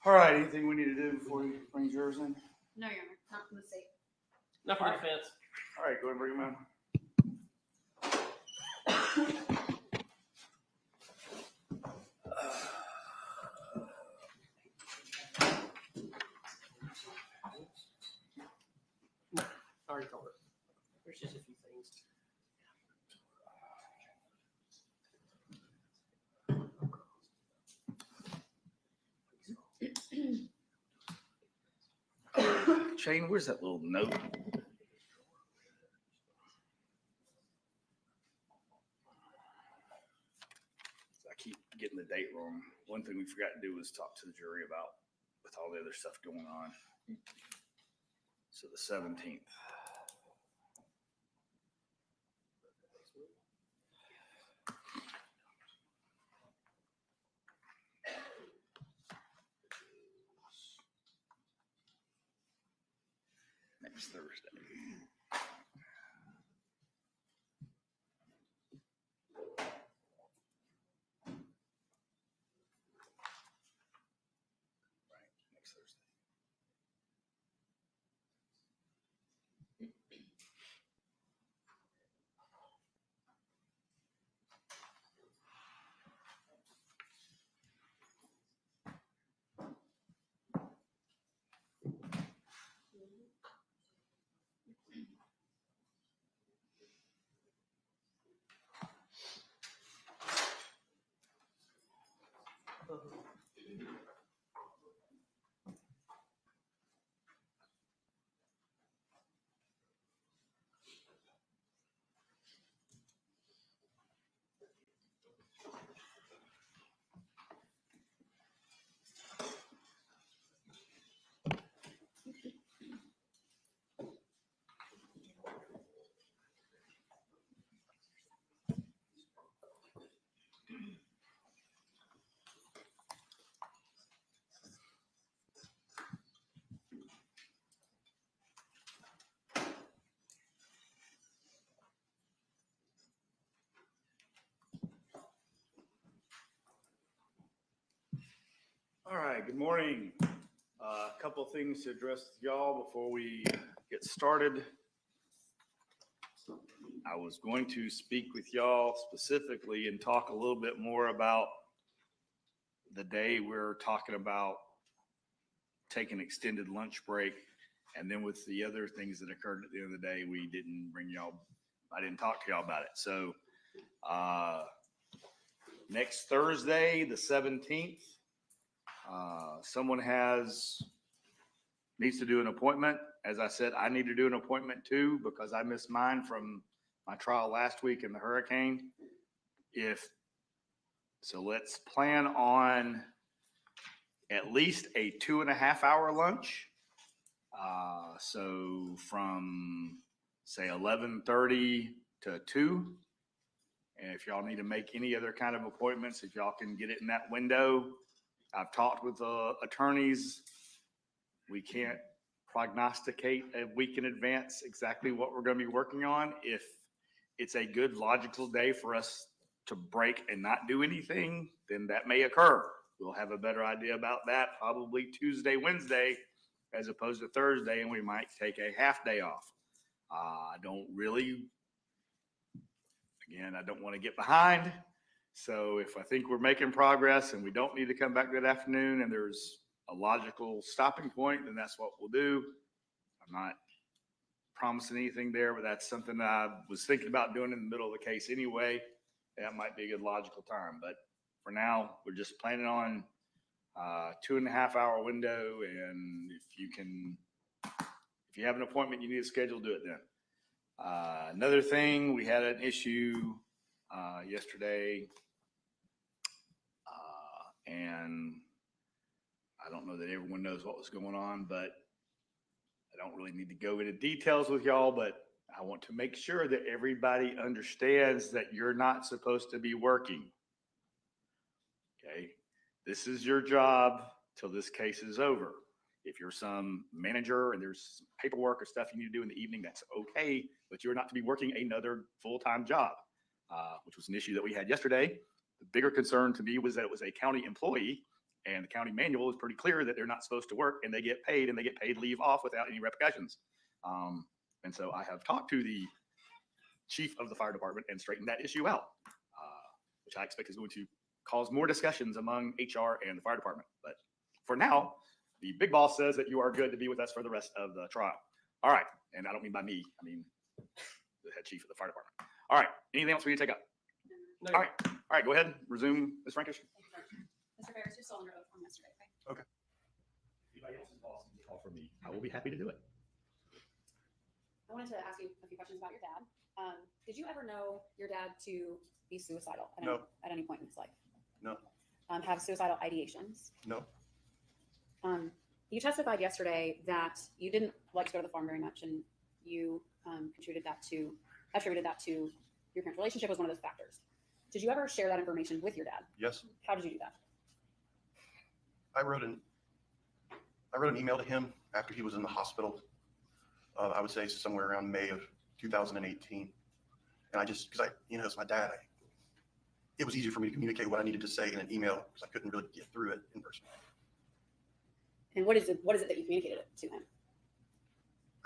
All right, anything we need to do before we bring jurors in? No, Your Honor, not from the state. Not for defense. All right, go ahead and bring them in. Already covered. There's just a few things. Shane, where's that little note? I keep getting the date wrong. One thing we forgot to do was talk to the jury about with all the other stuff going on. So the 17th. Next Thursday. Right, next Thursday. All right, good morning. A couple of things to address with y'all before we get started. I was going to speak with y'all specifically and talk a little bit more about the day we're talking about taking extended lunch break. And then with the other things that occurred at the end of the day, I didn't talk to y'all about it. So next Thursday, the 17th, someone needs to do an appointment. As I said, I need to do an appointment too because I missed mine from my trial last week in the hurricane. So let's plan on at least a 2.5 hour lunch. So from say 11:30 to 2. And if y'all need to make any other kind of appointments, if y'all can get it in that window. I've talked with the attorneys. We can't prognosticate a week in advance exactly what we're going to be working on. If it's a good logical day for us to break and not do anything, then that may occur. We'll have a better idea about that probably Tuesday, Wednesday, as opposed to Thursday, and we might take a half day off. I don't want to get behind. So if I think we're making progress and we don't need to come back that afternoon and there's a logical stopping point, then that's what we'll do. I'm not promising anything there, but that's something that I was thinking about doing in the middle of the case anyway. That might be a good logical time. But for now, we're just planning on 2.5 hour window. And if you have an appointment you need to schedule, do it then. Another thing, we had an issue yesterday. And I don't know that everyone knows what was going on, but I don't really need to go into details with y'all, but I want to make sure that everybody understands that you're not supposed to be working. Okay. This is your job till this case is over. If you're some manager and there's paperwork or stuff you need to do in the evening, that's okay, but you're not to be working another full-time job, which was an issue that we had yesterday. The bigger concern to me was that it was a county employee And the county manual is pretty clear that they're not supposed to work, and they get paid leave off without any repercussions. And so I have talked to the chief of the fire department and straightened that issue out, which I expect is going to cause more discussions among HR and the fire department. But for now, the big boss says that you are good to be with us for the rest of the trial. All right. And I don't mean by me, I mean the head chief of the fire department. All right. Anything else we need to take up? No. All right. All right. Go ahead. Resume, Ms. Frankish. Mr. Farris, you're still under oath from yesterday, okay? Okay. If anybody else is boss, call for me. I will be happy to do it. I wanted to ask you a few questions about your dad. Did you ever know your dad to be suicidal No. at any point in his life? No. Have suicidal ideations? No. You testified yesterday that you didn't like to go to the farm very much, and you attributed that to your parents' relationship was one of those factors. Did you ever share that information with your dad? Yes. How did you do that? I wrote an email to him after he was in the hospital. I would say somewhere around May of 2018. And I just, because it's my dad, it was easier for me to communicate what I needed to say in an email because I couldn't really get through it in person. And what is it that you communicated to him?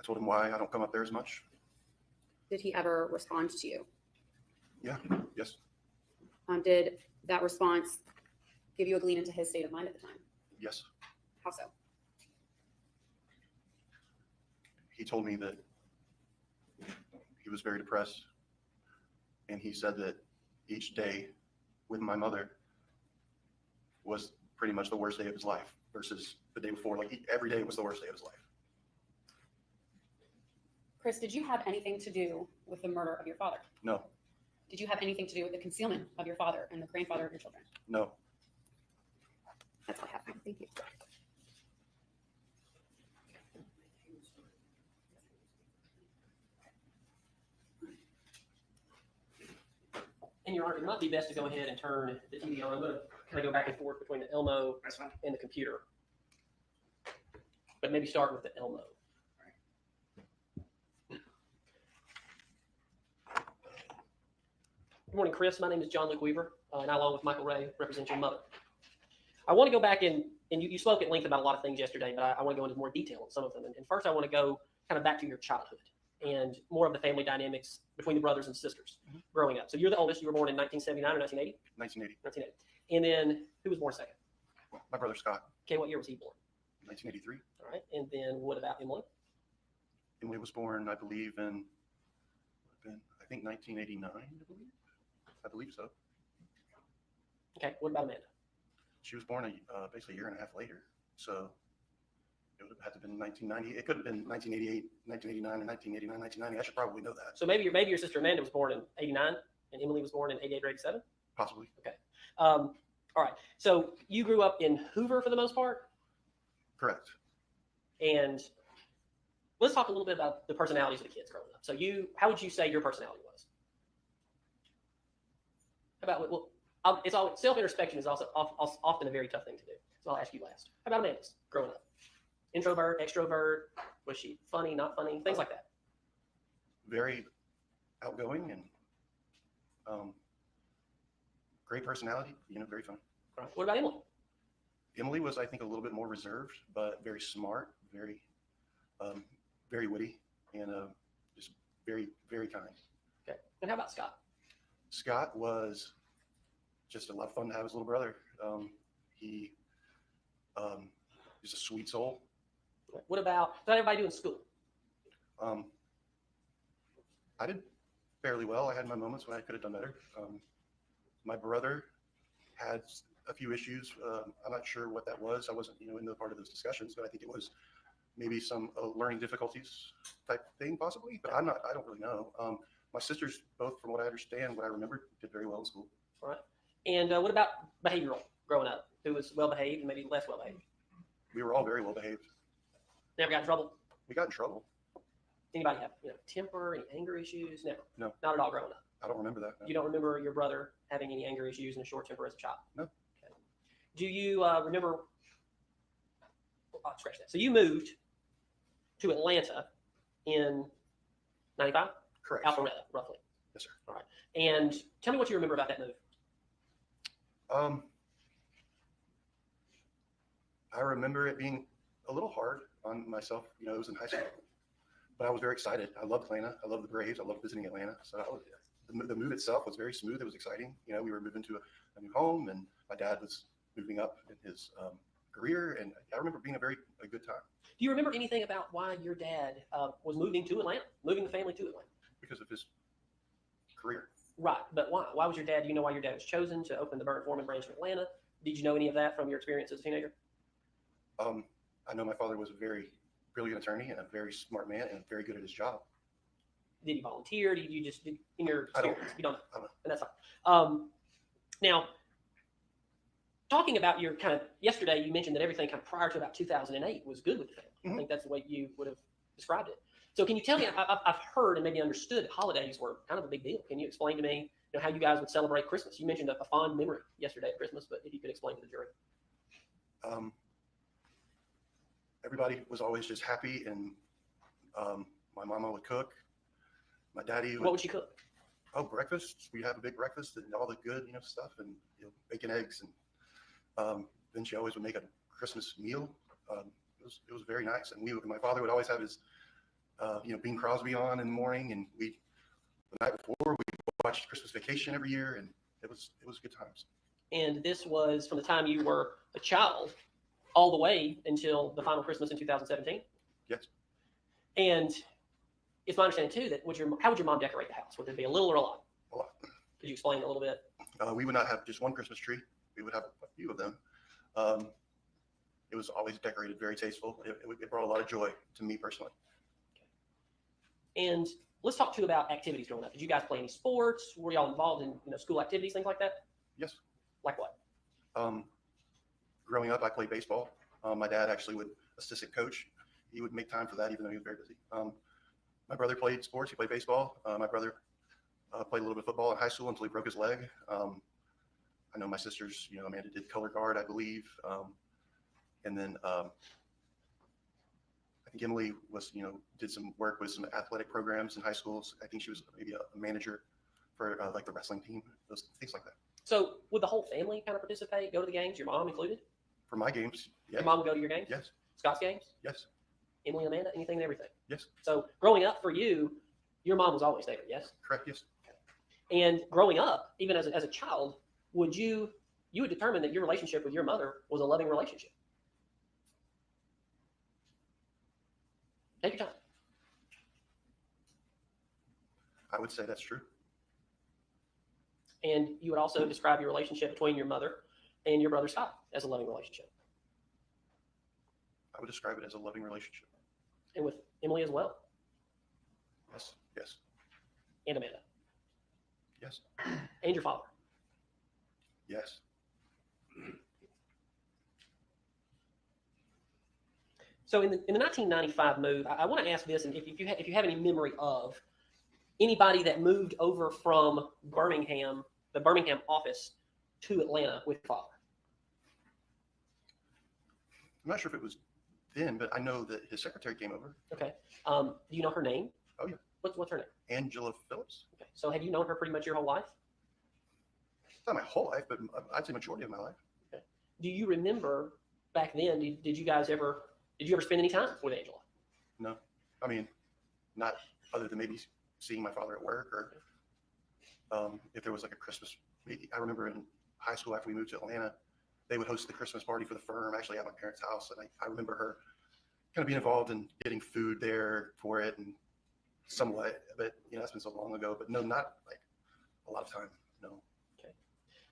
I told him why I don't come up there as much. Did he ever respond to you? Yeah. Yes. Did that response give you a glean into his state of mind at the time? Yes. How so? He told me that he was very depressed. And he said that each day with my mother was pretty much the worst day of his life versus the day before. Like every day was the worst day of his life. Chris, did you have anything to do with the murder of your father? No. Did you have anything to do with the concealment of your father and the grandfather of your children? No. That's all I have. Thank you. And Your Honor, it might be best to go ahead and turn the TV on. I'm going to kind of go back and forth between the Elmo That's fine. and the computer. But maybe start with the Elmo. Good morning, Chris. My name is John Luke Weaver, and I, along with Michael Ray, represent your mother. I want to go back and you spoke at length about a lot of things yesterday, but I want to go into more detail on some of them. And first, I want to go kind of back to your childhood and more of the family dynamics between the brothers and sisters growing up. So you're the oldest. You were born in 1979 or 1980? 1980. 1980. And then who was born second? My brother Scott. Okay, what year was he born? 1983. All right. And then what about Emily? Emily was born, I believe, in, I think, 1989, I believe so. Okay, what about Amanda? She was born basically a year and a half later. So it would have had to have been 1990. It could have been 1988, 1989, and 1989, 1990. I should probably know that. So maybe your sister Amanda was born in 89 and Emily was born in 88 or 87? Possibly. Okay. All right. So you grew up in Hoover for the most part? Correct. And let's talk a little bit about the personalities of the kids growing up. So how would you say your personality was? How about, it's always, self-introspection is also often a very tough thing to do. So I'll ask you last. How about Amanda's growing up? Introvert, extrovert? Was she funny, not funny? Things like that. Very outgoing and great personality, very fun. All right. What about Emily? Emily was, I think, a little bit more reserved, but very smart, very witty, and just very, very kind. Okay. And how about Scott? Scott was just a lot of fun to have his little brother. He is a sweet soul. What about, how did everybody do in school? I did fairly well. I had my moments when I could have done better. My brother had a few issues. I'm not sure what that was. I wasn't, in the part of those discussions, but I think it was maybe some learning difficulties type thing, possibly. But I don't really know. My sisters, both from what I understand, what I remember, did very well in school. All right. And what about behavioral growing up? Who was well behaved and maybe less well behaved? We were all very well behaved. Never got in trouble? We got in trouble. Anybody have temper, any anger issues? Never. No. Not at all growing up. I don't remember that. No. You don't remember your brother having any anger issues and a short temper as a child? No. Okay. Do you remember? I'll scratch that. So you moved to Atlanta in 95? Correct. Alpharetta, roughly. Yes, sir. All right. And tell me what you remember about that move. I remember it being a little hard on myself. You know, it was in high school, but I was very excited. I loved Atlanta. I loved the Braves. I loved visiting Atlanta. So the move itself was very smooth. It was exciting. You know, we were moving to a new home, and my dad was moving up in his career, and I remember being a good time. Do you remember anything about why your dad was moving to Atlanta, moving the family to Atlanta? Because of his career. Right, but why? Why was your dad? Do you know why your dad was chosen to open the Burnt Foreman branch in Atlanta? Did you know any of that from your experience as a teenager? I know my father was a very brilliant attorney and a very smart man and very good at his job. Did he volunteer? Did you just, in your experience? You don't know. I don't know. And that's fine. Now, talking about your kind of yesterday, you mentioned that everything kind of prior to about 2008 was good with the family. I think that's the way you would have described it. So can you tell me, I've heard and maybe understood that holidays were kind of a big deal. Can you explain to me, how you guys would celebrate Christmas? You mentioned a fond memory yesterday at Christmas, but if you could explain to the jury. Everybody was always just happy, and my mama would cook. My daddy would. What would she cook? Oh, breakfast. We have a big breakfast and all the good, stuff, and bacon, eggs, and then she always would make a Christmas meal. It was very nice, and my father would always have his, Bing Crosby on in the morning, and the night before we watched Christmas Vacation every year, and it was good times. And this was from the time you were a child all the way until the final Christmas in 2017? Yes. And it's my understanding too that how would your mom decorate the house? Would it be a little or a lot? A lot. Could you explain a little bit? We would not have just one Christmas tree. We would have a few of them. It was always decorated very tasteful. It brought a lot of joy to me personally. And let's talk too about activities growing up. Did you guys play any sports? Were y'all involved in school activities, things like that? Yes. Like what? Growing up, I played baseball. My dad actually would assistant coach. He would make time for that, even though he was very busy. My brother played sports. He played baseball. My brother played a little bit of football in high school until he broke his leg. I know my sisters, Amanda did color guard, I believe. And then I think Emily was, did some work with some athletic programs in high schools. I think she was maybe a manager for like the wrestling team, those things like that. So would the whole family kind of participate, go to the games, your mom included? For my games, yes. Your mom would go to your games? Yes. Scott's games? Yes. Emily, Amanda, anything and everything? Yes. So growing up for you, your mom was always there, yes? Correct. Yes. And growing up, even as a child, you would determine that your relationship with your mother was a loving relationship. Take your time. I would say that's true. And you would also describe your relationship between your mother and your brother Scott as a loving relationship. I would describe it as a loving relationship. And with Emily as well. Yes. Yes. And Amanda. Yes. And your father. Yes. So in the 1995 move, I want to ask this, and if you have any memory of anybody that moved over from Birmingham, the Birmingham office, to Atlanta with your father. I'm not sure if it was then, but I know that his secretary came over. Okay. Do you know her name? Oh yeah. What's her name? Angela Phillips. Okay. So have you known her pretty much your whole life? Not my whole life, but I'd say majority of my life. Okay. Do you remember back then? Did you ever spend any time with Angela? No, I mean, not other than maybe seeing my father at work, or if there was like a Christmas. I remember in high school after we moved to Atlanta, they would host the Christmas party for the firm actually at my parents' house, and I remember her kind of being involved in getting food there for it and somewhat, but it's been so long ago. But no, not like a lot of time. No. Okay.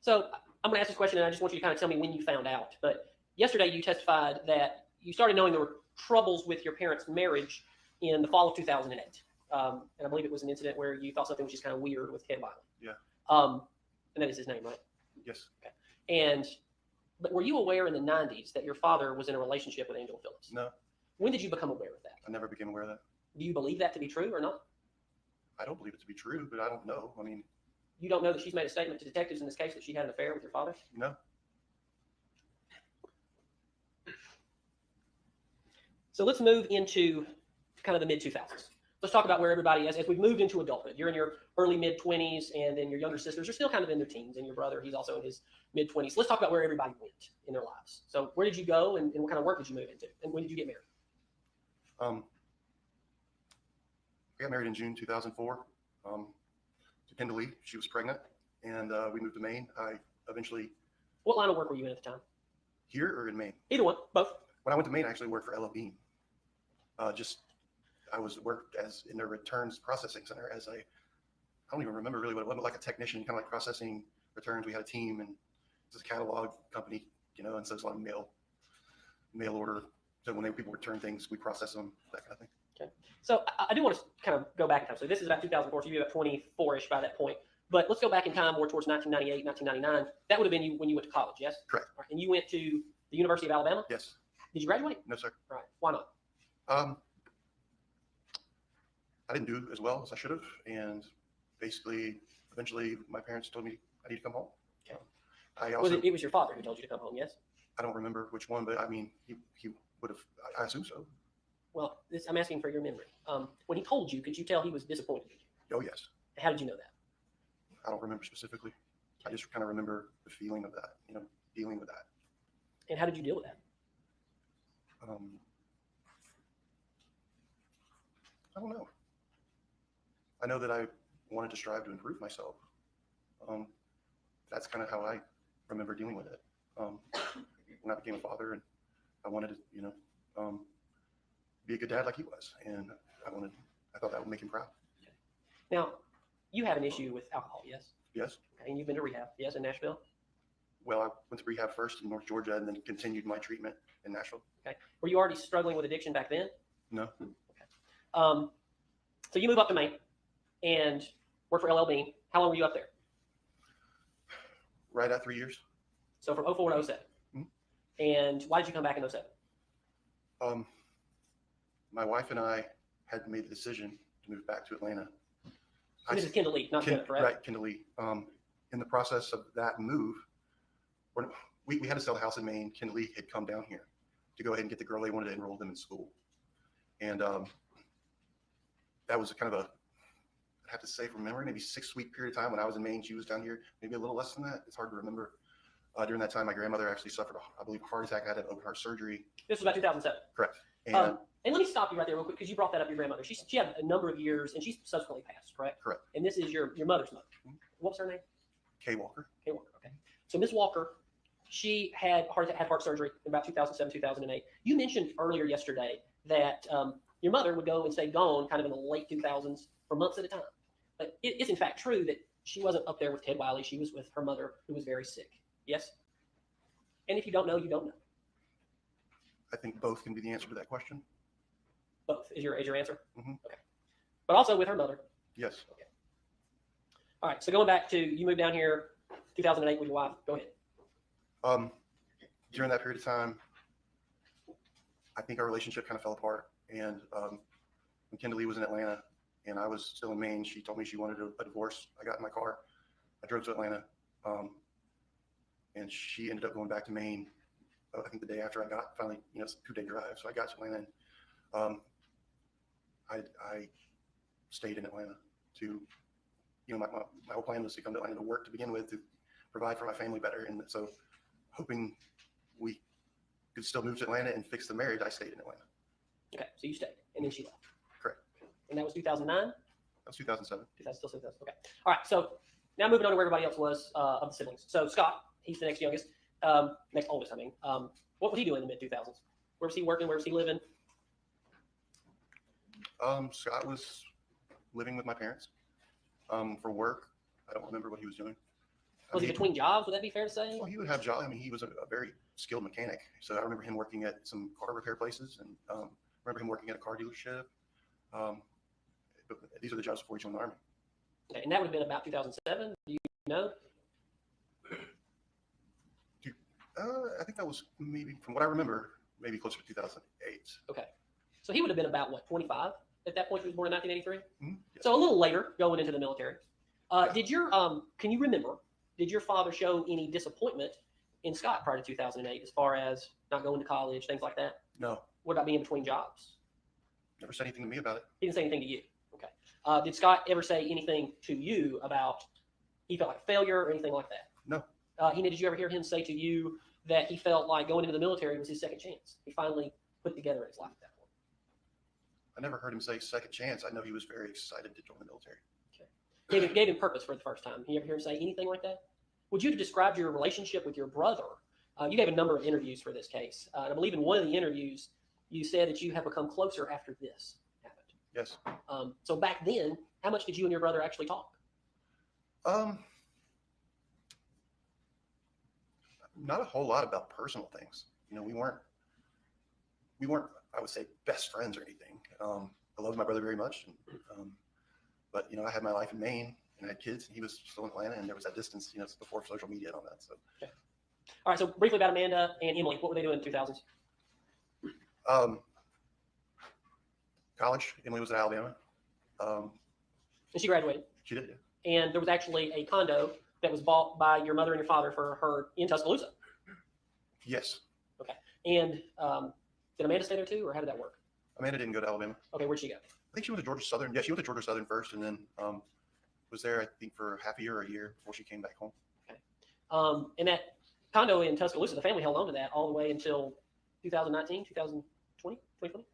So I'm going to ask this question, and I just want you to kind of tell me when you found out. But yesterday you testified that you started knowing there were troubles with your parents' marriage in the fall of 2008. And I believe it was an incident where you thought something was just kind of weird with Ted Wiley. Yeah. And that is his name, right? Yes. Okay. But were you aware in the 90s that your father was in a relationship with Angela Phillips? No. When did you become aware of that? I never became aware of that. Do you believe that to be true or not? I don't believe it to be true, but I don't know. I mean, you don't know that she's made a statement to detectives in this case that she had an affair with your father? No. So let's move into kind of the mid 2000s. let's talk about where everybody is as we've moved into adulthood. You're in your early mid-20s, and then your younger sisters are still kind of in their teens, and your brother, he's also in his mid-20s. Let's talk about where everybody went in their lives. So where did you go, and what kind of work did you move into, and when did you get married? I got married in June 2004 to Kendall Lee. She was pregnant, and we moved to Maine. I eventually. What line of work were you in at the time? Here or in Maine? Either one, both. When I went to Maine, I actually worked for LL Bean. I worked as in their returns processing center as I don't even remember really what it was, but like a technician, kind of like processing returns. We had a team, and it's a catalog company, and so it's a lot of mail order. So when people return things, we process them, that kind of thing. Okay. So I do want to kind of go back in time. So this is about 2004, so you'd be about 24-ish by that point. But let's go back in time more towards 1998, 1999. That would have been you when you went to college, yes? Correct. Right. And you went to the University of Alabama? Yes. Did you graduate? No, sir. Right. Why not? I didn't do as well as I should have, and basically, eventually, my parents told me I need to come home. Okay. I also, it was your father who told you to come home, yes? I don't remember which one, but I mean, he would have. I assume so. Well, I'm asking for your memory. When he told you, could you tell he was disappointed in you? Oh yes. How did you know that? I don't remember specifically. I just kind of remember the feeling of that, dealing with that. And how did you deal with that? I don't know. I know that I wanted to strive to improve myself. That's kind of how I remember dealing with it. When I became a father, and I wanted to, be a good dad like he was, and I thought that would make him proud. Okay. Now, you have an issue with alcohol, yes? Yes. Okay. And you've been to rehab, yes, in Nashville? Well, I went to rehab first in North Georgia, and then continued my treatment in Nashville. Okay. Were you already struggling with addiction back then? No. Okay. So you move up to Maine and work for LL Bean. How long were you up there? Right at 3 years. So from 04 to 07. Mm-hmm. And why did you come back in 07? My wife and I had made the decision to move back to Atlanta. And this is Kendall Lee, not Kendall, correct? Right, Kendall Lee. In the process of that move, we had to sell the house in Maine. Kendall Lee had come down here to go ahead and get the girl they wanted to enroll them in school. And that was kind of I'd have to say from memory, maybe 6-week period of time when I was in Maine. She was down here, maybe a little less than that. It's hard to remember. During that time, my grandmother actually suffered, I believe, a heart attack. I had open heart surgery. This was about 2007. Correct. And let me stop you right there real quick because you brought that up, your grandmother. She had a number of years, and she's subsequently passed, correct? Correct. And this is your mother's mother. What was her name? Kay Walker. Kay Walker, okay. So Miss Walker, she had heart surgery in about 2007, 2008. You mentioned earlier yesterday that your mother would go and stay gone kind of in the late 2000s for months at a time. But it is in fact true that she wasn't up there with Ted Wiley. She was with her mother who was very sick. Yes? And if you don't know, you don't know. I think both can be the answer to that question. Both is your answer? Mm-hmm. Okay. But also with her mother. Yes. Okay. All right. So going back to you moved down here 2008 with your wife. Go ahead. During that period of time, I think our relationship kind of fell apart. And when Kendall Lee was in Atlanta and I was still in Maine, she told me she wanted a divorce. I got in my car. I drove to Atlanta. And she ended up going back to Maine. I think the day after I got finally, it's a 2-day drive. So I got to Atlanta. And, I stayed in Atlanta to, my whole plan was to come to Atlanta to work to begin with, to provide for my family better. And so hoping we could still move to Atlanta and fix the marriage, I stayed in Atlanta. Okay. So you stayed and then she left. Correct. And that was 2009? That was 2007. 2007. Okay. All right. So now moving on to where everybody else was of the siblings. So Scott, he's the next youngest, next oldest, I mean. What was he doing in the mid-2000s? Where was he working? Where was he living? Scott was living with my parents for work. I don't remember what he was doing. Was he between jobs? Would that be fair to say? Well, he would have jobs. I mean, he was a very skilled mechanic. So I remember him working at some car repair places, and remember him working at a car dealership. But these are the jobs before he joined the Army. Okay, and that would have been about 2007. Do you know? I think that was maybe, from what I remember, maybe closer to 2008. Okay. So he would have been about, what, 25 at that point? He was born in 1983? Mm-hmm. Yes. So a little later, going into the military. Yeah. Can you remember, did your father show any disappointment in Scott prior to 2008 as far as not going to college, things like that? No. What about being between jobs? Never said anything to me about it. He didn't say anything to you. Okay. Did Scott ever say anything to you about he felt like a failure or anything like that? No. Did you ever hear him say to you that he felt like going into the military was his second chance? He finally put together in his life at that point. I never heard him say second chance. I know he was very excited to join the military. Okay. Gave him purpose for the first time. You ever hear him say anything like that? Would you have described your relationship with your brother? You gave a number of interviews for this case. And I believe in one of the interviews, you said that you have become closer after this happened. Yes. So back then, how much did you and your brother actually talk? Not a whole lot about personal things. You know, we weren't, I would say, best friends or anything. I loved my brother very much. But, you know, I had my life in Maine and I had kids and he was still in Atlanta and there was that distance, you know, it's before social media and all that. So, okay. All right. So briefly about Amanda and Emily, what were they doing in the 2000s? College, Emily was at Alabama. And she graduated. She did, yeah. And there was actually a condo that was bought by your mother and your father for her in Tuscaloosa. Yes. Okay. And did Amanda stay there too, or how did that work? Amanda didn't go to Alabama. Okay, where'd she go? I think she went to Georgia Southern. Yeah, she went to Georgia Southern first and then was there, I think, for half a year or a year before she came back home. Okay. And that condo in Tuscaloosa, the family held on to that all the way until 2019, 2020, 2020?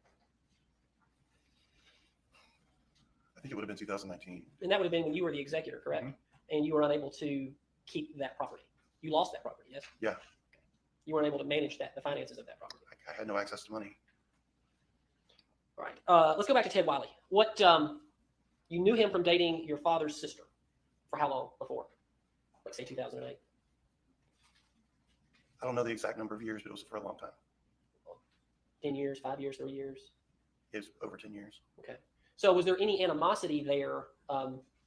I think it would have been 2019. And that would have been when you were the executor, correct? Mm-hmm. And you were unable to keep that property. You lost that property, yes? Yeah. Okay. You weren't able to manage the finances of that property. I had no access to money. All right. Let's go back to Ted Wiley. What you knew him from dating your father's sister for how long before? Like say 2008. I don't know the exact number of years, but it was for a long time. 10 years, 5 years, 3 years. It was over 10 years. Okay. So was there any animosity there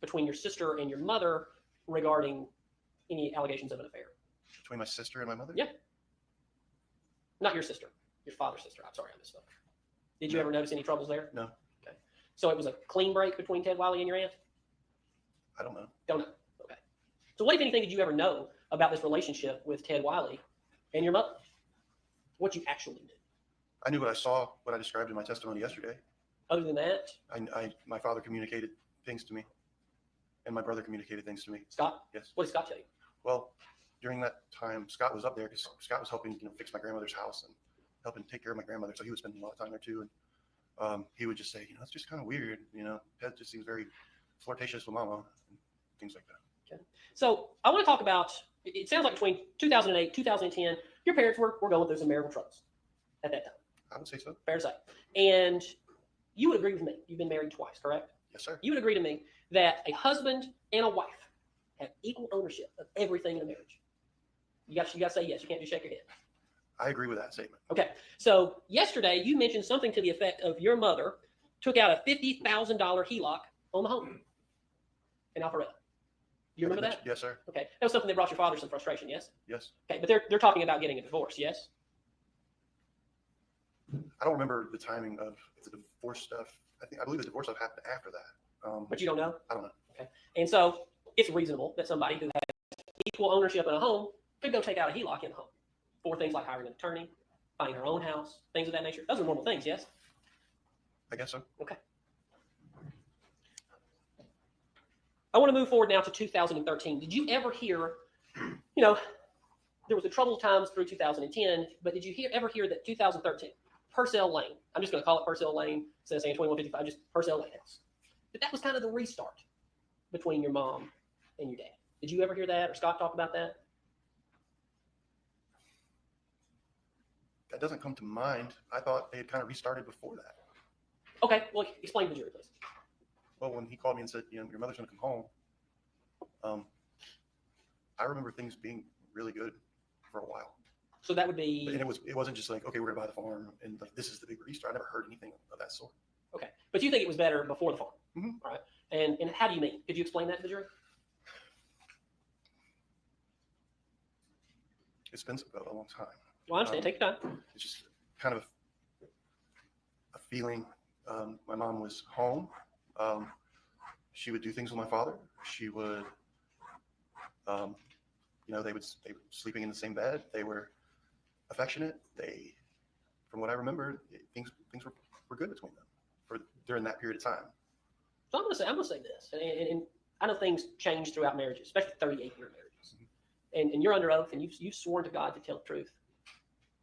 between your sister and your mother regarding any allegations of an affair? Between my sister and my mother? Yeah. Not your sister, your father's sister. I'm sorry, I missed up. Did you ever notice any troubles there? No. Okay. So it was a clean break between Ted Wiley and your aunt? I don't know. Don't know. Okay. So what, if anything, did you ever know about this relationship with Ted Wiley and your mother? What you actually knew? I knew what I saw, what I described in my testimony yesterday. Other than that, My father communicated things to me, and my brother communicated things to me. Scott? Yes. What did Scott tell you? Well, during that time, Scott was up there because Scott was helping, fix my grandmother's house and helping take care of my grandmother. So he was spending a lot of time there too. And he would just say, it's just kind of weird. Ted just seems very flirtatious with mama and things like that. Okay. So I want to talk about, it sounds like between 2008, 2010, your parents were going through some marital troubles at that time. I would say so. Fair to say. And you would agree with me. You've been married twice, correct? Yes, sir. You would agree to me that a husband and a wife have equal ownership of everything in a marriage. You got to say yes. You can't just shake your head. I agree with that statement. Okay. So yesterday you mentioned something to the effect of your mother took out a $50,000 HELOC on the home in Alpharetta. Do you remember that? Yes, sir. Okay. That was something that brought your father some frustration, yes? Yes. Okay. But they're talking about getting a divorce, yes? I don't remember the timing of the divorce stuff. I believe the divorce stuff happened after that. But you don't know? I don't know. Okay. And so it's reasonable that somebody who has equal ownership in a home could go take out a HELOC in a home for things like hiring an attorney, buying her own house, things of that nature. Those are normal things, yes? I guess so. Okay. I want to move forward now to 2013. Did you ever hear, there was the troubled times through 2010, but did you ever hear that 2013, Purcell Lane, I'm just going to call it Purcell Lane instead of saying 2155, just Purcell Lane House, that was kind of the restart between your mom and your dad. Did you ever hear that or Scott talk about that? That doesn't come to mind. I thought they had kind of restarted before that. Okay, well, explain to the jury, please. Well, when he called me and said, your mother's going to come home, I remember things being really good for a while. So that would be... And it wasn't just like, okay, we're going to buy the farm and this is the big restart. I never heard anything of that sort. Okay, but you think it was better before the farm? Mm-hmm. All right. And how do you mean? Could you explain that to the jury? It's been a long time. Well, I understand. Take your time. It's just kind of a feeling. My mom was home. She would do things with my father. She would, they were sleeping in the same bed. They were affectionate. From what I remember, things were good between them during that period of time. So I'm gonna say this, and I know things change throughout marriages, especially 38-year marriages. And you're under oath, and you've sworn to God to tell the truth.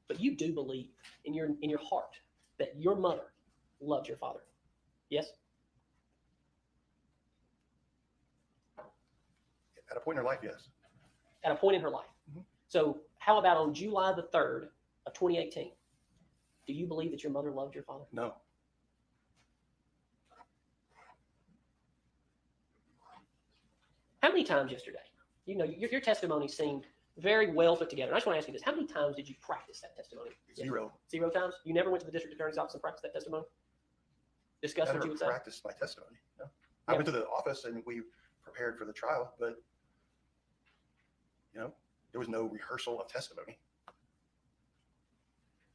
But you do believe in your heart that your mother loved your father. Yes? At a point in her life, yes. At a point in her life. Mhm. So how about on July the 3rd of 2018? Do you believe that your mother loved your father? No. How many times yesterday? You know, your testimony seemed very well put together. And I just want to ask you this. How many times did you practice that testimony? Zero. 0 times? You never went to the district attorney's office and practiced that testimony? Discuss what Never you would say? practiced my testimony. No. I went to the office and we prepared for the trial, but there was no rehearsal of testimony.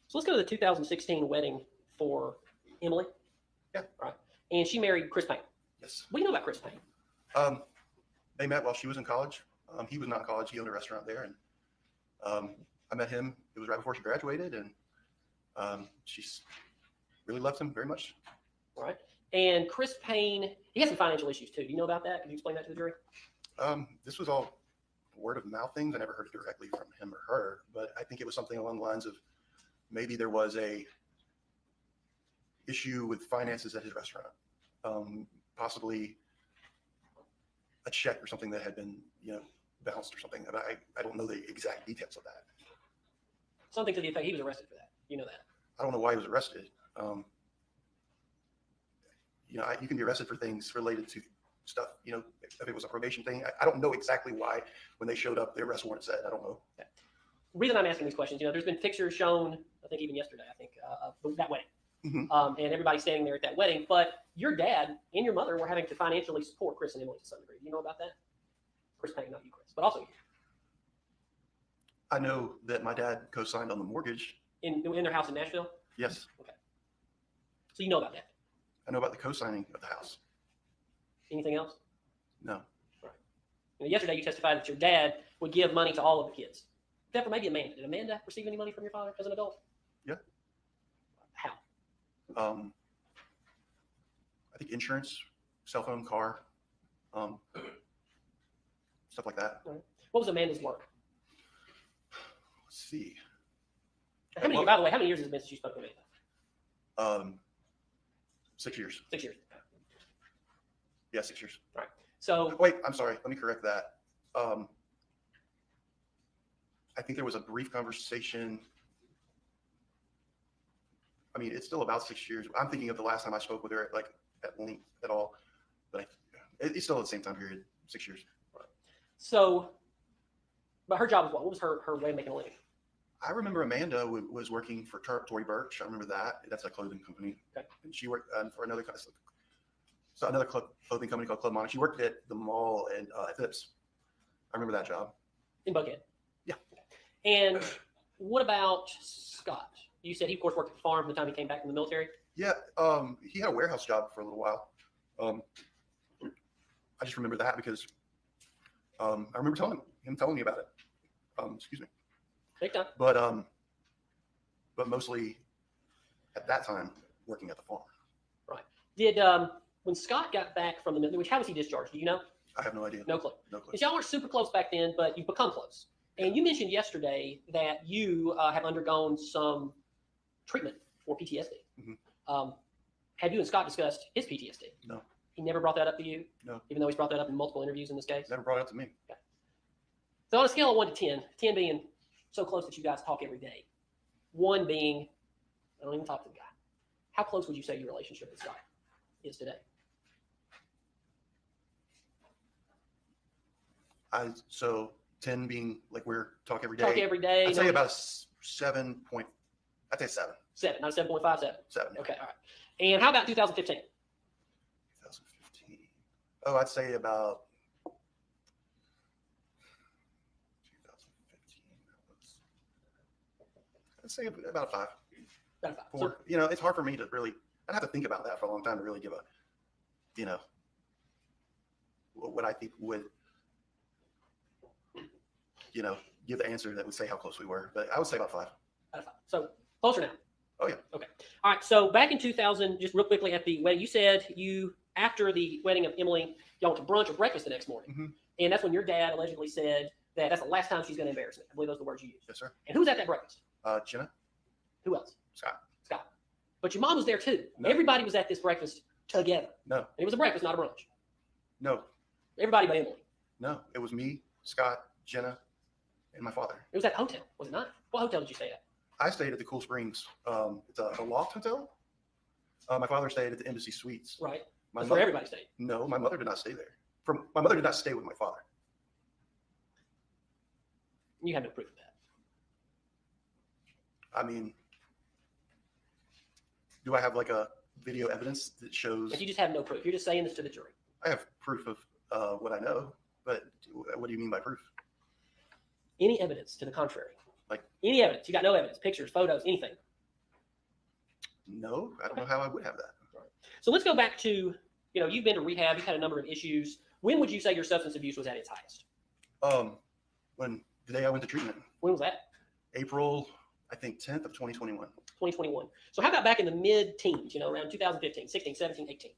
So let's go to the 2016 wedding for Emily. Yeah. Right. And she married Chris Payne. Yes. What do you know about Chris Payne? They met while she was in college. He was not in college. He owned a restaurant there. And I met him. It was right before she graduated. And she really loved him very much. All right. And Chris Payne, he has some financial issues too. Do you know about that? Can you explain that to the jury? This was all word of mouth things. I never heard it directly from him or her, but I think it was something along the lines of maybe there was a issue with finances at his restaurant, possibly a check or something that had been, bounced or something. I don't know the exact details of that. Something to the effect he was arrested for that. You know that. I don't know why he was arrested. You can be arrested for things related to stuff, if it was a probation thing. I don't know exactly why when they showed up, the arrest warrant said, I don't know. Okay. The reason I'm asking these questions, there's been pictures shown, I think even yesterday, of that wedding. Mhm. And everybody standing there at that wedding. But your dad and your mother were having to financially support Chris and Emily to some degree. Do you know about that? Chris Payne, not you, Chris, but also you. I know that my dad co-signed on the mortgage. In their house in Nashville? Yes. So you know about that. I know about the co-signing of the house. Anything else? No. Yesterday you testified that your dad would give money to all of the kids. Except for maybe Amanda. Did Amanda receive any money from your father as an adult? Yeah. How? I think insurance, cell phone, car, stuff like that. What was Amanda's work? Let's see. By the way, how many years has it been since you spoke to Amanda? 6 years. 6 years. Yeah, 6 years. So Wait, I'm sorry. Let me correct that. I think there was a brief conversation. I mean, it's still about 6 years. I'm thinking of the last time I spoke with her, at length at all. But it's still at the same time period, 6 years. But her job was what? What was her way of making a living? I remember Amanda was working for Tory Burch. I remember that. That's a clothing company. Okay. And she worked for another clothing company called Club Monarch. She worked at the mall and at Phipps. I remember that job. In Buckhead? Yeah. And what about Scott? You said he, of course, worked at the farm from the time he came back from the military. Yeah, he had a warehouse job for a little while. I just remember that because I remember telling me about it. Excuse me. Big time. But mostly at that time working at the farm. Right. Did when Scott got back from the military, how was he discharged? Do you know? I have no idea. No clue. No clue. Because y'all weren't super close back then, but you've become close. And you mentioned yesterday that you have undergone some treatment for PTSD. Mhm. Have you and Scott discussed his PTSD? No. He never brought that up to you? No. Even though he's brought that up in multiple interviews in this case? Never brought it up to me. Okay. So on a scale of 1 to 10, 10 being so close that you guys talk every day, 1 being, I don't even talk to the guy. How close would you say your relationship with Scott is today? So 10 being like we're talk every day. Talk every day. I'd say about a 7 point. I'd say 7. 7, not a 7.57. 7. Okay, all right. And how about 2015? 2015. Oh, I'd say about 2015. I'd say about a 5. About a 5. 4. It's hard for me to really. I'd have to think about that for a long time to really give a, what I think would, give the answer that would say how close we were. But I would say about 5. Out of 5. So closer now. Oh yeah. Okay. All right. So back in 2000, just real quickly at the wedding, you said after the wedding of Emily, y'all went to brunch or breakfast the next morning. Mm-hmm. And that's when your dad allegedly said that that's the last time she's going to embarrass me. I believe those are the words you used. Yes, sir. And who was at that breakfast? Jenna, Who else? Scott. Scott. But your mom was there too. No. Everybody was at this breakfast together. No. And it was a breakfast, not a brunch. No. Everybody but Emily. No. It was me, Scott, Jenna, and my father. It was at the hotel, was it not? What hotel did you stay at? I stayed at the Cool Springs. It's a loft hotel. My father stayed at the Embassy Suites. Right. My That's where mother, everybody stayed. no, my mother did not stay there. My mother did not stay with my father. You have no proof of that. I mean, do I have like a video evidence that shows? But you just have no proof. You're just saying this to the jury. I have proof of what I know, but what do you mean by proof? Any evidence to the contrary? Like any evidence? You got no evidence, pictures, photos, anything. No, I don't know how I would have that. So let's go back to, you've been to rehab, you've had a number of issues. When would you say your substance abuse was at its highest? When the day I went to treatment, When was that? April, I think 10th of 2021. 2021. So how about back in the mid-teens, around 2015, 16, 17, 18?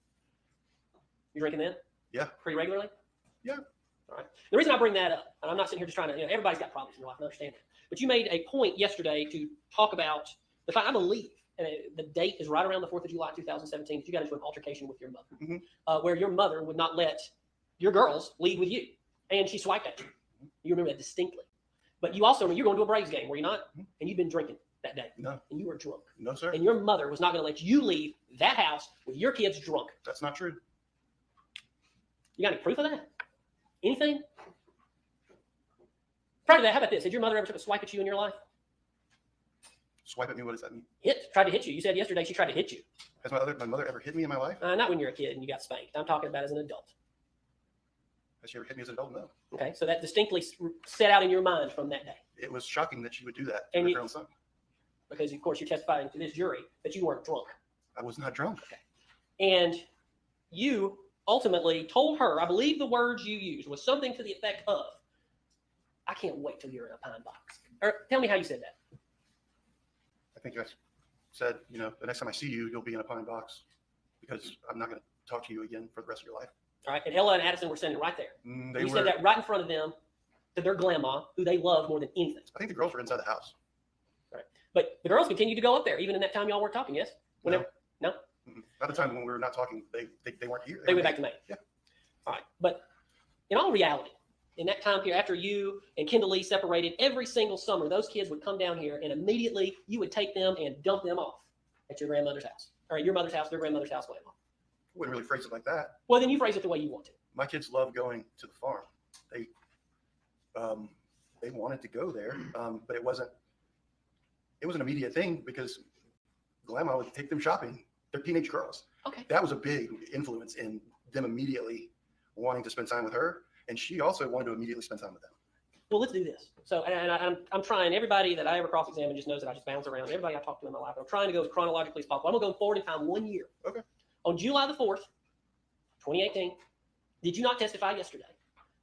You drinking then? Yeah. Pretty regularly? Yeah. All right. The reason I bring that up, and I'm not sitting here just trying to, everybody's got problems in their life, I understand that. But you made a point yesterday to talk about the fact, I believe, and the date is right around the 4th of July, 2017, that you got into an altercation with your mother, where your mother would not let your girls leave with you. And she swiped at you. You remember that distinctly. But you also, you're going to a Braves game, were you not? And you'd been drinking that day. No. And you were drunk. No, sir. And your mother was not going to let you leave that house with your kids drunk. That's not true. You got any proof of that? Anything? Prior to that, how about this? Did your mother ever try to swipe at you in your life? Swipe at me, what does that mean? Tried to hit you. You said yesterday she tried to hit you. Has my mother ever hit me in my life? Not when you're a kid and you got spanked. I'm talking about as an adult. Has she ever hit me as an adult? No. Okay, so that distinctly set out in your mind from that day. It was shocking that she would do that to And her own son. Because, of course, you're testifying to this jury that you weren't drunk. I was not drunk. Okay. And you ultimately told her, I believe the words you used was something to the effect of, I can't wait till you're in a pine box. Or tell me how you said that. I think I said, the next time I see you, you'll be in a pine box because I'm not going to talk to you again for the rest of your life. All right. And Ella and Addison were standing right there. They You were, said that right in front of them to their grandma, who they love more than anything. I think the girls were inside the house. Right. But the girls continued to go up there, even in that time y'all weren't talking, yes? Whenever, no? At the time when we were not talking, they weren't here. They went back to Maine. Yeah. All right. But in all reality, in that time period, after you and Kendall Lee separated, every single summer, those kids would come down here and immediately you would take them and dump them off at your grandmother's house. Or at your mother's house, their grandmother's house, whatever. I wouldn't really phrase it like that. Well, then you phrase it the way you want to. My kids love going to the farm. They wanted to go there, but it was an immediate thing because grandma would take them shopping. They're teenage girls. Okay. That was a big influence in them immediately wanting to spend time with her. And she also wanted to immediately spend time with them. Well, let's do this. So, and I'm trying, everybody that I ever cross-examine just knows that I just bounce around. Everybody I talk to in my life, I'm trying to go as chronologically as possible. I'm going to go forward in time 1 year. Okay. On July the 4th, 2018, did you not testify yesterday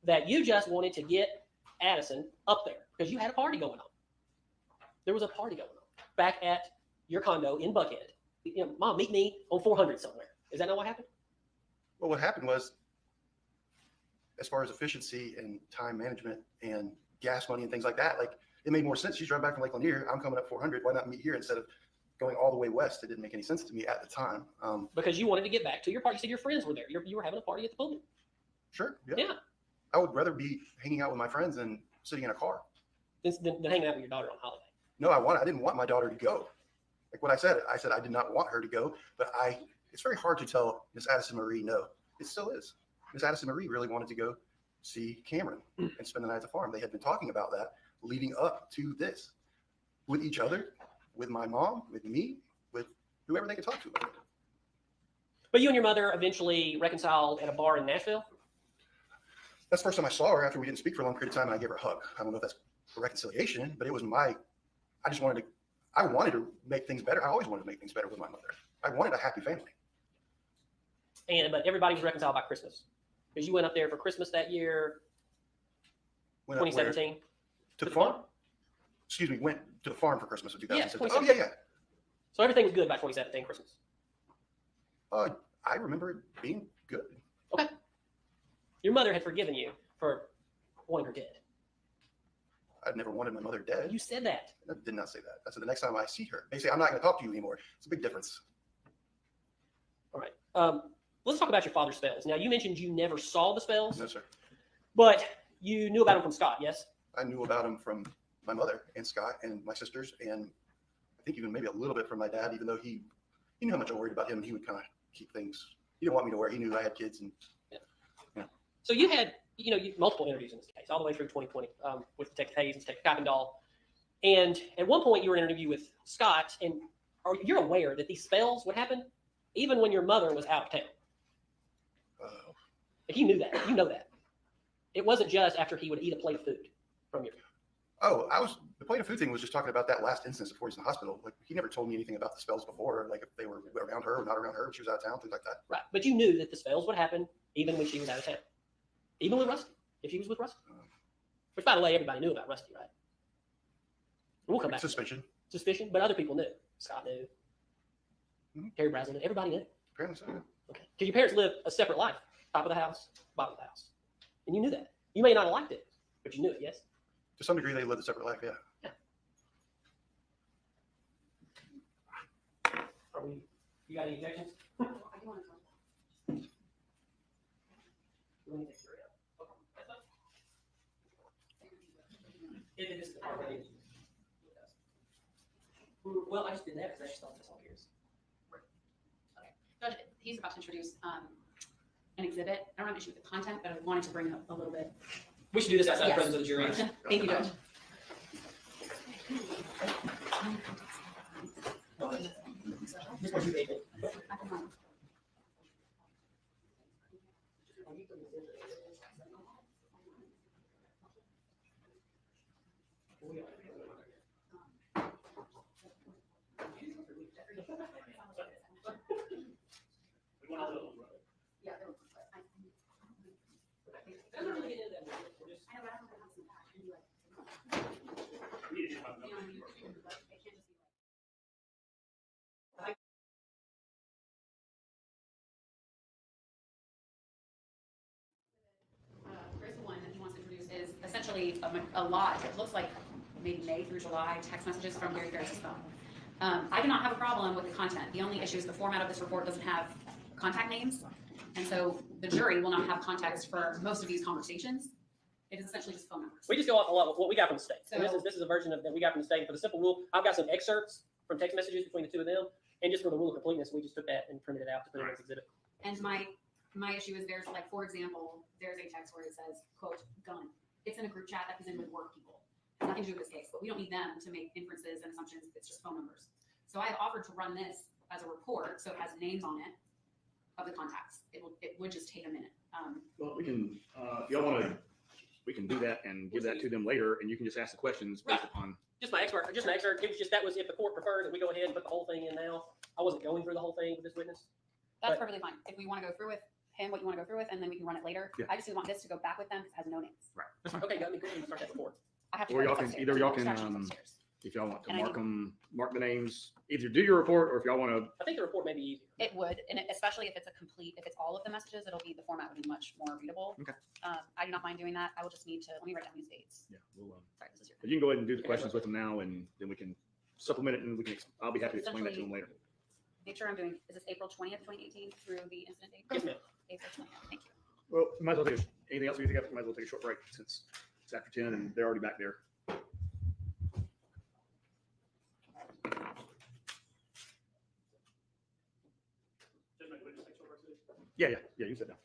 that you just wanted to get Addison up there because you had a party going on? There was a party going on back at your condo in Buckhead. Mom, meet me on 400 somewhere. Is that not what happened? Well, what happened was, as far as efficiency and time management and gas money and things like that, it made more sense. She's driving back from Lake Lanier. I'm coming up 400. Why not meet here instead of going all the way west? It didn't make any sense to me at the time. Because you wanted to get back to your party. You said your friends were there. You were having a party at the pulpit. Sure. Yeah. I would rather be hanging out with my friends than sitting in a car. Than hanging out with your daughter on holiday. No, I didn't want my daughter to go. Like what I said I did not want her to go, but it's very hard to tell Miss Addison Marie no. It still is. Miss Addison Marie really wanted to go see Cameron and spend the night at the farm. They had been talking about that leading up to this with each other, with my mom, with me, with whoever they could talk to. But you and your mother eventually reconciled at a bar in Nashville? That's the first time I saw her after we didn't speak for a long period of time and I gave her a hug. I don't know if that's a reconciliation, but it was I wanted to make things better. I always wanted to make things better with my mother. I wanted a happy family. But everybody was reconciled by Christmas. Because you went up there for Christmas that year, Went up 2017. where? To the farm? Excuse me, went to the farm for Christmas of 2017. Yes, Oh, yeah. So everything was good by 2017 Christmas. I remember it being good. Okay. Your mother had forgiven you for wanting her dead. I'd never wanted my mother dead. You said that. I did not say that. I said the next time I see her. Basically, I'm not going to talk to you anymore. It's a big difference. All right. Let's talk about your father's spells. Now, you mentioned you never saw the spells, No, sir. but you knew about them from Scott, yes? I knew about him from my mother and Scott and my sisters, and I think even maybe a little bit from my dad, even though he knew how much I worried about him. He would kind of keep things. He didn't want me to worry. He knew I had kids. And So you had, multiple interviews in this case, all the way through 2020 with Detective Hayes and Detective Kuykendall. And at one point, you were in an interview with Scott, and you're aware that these spells would happen even when your mother was out of town. Like, you knew that. You know that. It wasn't just after he would eat a plate of food from you. The plate of food thing was just talking about that last instance before he's in the hospital. Like, he never told me anything about the spells before, like if they were around her or not around her when she was out of town, things like that. Right. But you knew that the spells would happen even when she was out of town. Even with Rusty, if she was with Rusty. Which, by the way, everybody knew about Rusty, right? We'll come back. Suspicion. Suspicion, but other people knew. Scott knew. Mm-hmm. Terry Brazel knew. Everybody knew. Apparently so. Yeah. Okay. Because your parents lived a separate life. Top of the house, bottom of the house. And you knew that. You may not have liked it, but you knew it, yes? To some degree, they lived a separate life. Yeah. You got any objections? I do want to talk. Let me take your It is the part that is. Well, I just did that because I just thought this all yours. Judge, he's about to introduce an exhibit. I don't have an issue with the content, but I wanted to bring it up a little bit. We should do this outside the Yes. presence of the jury. Thank you, Judge. This one you gave me. First one that he wants to introduce is essentially a lot. It looks like maybe May through July text messages from Gary Farris's phone. I do not have a problem with the content. The only issue is the format of this report doesn't have contact names. And so the jury will not have context for most of these conversations. It is essentially just phone numbers. We just go off a lot of what we got from the state. And So- this is a version of that we got from the state. For the simple rule, I've got some excerpts from text messages between the two of them. And just for the rule of completeness, we just took that and printed it out to put it in this exhibit. And my issue is there's like, for example, there's a text where it says, quote, gun. It's in a group chat that he's in with work people. It's nothing to do with this case, but we don't need them to make inferences and assumptions. It's just phone numbers. So I have offered to run this as a report, so it has names on it of the contacts. It would just take a minute. Well, we can, if y'all want to, we can do that and give that to them later, and you can just ask the questions based upon. Just my excerpt. It was just, that was if the court preferred that we go ahead and put the whole thing in now. I wasn't going through the whole thing with this witness. That's But- perfectly fine. If we want to go through with him, what you want to go through with, and then we can run it later. Yeah. I just didn't want this to go back with them because it has no names. Right. That's fine. Okay, got me. Go ahead and start that report. I have to Or go y'all can, upstairs. either y'all can, Instructions upstairs. if y'all want to And I mark the names, either do your report, or if y'all want to, I think the report may be easier. It would, and especially if it's if it's all of the messages, the format would be much more readable. Okay. I do not mind doing that. I will just need to, let me write down these dates. yeah, we'll, Sorry, this is your. but you can go ahead and do the questions with them now, and then we can supplement it, and we can, I'll be happy to explain that to them later. Make sure I'm doing, is this April 20th, 2018 through the incident date? Yes, ma'am. April 20th, thank you. Well, might as well take, anything else we need to get, might as well take a short break since it's after 10 and they're already back there. Yeah, you sit down.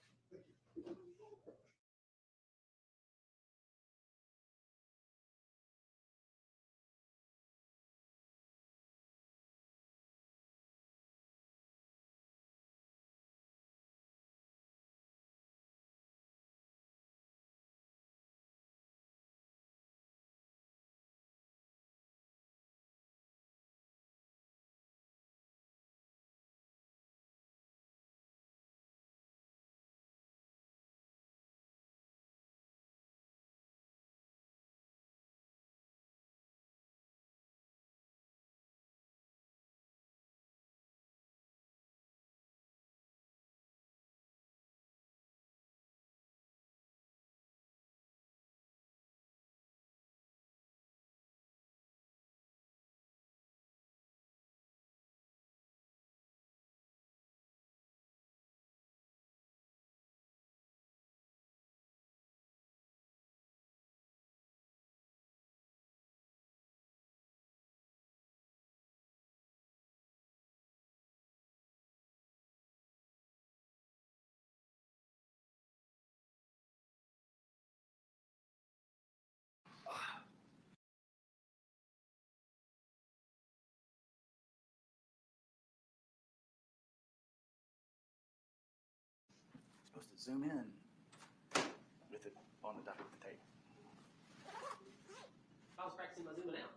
zoom in with it on the top of the tape. I was practicing my zooming out.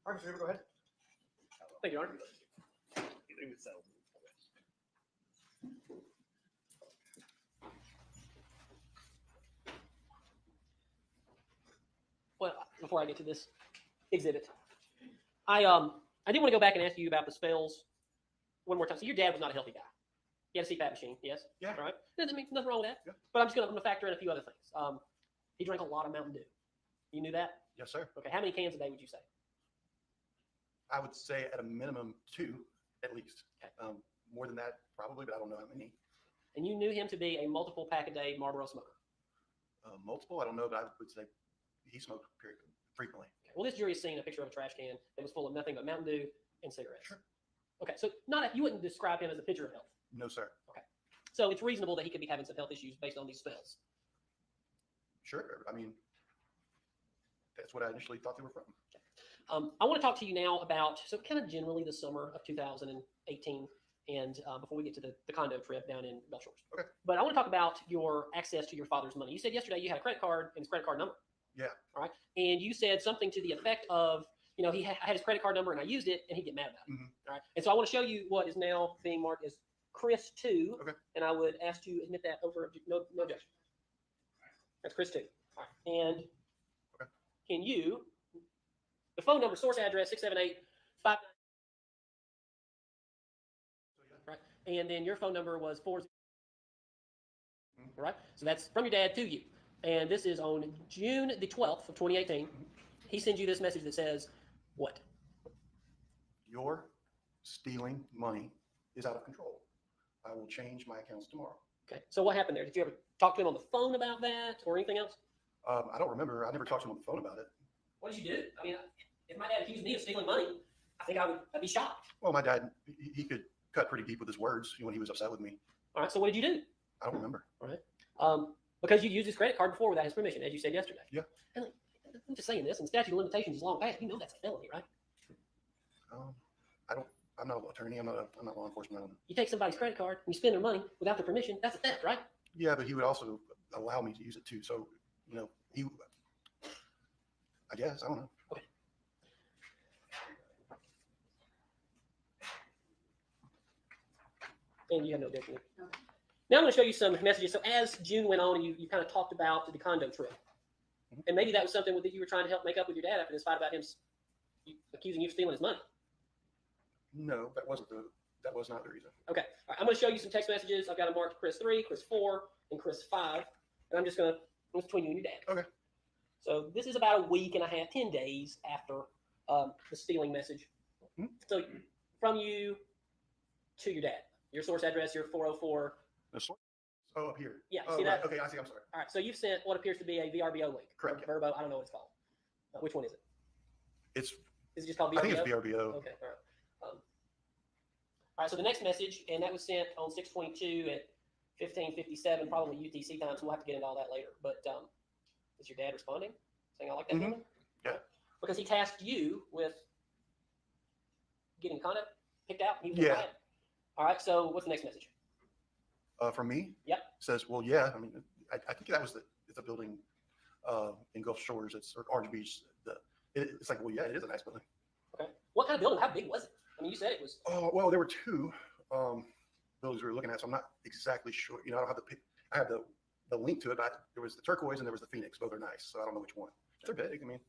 All right, Mr. Weaver, go ahead. Thank you, Your Honor. Leave it so. Well, before I get to this exhibit, I did want to go back and ask you about the spells one more time. So your dad was not a healthy guy. He had a CPAP machine, yes? Yeah. All right. There's nothing wrong with that. Yeah. But I'm just going to factor in a few other things. He drank a lot of Mountain Dew. You knew that? Yes, sir. Okay. How many cans a day would you say? I would say at a minimum 2, at least. Okay. More than that, probably, but I don't know how many. And you knew him to be a multiple pack a day Marlboro smoker. Multiple, I don't know, but I would say he smoked frequently. Okay. Well, this jury has seen a picture of a trash can that was full of nothing but Mountain Dew and cigarettes. Sure. Okay. So you wouldn't describe him as a picture of health. No, sir. So it's reasonable that he could be having some health issues based on these spells. Sure. I mean, that's what I initially thought they were from. I want to talk to you now about, so kind of generally the summer of 2018 and before we get to the condo trip down in Bell Shores. Okay. But I want to talk about your access to your father's money. You said yesterday you had a credit card and his credit card number. Yeah. All right. And you said something to the effect of, I had his credit card number and I used it and he'd get mad about it. Mhm. All right. And so I want to show you what is now being marked as Chris 2. Okay. And I would ask to admit that over, no objection. That's Chris 2. All right. And Okay. can you, the phone number, source address, 678-59. Right. And then your phone number was 40. Right. So that's from your dad to you. And this is on June the 12th of 2018. He sends you this message that says, what? Your stealing money is out of control. I will change my accounts tomorrow. Okay. So what happened there? Did you ever talk to him on the phone about that or anything else? I don't remember. I never talked to him on the phone about it. What did you do? I mean, if my dad accused me of stealing money, I think I'd be shocked. Well, my dad, he could cut pretty deep with his words when he was upset with me. All right. So what did you do? I don't remember. All right. Because you used his credit card before without his permission, as you said yesterday. Yeah. And I'm just saying this, and statute of limitations is long past. You know that's a felony, right? I'm not an attorney. I'm not law enforcement. You take somebody's credit card and you spend their money without their permission. That's a theft, right? Yeah, but he would also allow me to use it too. So, I guess, I don't know. Okay. And you have no objection. No. Now I'm going to show you some messages. So as June went on, you kind of talked about the condo trip. Mhm. And maybe that was something that you were trying to help make up with your dad after this fight about him accusing you of stealing his money. No, that was not the reason. Okay. All right. I'm going to show you some text messages. I've got them marked Chris 3, Chris 4, and Chris 5. And I'm just going to, it's between you and your dad. Okay. So this is about a week and a half, 10 days after the stealing message. Mhm. So from you to your dad, your source address, your 404. Oh, up here. Yeah, Oh, see right. that? Okay, I see. I'm sorry. All right. So you've sent what appears to be a VRBO link. Correct. Or Verbo. I don't know what it's called. Which one is it? It's. Is it just called VRBO? I think it's VRBO. Okay. All right. All right. So the next message, and that was sent on 6/22 at 15:57, probably UTC time. So we'll have to get into all that later. But is your dad responding, saying I like that Mhm. building? Yeah. Because he tasked you with getting conduct picked out. He was Yeah. mad. All right. So what's the next message? From me. Yep. Says, well, yeah. I mean, I think that was it's a building in Gulf Shores. It's or Orange Beach. It's like, well, yeah, it is a nice building. Okay. What kind of building? How big was it? I mean, you said it was. Oh, well, there were two buildings we were looking at, so I'm not exactly sure. I don't have I have the link to it. But there was the turquoise and there was the Phoenix. Both are nice, so I don't know which one. They're big. I mean,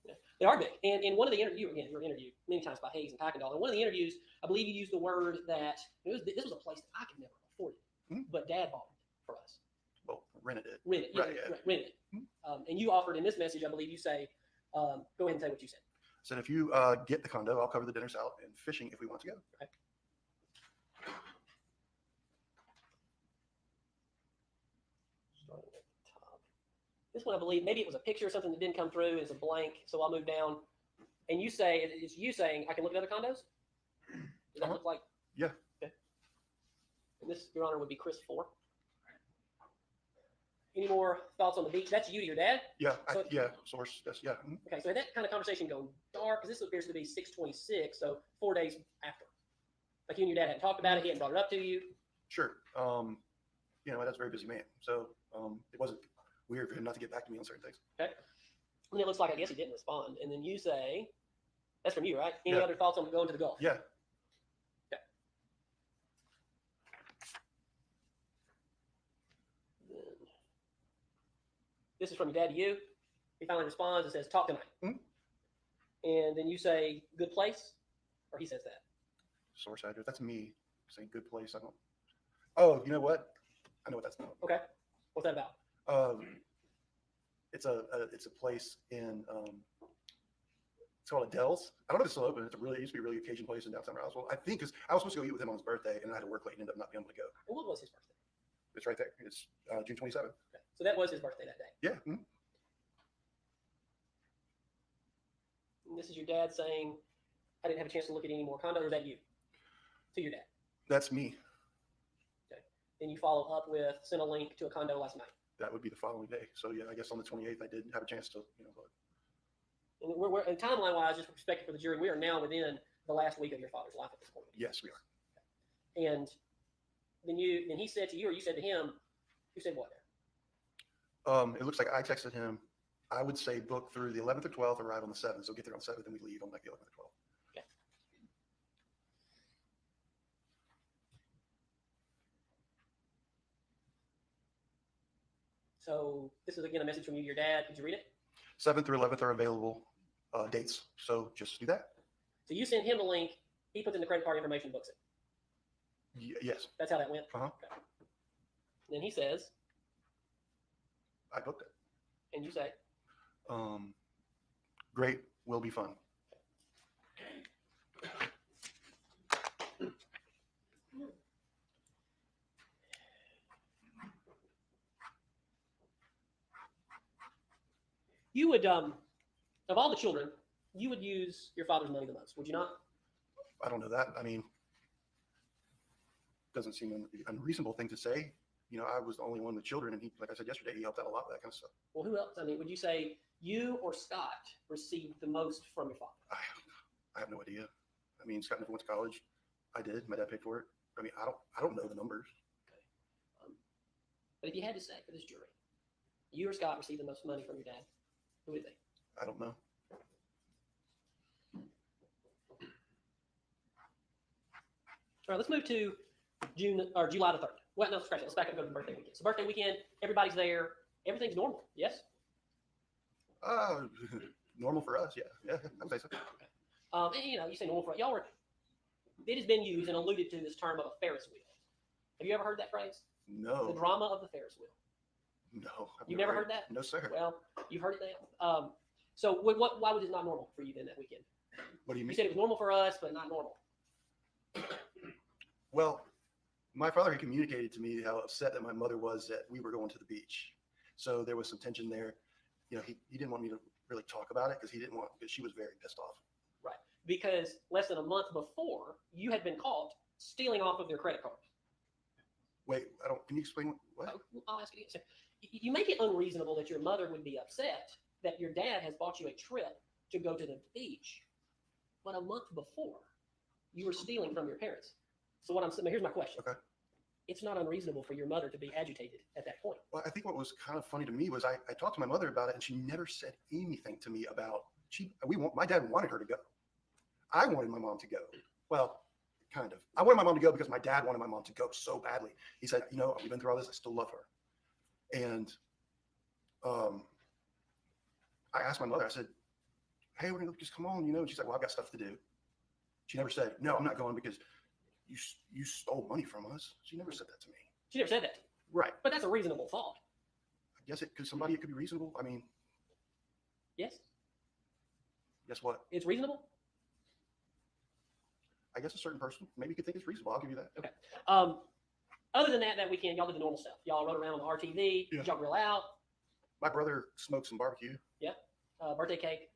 They are big. And in one of the interviews, again, you were interviewed many times by Hayes and Packendall. In one of the interviews, I believe you used the word that this was a place that I could never afford it, Mhm. but Dad bought it for us. well, rented it. Rented, Right, yeah. rented it. And you offered in this message, I believe you say, go ahead and say what you said. I said, if you get the condo, I'll cover the dinners out and fishing if we want to go. Okay. Starting at the top. This one, I believe, maybe it was a picture or something that didn't come through. It's a blank, so I'll move down. And you say, it's you saying, I can look at other condos? Does that look like? Yeah. Okay. And this, Your Honor, would be Chris 4. Any more thoughts on the beach? That's you to your dad? Yeah, So- source, that's, yeah. Okay, so that kind of conversation going dark, because this appears to be 6/26, so 4 days after. Like you and your dad hadn't talked about it, he hadn't brought it up to you. Sure. You know, that's a very busy man. So it wasn't weird for him not to get back to me on certain things. Okay. And it looks like, I guess he didn't respond. And then you say, that's from you, right? Any Yeah. other thoughts on going to the Gulf? Yeah. Okay. Then, this is from your dad to you. He finally responds and says, talk tonight. Mhm. And then you say, good place? Or he says that? Source address. That's me saying good place. I don't. Oh, you know what? I know what that's about. Okay. What's that about? It's a place in it's called Adele's. I don't know if it's still open. It used to be a really occasion place in downtown Roswell. I think because I was supposed to go eat with him on his birthday, and I had to work late and ended up not being able to go. And what was his birthday? It's right there. It's June 27th. Okay. So that was his birthday that day. Yeah. Mhm. And this is your dad saying, I didn't have a chance to look at any more condos. Or is that you? To your dad. That's me. Then you follow up with, sent a link to a condo last night. That would be the following day. So yeah, I guess on the 28th, I did have a chance to, look. And we're and timeline wise, just perspective for the jury, we are now within the last week of your father's life at this point. Yes, we are. And then he said to you, or you said to him, you said what? It looks like I texted him. I would say book through the 11th or 12th, arrive on the 7th. So get there on 7th, and we leave on like the 11th or 12th. Okay. So this is again a message from you to your dad. Could you read it? 7th through 11th are available dates. So just do that. So you sent him the link. He puts in the credit card information, books it. Yes, That's how that went. Uh-huh. Okay. Then he says, I booked it. and you say, Great, will be fun. you would, of all the children, you would use your father's money the most, would you not? I don't know that. I mean, doesn't seem an unreasonable thing to say. I was the only one with children, and he, like I said yesterday, he helped out a lot with that kind of stuff. Well, who else? I mean, would you say you or Scott received the most from your father? I have no idea. I mean, Scott never went to college. I did. My dad paid for it. I mean, I don't know the numbers. Okay. But if you had to say for this jury, you or Scott received the most money from your dad, who would it be? I don't know. All right, let's move to July the 3rd. Well, no, scratch that. Let's back up and go to the birthday weekend. So birthday weekend, everybody's there. Everything's normal. Yes? Normal for us. Yeah, I would say so. And, you say normal for y'all were. It has been used and alluded to this term of a Ferris wheel. Have you ever heard that phrase? The No, drama of the Ferris wheel. no. I've You've never heard that? No, sir. Well, you've heard it now. So why was it not normal for you then that weekend? What do you You mean? said it was normal for us, but not normal. Well, my father had communicated to me how upset that my mother was that we were going to the beach. So there was some tension there. He didn't want me to really talk about it because she was very pissed off. Right. Because less than a month before, you had been caught stealing off of their credit cards. Wait, can you explain what? I'll ask you again. So, you make it unreasonable that your mother would be upset that your dad has bought you a trip to go to the beach, but a month before, you were stealing from your parents. So what I'm saying, here's my question. Okay. It's not unreasonable for your mother to be agitated at that point. Well, I think what was kind of funny to me was I talked to my mother about it, and she never said anything to me about my dad wanted her to go. I wanted my mom to go. Well, kind of. I wanted my mom to go because my dad wanted my mom to go so badly. He said, we've been through all this. I still love her. And I asked my mother, I said, hey, we're going to just come on, And she's like, well, I've got stuff to do. She never said, no, I'm not going because you stole money from us. She never said that to me. She never said that to you. Right. But that's a reasonable thought. guess it could somebody, it could be reasonable. I mean, Yes, guess what? it's reasonable. I guess a certain person maybe could think it's reasonable. I'll give you that. Okay. Other than that, that weekend, y'all did the normal stuff. Y'all rode around on the RTV. Yeah. Did y'all grill out? My brother smoked some barbecue. Birthday cake.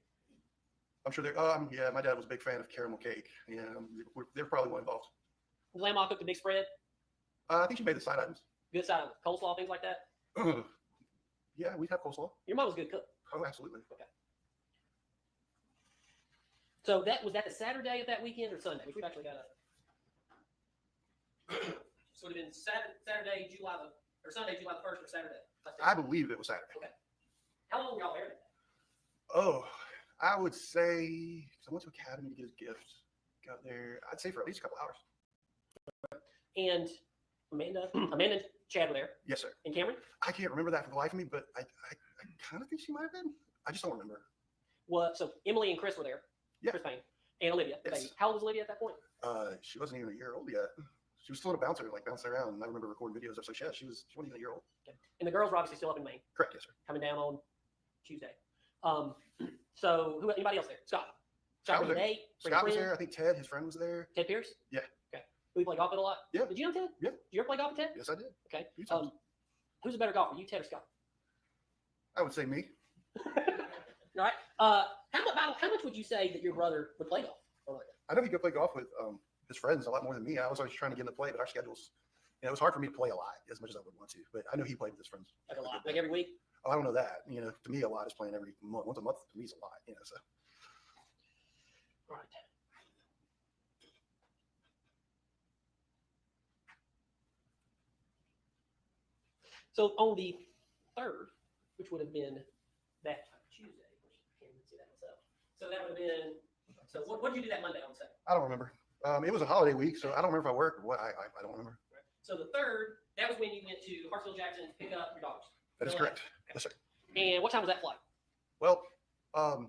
I'm sure they're, yeah, my dad was a big fan of caramel cake. Yeah, they're probably one involved. Grandma cooked a big spread. I think she made the side items. Good side of coleslaw, things like that. Yeah, we have coleslaw. Your mom was a good cook. Oh, absolutely. So was that the Saturday of that weekend or Sunday? Which we've actually got a. So it would have been Saturday, or Sunday, July the 1st, or Saturday. I believe it was Saturday. Okay. How long were y'all there? Oh, I would say, because I went to Academy to get his gift. Got there, I'd say for at least a couple hours. And Amanda and Chad were there. Yes, sir. And Cameron? I can't remember that for the life of me, but I kind of think she might have been. I just don't remember. So Emily and Chris were there. Yeah. Chris Payne. And Olivia, the Yes. baby. How old was Olivia at that point? She wasn't even a year old yet. She was still a bouncer, like bouncing around. And I remember recording videos of her. So yeah, she wasn't even a year old. Okay. And the girls were obviously still up in Maine, Correct, yes, sir. coming down on Tuesday. So anybody else there? Scott Scott bring was a there. date? Bring a Scott was friend? there. I think Ted, his friend, was there. Ted Pierce? Yeah. Okay. We play golf with a lot? Yeah. Did you know Ted? Yeah. Did you ever play golf with Ted? Yes, I did. Okay. Few times. Who's a better golfer, you, Ted, or Scott? I would say me. All right. How much would you say that your brother would play golf? Or like that? I know he could play golf with his friends a lot more than me. I was always trying to get him to play, but our schedules, it was hard for me to play a lot as much as I would want to. But I know he played with his friends. Like a lot, like every week? Oh, I don't know that. To me, a lot is playing every month. Once a month to me is a lot. So. All right. So on the 3rd, which would have been that Tuesday, which I can't even see that myself. So that would have been. So what did you do that Monday on the 2nd? I don't remember. It was a holiday week, so I don't remember if I worked or what. I don't remember. So the 3rd, that was when you went to Hartsville Jackson to pick up your daughters. That is correct. Yes, sir. And what time was that flight? Well,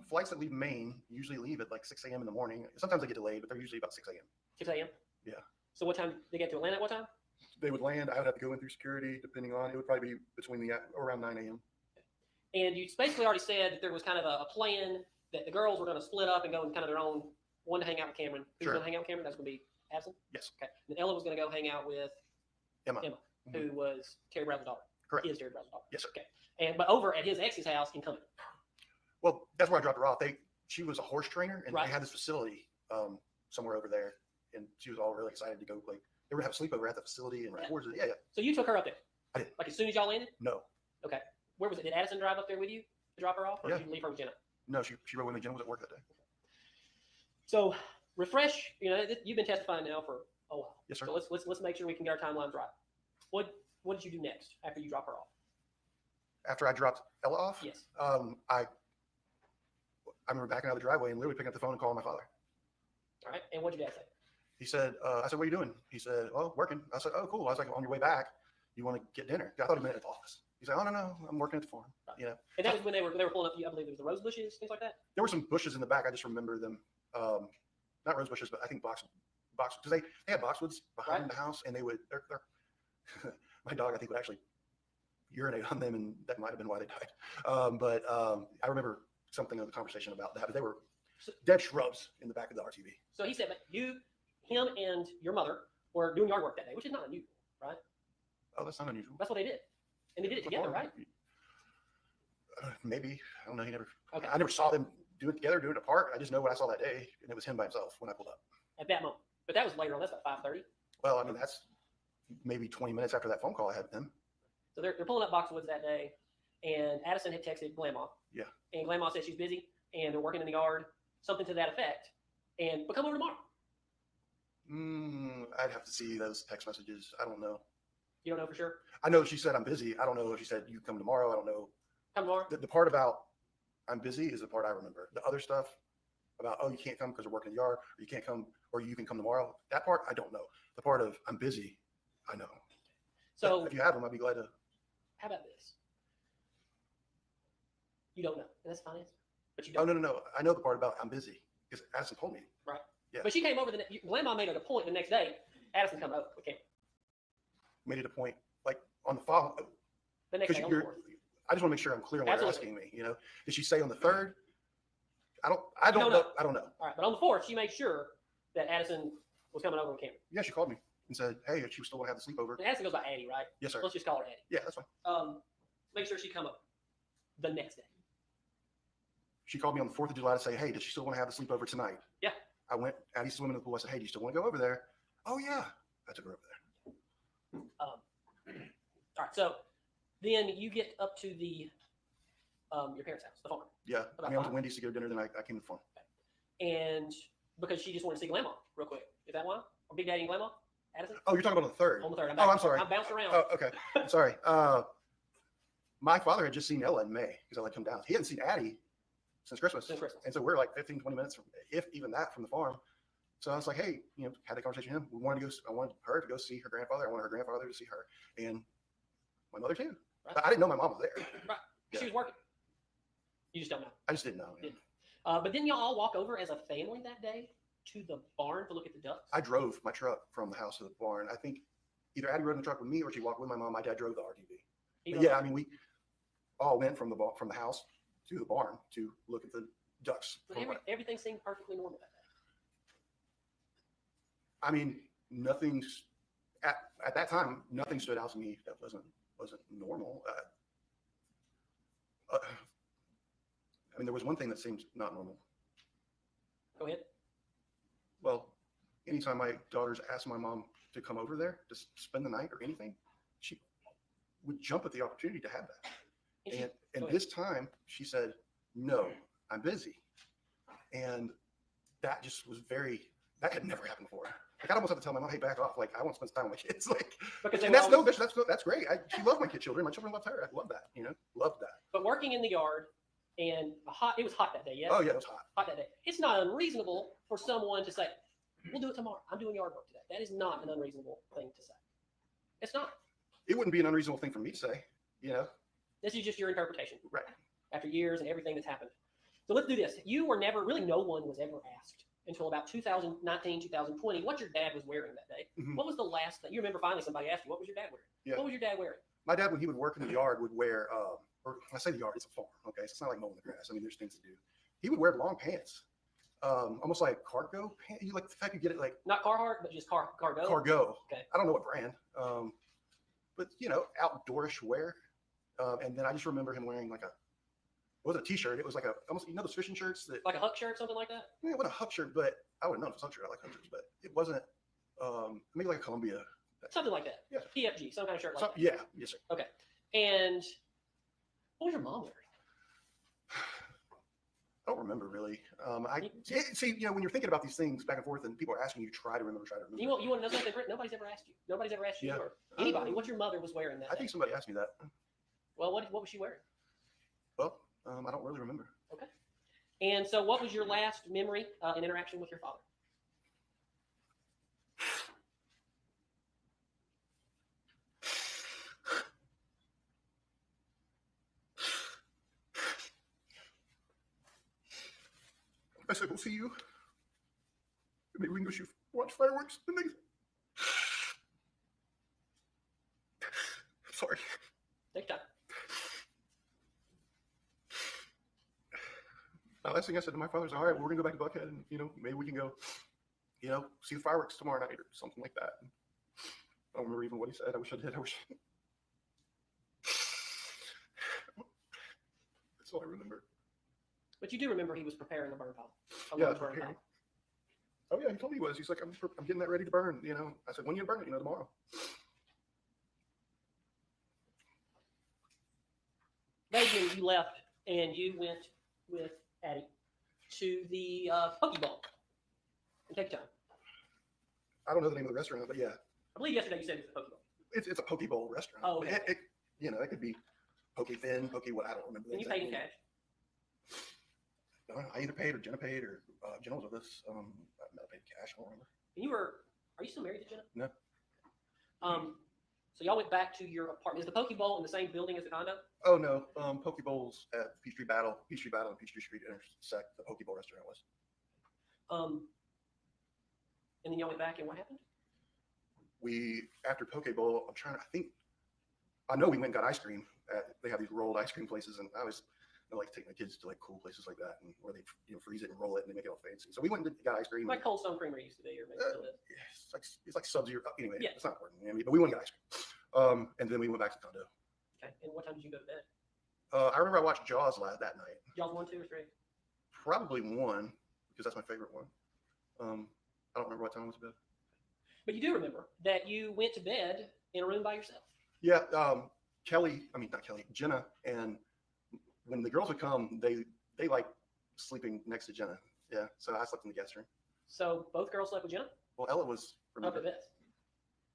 flights that leave Maine usually leave at like 6 a.m. in the morning. Sometimes they get delayed, but they're usually about 6 a.m. 6 a.m. Yeah. So what time did they get to Atlanta? At what time? They would land. I would have to go in through security, depending on. It would probably be between around 9 a.m. And you basically already said that there was kind of a plan that the girls were going to split up and go in kind of their own. One to hang out with Cameron. Who's Sure. going to hang out with Cameron? That's going to be Addison. Yes. Okay. And Ella was going to go hang out with Emma. who was Terry Brown's daughter. Correct. He is Terry Brown's daughter. Yes, sir. Okay. But over at his ex's house in Cumming. Well, that's where I dropped her off. She was a horse trainer, and Right. they had this facility somewhere over there, and she was all really excited to go play. They would have a sleepover at the facility and ride Yeah. horses. Yeah, yeah. So you took her up there. I did. Like as soon as y'all landed. No, Where was it? Did Addison drive up there with you to drop her off, or Yeah. did you leave her with Jenna? no. She rode with me. Jenna was at work that day. So refresh. You've been testifying now for a while. Yes, sir. So let's make sure we can get our timelines right. What did you do next after you drop her off? After I dropped Ella off, Yes. I remember backing out of the driveway and literally picking up the phone and calling my father. All right. And what did your dad say? He said, I said, what are you doing? He said, well, working. I said, oh, cool. I was like, on your way back, you want to get dinner? I thought he meant at the office. He said, oh, no, I'm working at the farm. And that was when they were pulling up. I believe it was the rose bushes, things like that. There were some bushes in the back. I just remember them. Not rose bushes, but I think box because they had boxwoods behind Right. the house, and they're my dog, I think, would actually urinate on them, and that might have been why they died. But I remember something of the conversation about that. But they were dead shrubs in the back of the RTV. So he said that him and your mother were doing yard work that day, which is not unusual, right? Oh, that's not unusual. That's what they did. And they did it together, right? Maybe. I don't know. Okay. I never saw them do it together, do it apart. I just know what I saw that day, and it was him by himself when I pulled up. At that moment. But that was later on. That's about 5:30. Well, I mean, that's maybe 20 minutes after that phone call I had with him. So they're pulling up boxwoods that day, and Addison had texted Grandma. Yeah. And Grandma said she's busy, and they're working in the yard, something to that effect. But come over tomorrow. I'd have to see those text messages. I don't know. You don't know for sure? I know she said I'm busy. I don't know if she said you come tomorrow. I don't know. Come tomorrow? The part about I'm busy is the part I remember. The other stuff about, oh, you can't come because we're working in the yard, or you can't come, or you can come tomorrow. That part, I don't know. The part of I'm busy, I know. So if you have them, I'd be glad to. how about this? You don't know. And that's fine. But you Oh, don't. no. I know the part about I'm busy because Addison told me. Right. Yeah. But she came over Grandma made it a point the next day. Addison come over. Okay. Made it a point, like on the file. The next day on the 4th. I just want to make sure I'm clear on what you're Absolutely. asking me. You know, did she say on the 3rd? I don't don't know. know. I don't know. All right, but on the 4th, she made sure that Addison was coming over on camera. Yeah, she called me and said, hey, if she still want to have the sleepover. And Addison goes by Addie, right? Yes, sir. Let's just call her Addie. Yeah, that's fine. Make sure she come over the next day. She called me on the 4th of July to say, hey, does she still want to have the sleepover tonight? Yeah. I went, Addie's swimming in the pool. I said, hey, do you still want to go over there? Oh, yeah. I took her over there. All right, so then you get up to the your parents' house, the farm, Yeah. About I mean, I went to 5? Wendy's to go to dinner, then I came to the farm. and because she just wanted to see Grandma real quick. Is that why? Or Big Daddy and Grandma? Addison? Oh, you're talking about on the 3rd? On the 3rd. Oh, I'm sorry. I'm bouncing around. Oh, okay. Sorry. My father had just seen Ella in May because I let him down. He hadn't seen Addie since Christmas. Since Christmas. And so we're like 15, 20 minutes, from, if even that, from the farm. So I was like, hey, you know, had that conversation with him. I wanted her to go see her grandfather. I wanted her grandfather to see her. And my mother too. Right. But I didn't know my mom was there. Right. Yeah. She was working. You just don't know. I just didn't know. Yeah. But didn't y'all all walk over as a family that day to the barn to look at the ducks? I drove my truck from the house to the barn. I think either Addie rode in the truck with me or she walked with my mom. My dad drove the RTV. But yeah, I mean, we all went from the house to the barn to look at the ducks. But everything seemed perfectly normal that day. I mean, nothing's at that time. Nothing stood out to me that wasn't normal. I mean, there was one thing that seemed not normal. Go ahead. Well, anytime my daughters asked my mom to come over there to spend the night or anything, she would jump at the opportunity to have that. And this time she said, no, I'm busy. And that just was that had never happened before. Like, I'd almost have to tell my mom, hey, back off. Like, I want to spend time with my kids. Like, Because and that's great. She loved my children. My children loved her. I love that, loved that. But working in the yard and it was hot that day, yes? Oh yeah, it was hot. Hot that day. It's not unreasonable for someone to say, we'll do it tomorrow. I'm doing yard work today. That is not an unreasonable thing to say. It's not. It wouldn't be an unreasonable thing for me to say, This is just your interpretation. Right. After years and everything that's happened. So let's do this. You were never, really no one was ever asked until about 2019, 2020, what your dad was wearing that day. Mhm. What was the last thing? You remember finally somebody asked you, what was your dad wearing? Yeah. What was your dad wearing? My dad, when he would work in the yard, would wear, or when I say the yard, it's a farm. Okay. So it's not like mowing the grass. I mean, there's things to do. He would wear long pants, almost like cargo pants. You like the fact you get it like Not Carhartt, but just cargo. cargo. Okay. I don't know what brand, but outdoorish wear. And then I just remember him wearing it wasn't a t-shirt. It was like almost, those fishing shirts that, Like a Huck shirt, something like that? it wasn't a Huck shirt, but I would know if it's a Huck shirt. I like Huck shirts, but it wasn't, maybe like a Columbia. Something like that. Yeah. PFG, some kind of shirt like that. Yeah. Yes, sir. Okay. And what was your mom wearing? I don't remember really. See, when you're thinking about these things back and forth and people are asking you, try to remember. You want to know something? Nobody's ever asked you. Nobody's ever asked you Yeah. or anybody what your mother was wearing that I day. think somebody asked me that. Well, what was she wearing? Well, I don't really remember. Okay. And so what was your last memory and interaction with your father? I said, we'll see you. Maybe we can go watch fireworks. And then... Sorry. Take time. Last thing I said to my father was, all right, we're going to go back to Buckhead and, maybe we can go, see the fireworks tomorrow night or something like that. And I don't remember even what he said. I wish I did. That's all I remember. But you do remember he was preparing a burn pile. Yeah, preparing. Oh yeah, he told me he was. He's like, I'm getting that ready to burn. I said, when you burn it, tomorrow. Then you left and you went with Addie to the Pokeball in Cape Town. I don't know the name of the restaurant, but yeah, I believe yesterday you said it was a Pokeball. it's a poke bowl restaurant. Oh, okay. It could be poke thin, poke what, I don't remember. And you paid in cash. I either paid or Jenna paid or Jenna was with us. I might have paid cash. I don't remember. And are you still married to Jenna? No. So y'all went back to your apartment. Is the Pokeball in the same building as the condo? Oh no, poke bowls at Peachtree Battle and Peachtree Street intersect. The poke bowl restaurant was. And then y'all went back and what happened? After poke bowl, I think I know we went and got ice cream. They have these rolled ice cream places, and I like to take my kids to like cool places like that, and where they freeze it and roll it and they make it all fancy. So we went and got ice cream. Like Cold Stone Creamery used to be, or maybe still is. It's like Sub-Zero. Anyway, Yeah. it's not important. I mean, but we went and got ice cream. And then we went back to the condo. Okay. And what time did you go to bed? I remember I watched Jaws that night. Jaws 1, 2, or 3? Probably 1 because that's my favorite one. I don't remember what time I was to bed. But you do remember that you went to bed in a room by yourself. Yeah, not Kelly, Jenna, and when the girls would come, they like sleeping next to Jenna. Yeah, so I slept in the guest room. So both girls slept with Jenna? Well, Ella was Up at Beth's.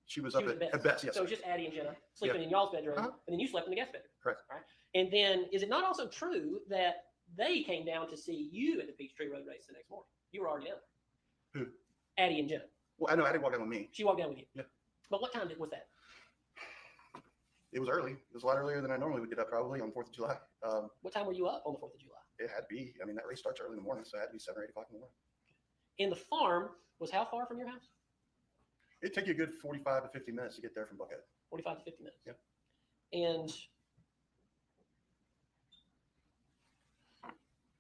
She was She up was at Beth's, yes. So it was just Addie and Jenna sleeping in y'all's bedroom, Uh-huh. and then you slept in the guest bedroom. Correct. Right? And then is it not also true that they came down to see you at the Peachtree Road race the next morning? You were already down there. Who? Addie and Jenna. Well, I know I didn't walk down with me. She walked down with you. Yeah. But what time was that? It was early. It was a lot earlier than I normally would get up, probably on 4th of July. What time were you up on the 4th of July? It had to be. I mean, that race starts early in the morning, so it had to be 7 or 8 o'clock in the morning. And the farm was how far from your house? It'd take you a good 45 to 50 minutes to get there from Buckhead. 45 to 50 minutes. Yeah. And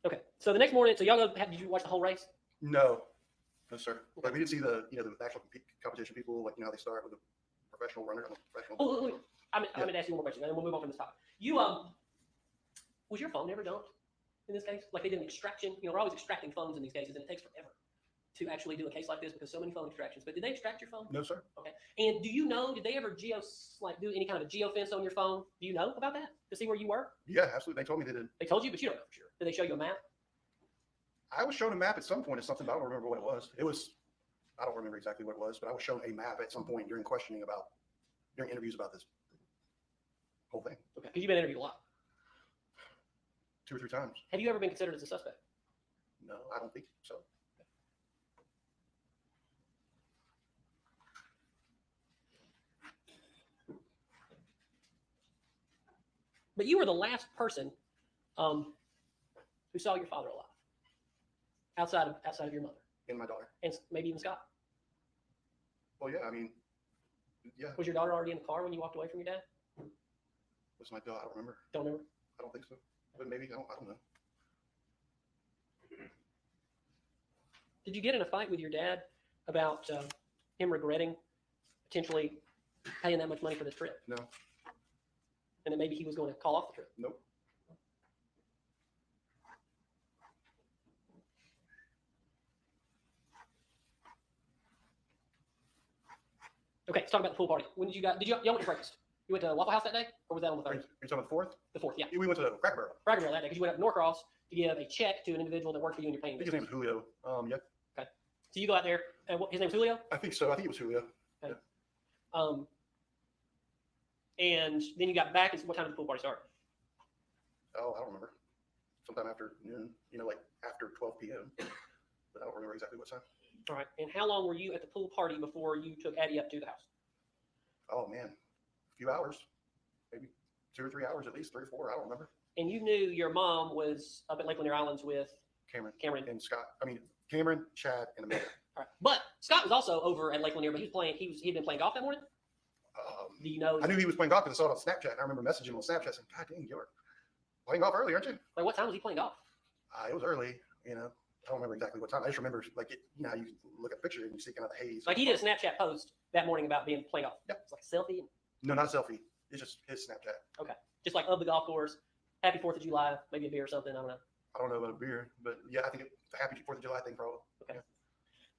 okay, so the next morning, so y'all go. Did you watch the whole race? No, sir. Like we didn't see the the actual competition people, like how they start with a professional runner and a professional. Oh, I'm going to ask you one more question, and then we'll move on from this topic. You was your phone ever dumped in this case? Like they did an extraction. We're always extracting phones in these cases, and it takes forever to actually do a case like this because so many phone extractions. But did they extract your phone? No, sir. Okay. And do you know? Did they ever do any kind of a geofence on your phone? Do you know about that to see where you were? Yeah, absolutely. They told me they did. They told you, but you don't know for sure. Did they show you a map? I was shown a map at some point of something, but I don't remember what it was. I don't remember exactly what it was, but I was shown a map at some point during interviews about this whole thing. Okay, because you've been interviewed a lot. 2 or 3 times. Have you ever been considered as a suspect? No, I don't think so. But you were the last person who saw your father alive, outside of your mother, And my daughter. and maybe even Scott. Well, yeah, I mean, yeah. Was your daughter already in the car when you walked away from your dad? Was my daughter? I don't remember. Don't remember. I don't think so. But maybe I don't know. Did you get in a fight with your dad about him regretting potentially paying that much money for this trip, No. and that maybe he was going to call off the trip? Nope. Okay, let's talk about the pool party. When did y'all went to breakfast? You went to Waffle House that day, or was that on the Are third? you talking about the 4th? The fourth, yeah. We went to Cracker Barrel. Cracker Barrel that day because you went up to Norcross to give a check to an individual that worked for you and you're paying. I think his name was Julio. Yeah. So you go out there, and his name's Julio. I think so. I think it was Julio. And then you got back, and what time did the pool party start? Oh, I don't remember. Sometime after noon, like after 12 p.m. But I don't remember exactly what time. All right. And how long were you at the pool party before you took Addie up to the house? Oh, man. A few hours. Maybe 2 or 3 hours at least, 3 or 4. I don't remember. And you knew your mom was up at Lake Lanier Islands with Cameron and Scott. Cameron, Chad, and Amanda. All right. But Scott was also over at Lake Lanier, but he'd been playing golf that morning. Do you know? I knew he was playing golf because I saw it on Snapchat. And I remember messaging him on Snapchat saying, God dang, you're playing golf early, aren't you? Like, what time was he playing golf? It was early, I don't remember exactly what time. I just remember, like, you look at a picture and you see kind of the haze. Like, he did a Snapchat post that morning about being playing golf. Yep. It's like a selfie. No, not a selfie. It's just his Snapchat. Okay. Just like of the golf course. Happy 4th of July. Maybe a beer or something. I don't know. I don't know about a beer, but yeah, I think it's a happy 4th of July thing, probably. Okay.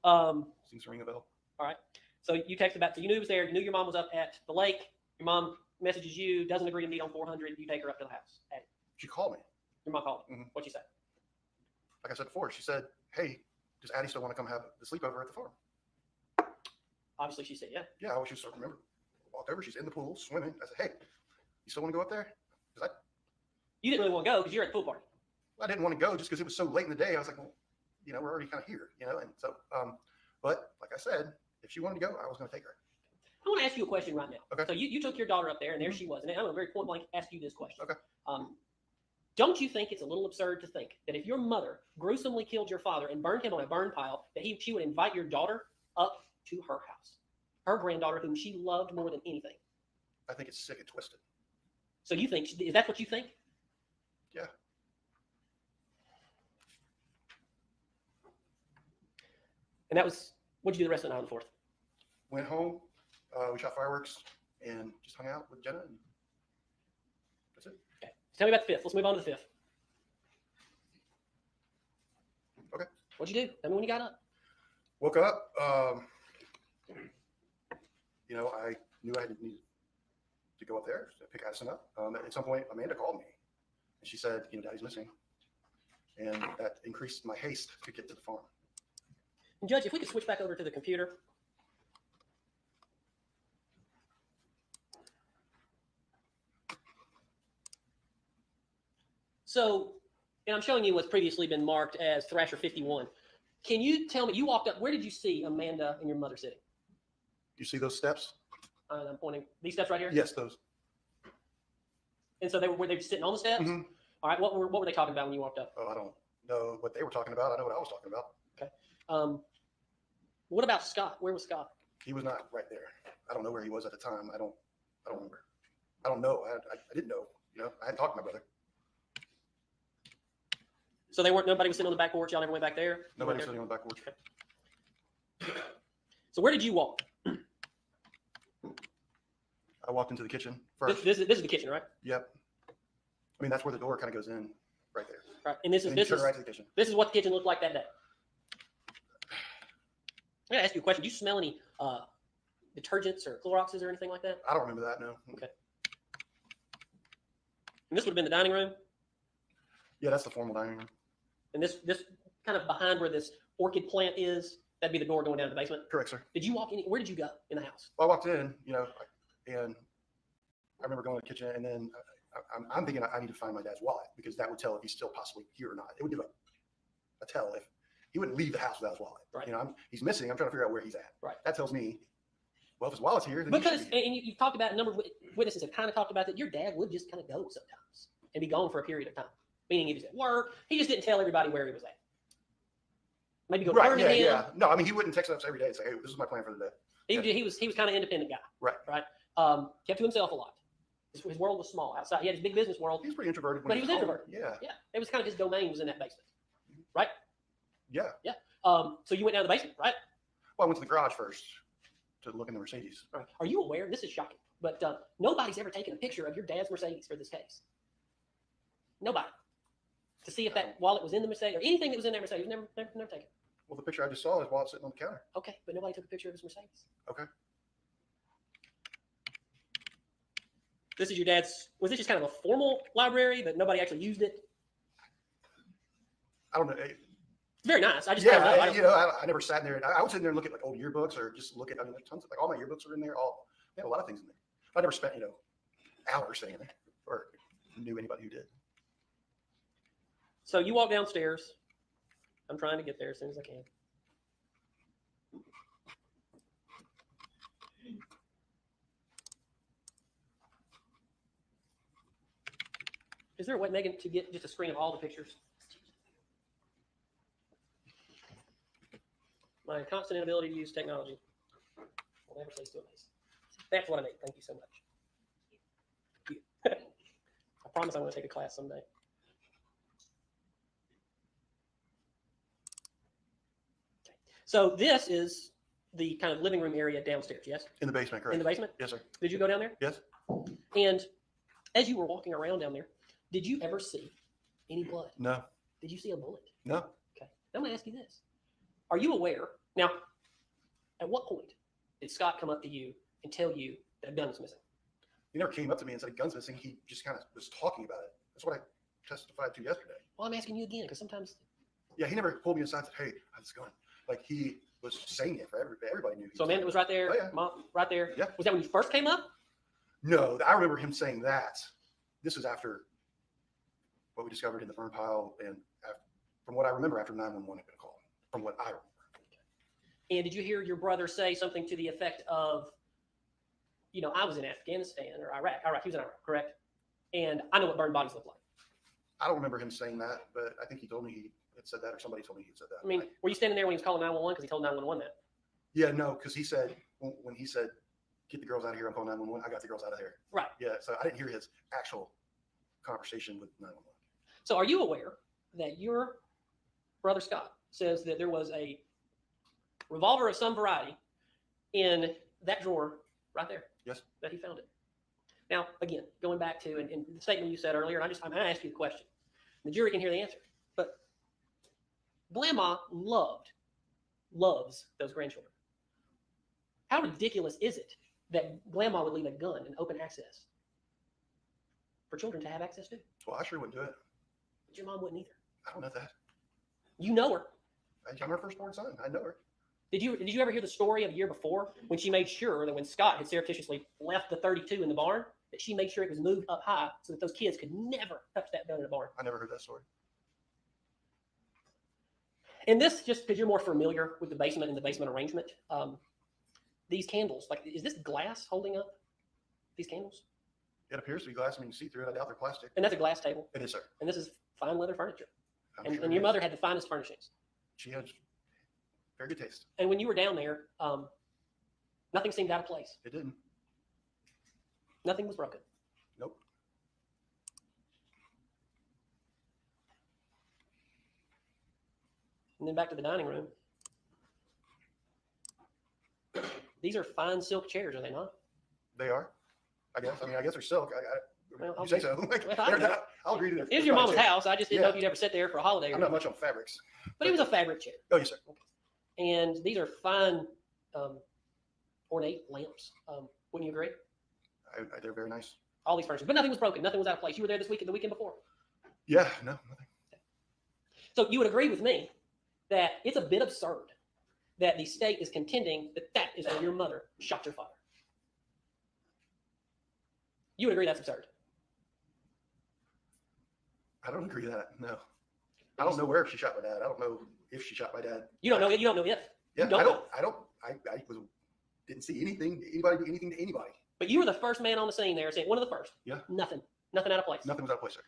Yeah. Seems to ring a bell. All right. So you texted back. So you knew he was there. You knew your mom was up at the lake. Your mom messages you, doesn't agree to meet on 400. You take her up to the house. Addie. She called me. Your mom called. Mhm. What'd she say? Like I said before, she said, hey, does Addie still want to come have the sleepover at the farm? Obviously, she said, yeah. Yeah, I just remember. Walked over, she's in the pool, swimming. I said, hey, you still want to go up there? Because You didn't really want to go because you're at the pool party. I didn't want to go just because it was so late in the day. I was like, well, we're already kind of here, and so, but like I said, if she wanted to go, I was going to take her. I want to ask you a question right now. Okay. So you took your daughter up there, and there she was. And I'm going to very point blank ask you this question. Okay. Don't you think it's a little absurd to think that if your mother gruesomely killed your father and burned him on a burn pile, that she would invite your daughter up to her house, her granddaughter whom she loved more than anything? I think it's sick and twisted. So you think, is that what you think? Yeah. And that was, what'd you do the rest of the night on the 4th? Went home, we shot fireworks and just hung out with Jenna. And that's it. Okay. Tell me about the 5th. Let's move on to the 5th. Okay. What'd you do? Tell me when you got up. Woke up. I knew I needed to go up there to pick Addison up. At some point, Amanda called me, and she said, Daddy's missing, and that increased my haste to get to the farm. And Judge, if we could switch back over to the computer. So, and I'm showing you what's previously been marked as Thrasher 51. Can you tell me, you walked up, where did you see Amanda and your mother sitting? You see those steps? I'm pointing, these steps right here? Yes, those. And so were they just sitting on the steps? Mhm. All right, what were they talking about when you walked up? Oh, I don't know what they were talking about. I know what I was talking about. What about Scott? Where was Scott? He was not right there. I don't know where he was at the time. I don't remember. I don't know. I didn't know. I hadn't talked to my brother. So nobody was sitting on the back porch. Y'all never went back there. Nobody was sitting on the back porch. So where did you walk? I walked into the kitchen first. This is the kitchen, right? Yep. I mean, that's where the door kind of goes in, right there. Right. And this And then you is turn right to the kitchen. this is what the kitchen looked like that day. I gotta ask you a question. Do you smell any detergents or Cloroxes or anything like that? I don't remember that. No. Okay. And this would have been the dining room. Yeah, that's the formal dining room. And this kind of behind where this orchid plant is, that'd be the door going down to the basement. Correct, sir. Did you walk in? Where did you go in the house? Well, I walked in, and I remember going to the kitchen, and then I'm thinking I need to find my dad's wallet because that would tell if he's still possibly here or not. It would give a tell if he wouldn't leave the house without his wallet. Right. He's missing. I'm trying to figure out where he's at. Right. That tells me, well, if his wallet's here, then Because, he should be here. and you've talked about, a number of witnesses have kind of talked about that your dad would just kind of go sometimes and be gone for a period of time. Meaning he was at work. He just didn't tell everybody where he was at. Maybe go Right. learn Yeah. again. Yeah. No, I mean, he wouldn't text us every day and say, hey, this is my plan for the day. He was kind of independent guy. Right. Right. Kept to himself a lot. His world was small outside. He had his big business world. He's pretty introverted. But he was home. introverted. Yeah. Yeah. It was kind of his domain was in that basement. Right. Yeah. So you went down to the basement, right? Well, I went to the garage first to look in the Mercedes. Right. Are you aware? This is shocking, but nobody's ever taken a picture of your dad's Mercedes for this case. Nobody. To see if that wallet was in the Mercedes or anything that was in that Mercedes. Never taken. Well, the picture I just saw is wallet sitting on the counter. Okay, but nobody took a picture of his Mercedes. Okay. This is your dad's. Was this just kind of a formal library, but nobody actually used it? I don't know. It's very nice. I just Yeah, kind of know. I never sat in there. I would sit in there and look at like old yearbooks or just look at, tons of, all my yearbooks are in there. They had a lot of things in there. I never spent, hours staying there or knew anybody who did. So you walk downstairs. I'm trying to get there as soon as I can. Is there a way, Megan, to get just a screen of all the pictures? My constant inability to use technology will never cease to amaze. That's what I need. Thank you so much. I promise I'm going to take a class someday. Okay. So this is the kind of living room area downstairs, yes? In the basement, correct? In the basement? Yes, sir. Did you go down there? Yes. And as you were walking around down there, did you ever see any blood? No. Did you see a bullet? No. Okay. Now I'm going to ask you this. Are you aware? Now, at what point did Scott come up to you and tell you that a gun was missing? He never came up to me and said, gun's missing. He just kind of was talking about it. That's what I testified to yesterday. Well, I'm asking you again because sometimes. Yeah, he never pulled me aside and said, hey, I have this gun. Like he was saying it for everybody knew. So Amanda was right there. Oh, yeah. Mom, right there. Yeah. Was that when you first came up? No, I remember him saying that. This is after what we discovered in the burn pile, and from what I remember, after 911 had been called. From what I remember. And did you hear your brother say something to the effect of, I was in Afghanistan or Iraq. He was in Iraq, correct? And I know what burned bodies look like. I don't remember him saying that, but I think he told me he had said that, or somebody told me he had said that. I mean, were you standing there when he was calling 911 because he told 911 that? Yeah, no, because he said when he said get the girls out of here. I'm calling 911. I got the girls out of there. Right. Yeah. So I didn't hear his actual conversation with 911. So are you aware that your brother Scott says that there was a revolver of some variety in that drawer right there? Yes. That he found it. Now, again, going back to and the statement you said earlier, I'm going to ask you the question. The jury can hear the answer. But Grandma loves those grandchildren. How ridiculous is it that Grandma would leave a gun in open access for children to have access to? Well, I sure wouldn't do it. But your mom wouldn't either. I don't know that. You know her. I'm her firstborn son. I know her. Did you ever hear the story of a year before when she made sure that when Scott had surreptitiously left the 32 in the barn, that she made sure it was moved up high so that those kids could never touch that gun in the barn? I never heard that story. And this, just because you're more familiar with the basement and the basement arrangement, these candles, like, is this glass holding up these candles? It appears to be glass. I mean, you see through it. I doubt they're plastic. And that's a glass table. It is, sir. And this is fine leather furniture. I'm And, sure and it your is. mother had the finest furnishings. She had very good taste. And when you were down there, nothing seemed out of place. It didn't. Nothing was broken. Nope. And then back to the dining room. These are fine silk chairs, are they not? They are. I guess. I mean, I guess they're silk. Well, you say so. Like, well, I- they're not- I'll agree to that. It was your They're mama's not a chair. house. I just didn't know if you'd ever sit there for a holiday. Or I'm not anything. much on fabrics. But it was a fabric chair. Oh, yes, sir. And these are fine, ornate lamps. Wouldn't you agree? They're very nice. All these furniture, but nothing was broken. Nothing was out of place. You were there this weekend, the weekend before. Yeah, no, nothing. So you would agree with me that it's a bit absurd that the state is contending that that is where your mother shot your father. You would agree that's absurd. I don't agree with that. No. I don't know where she shot my dad. I don't know if she shot my dad. You don't know it. You don't know if. Yeah, You don't know. I didn't see anything, anybody do anything to anybody. But you were the first man on the scene there, saying one of the first. Yeah. Nothing out of place. Nothing was out of place, sir.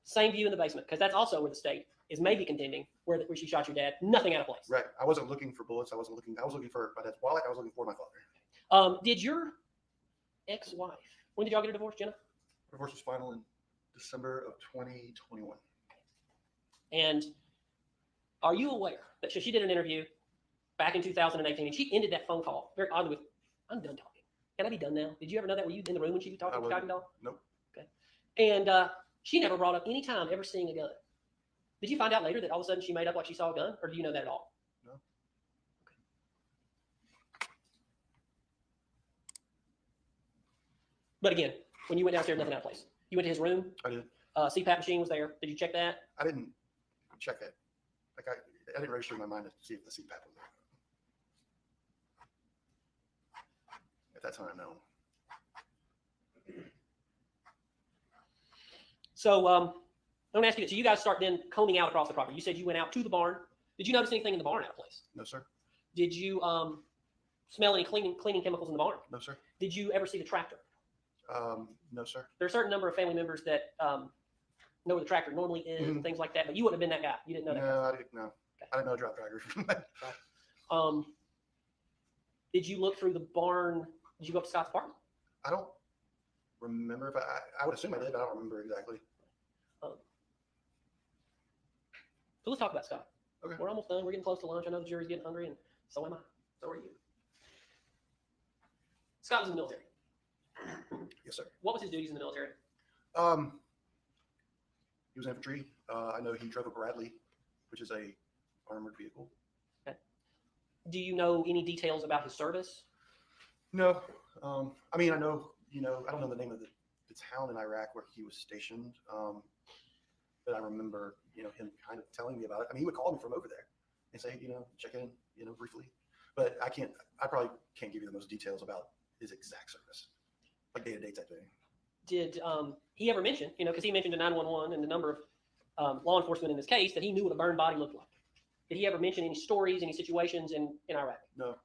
Same view in the basement, because that's also where the state is maybe contending where she shot your dad. Nothing out of place. Right. I wasn't looking for bullets. I was looking for my dad's wallet. I was looking for my father. Did your ex-wife, when did y'all get a divorce, Jenna? Divorce was final in December of 2021. And are you aware that she did an interview back in 2018 and she ended that phone call very oddly with, "I'm done talking. Can I be done now?" Did you ever know that? Were you in the room when she was talking to Chicago Dog? Nope. Okay. And she never brought up any time ever seeing a gun. Did you find out later that all of a sudden she made up like she saw a gun, or do you know that at all? No. Okay. But again, when you went downstairs, nothing out of place. You went to his room. I did. CPAP machine was there. Did you check that? I didn't check it. Like I didn't register in my mind to see if the CPAP was there. At that time, no. So I'm going to ask you this. So you guys start then combing out across the property. You said you went out to the barn. Did you notice anything in the barn out of place? No, sir. Did you smell any cleaning chemicals in the barn? No, sir. Did you ever see the tractor? No, sir. There are a certain number of family members that know where the tractor normally is and things like that, but you wouldn't have been that guy. You didn't know that. No, I didn't know. I didn't know a drop dragger. Did you look through the barn? Did you go up to Scott's apartment? I don't remember if I would assume I did, but I don't remember exactly. So let's talk about Scott. Okay. We're almost done. We're getting close to lunch. I know the jury's getting hungry, and so am I. So are you. Scott was in the military. Yes, sir. What was his duties in the military? He was infantry. I know he drove a Bradley, which is a armored vehicle. Okay. Do you know any details about his service? No. I mean, I know, I don't know the name of the town in Iraq where he was stationed. But I remember, him kind of telling me about it. I mean, he would call me from over there and say, check in, briefly. But I probably can't give you the most details about his exact service, like day-to-day type thing. Did he ever mention, because he mentioned to 911 and the number of law enforcement in this case, that he knew what a burned body looked like? Did he ever mention any stories, any situations in Iraq? No.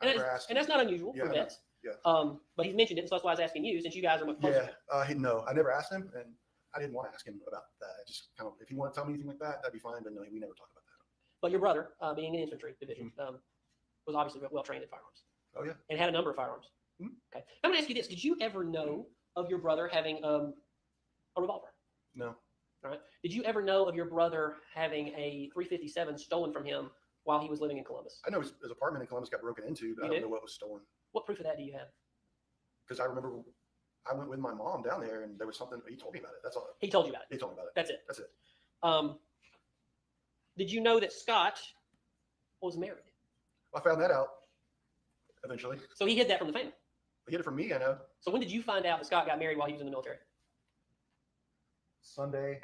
And that's not unusual for vets. Yeah. But he's mentioned it, so that's why I was asking you, since you guys are much closer. Yeah. No, I never asked him, and I didn't want to ask him about that. I just kind of, if he wanted to tell me anything like that, that'd be fine. But no, we never talked about that. But your brother, being in infantry division, was obviously well trained in firearms. Oh yeah. And had a number of firearms. Hmm? Okay. I'm going to ask you this. Did you ever know of your brother having a revolver? No. All right. Did you ever know of your brother having a 357 stolen from him while he was living in Columbus? I know his apartment in Columbus got broken into, but You I don't did? know what was stolen. What proof of that do you have? Because I remember I went with my mom down there, and there was something. He told me about it. That's all. He told you about it. He told me about it. That's it. That's it. Did you know that Scott was married? I found that out eventually. So he hid that from the family. He hid it from me, I know. So when did you find out that Scott got married while he was in the military? Sunday,